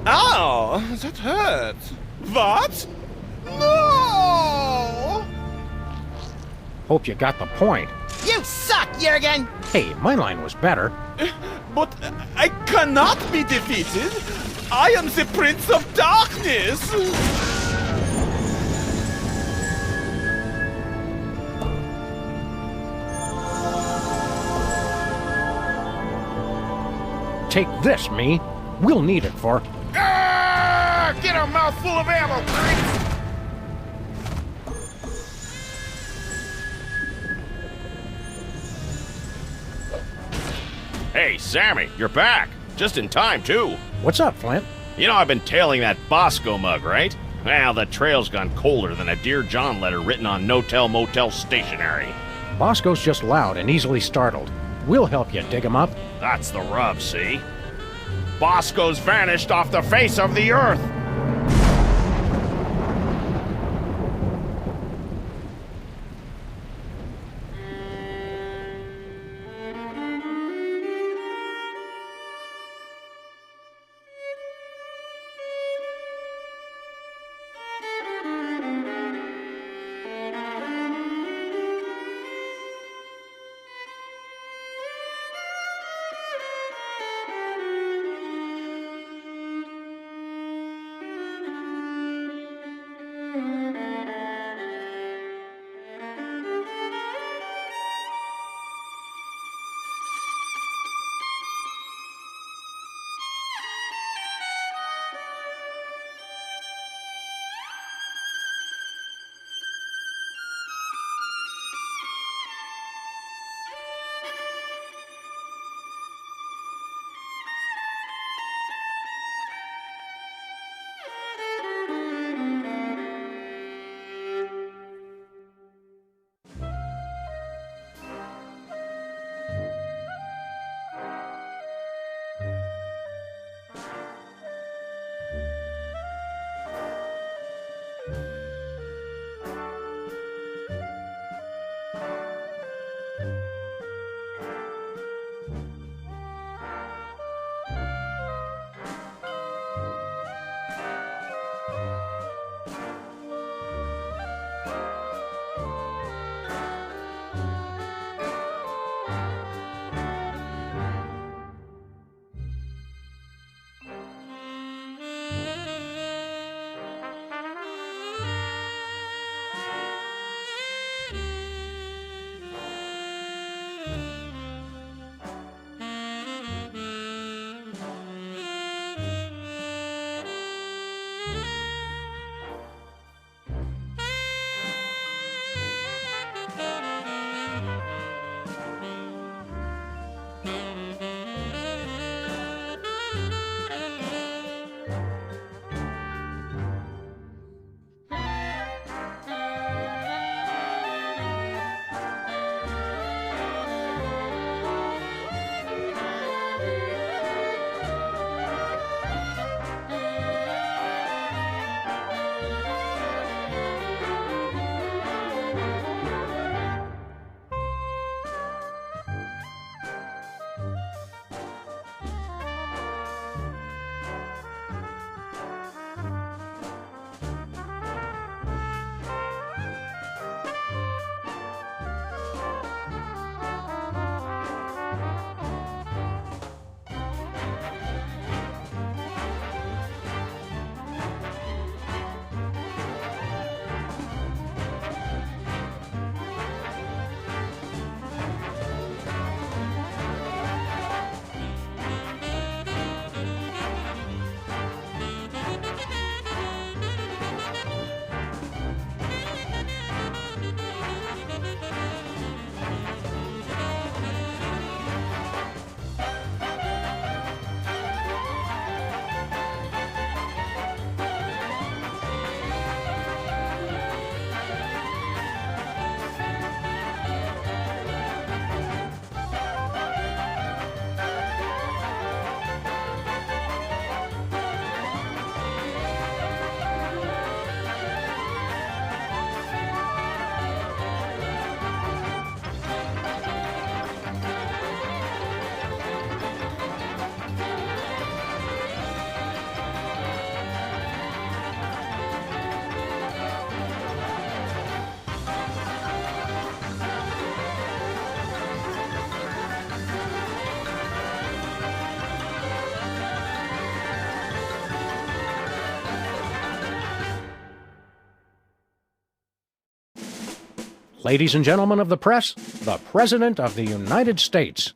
Ow! That hurt. What? No! Hope you got the point. You suck, Jurgen! Hey, my line was better. But I cannot be defeated. I am the Prince of Darkness. Take this, me. We'll need it for... Ah! Get a mouthful of ammo, Prince! Hey, Sammy, you're back. Just in time, too. What's up, Flint? You know I've been tailing that Bosco mug, right? Well, the trail's gone colder than a Dear John letter written on no-tell motel stationery. Bosco's just loud and easily startled. We'll help you dig him up. That's the rub, see? Bosco's vanished off the face of the earth! Ladies and gentlemen of the press, the President of the United States.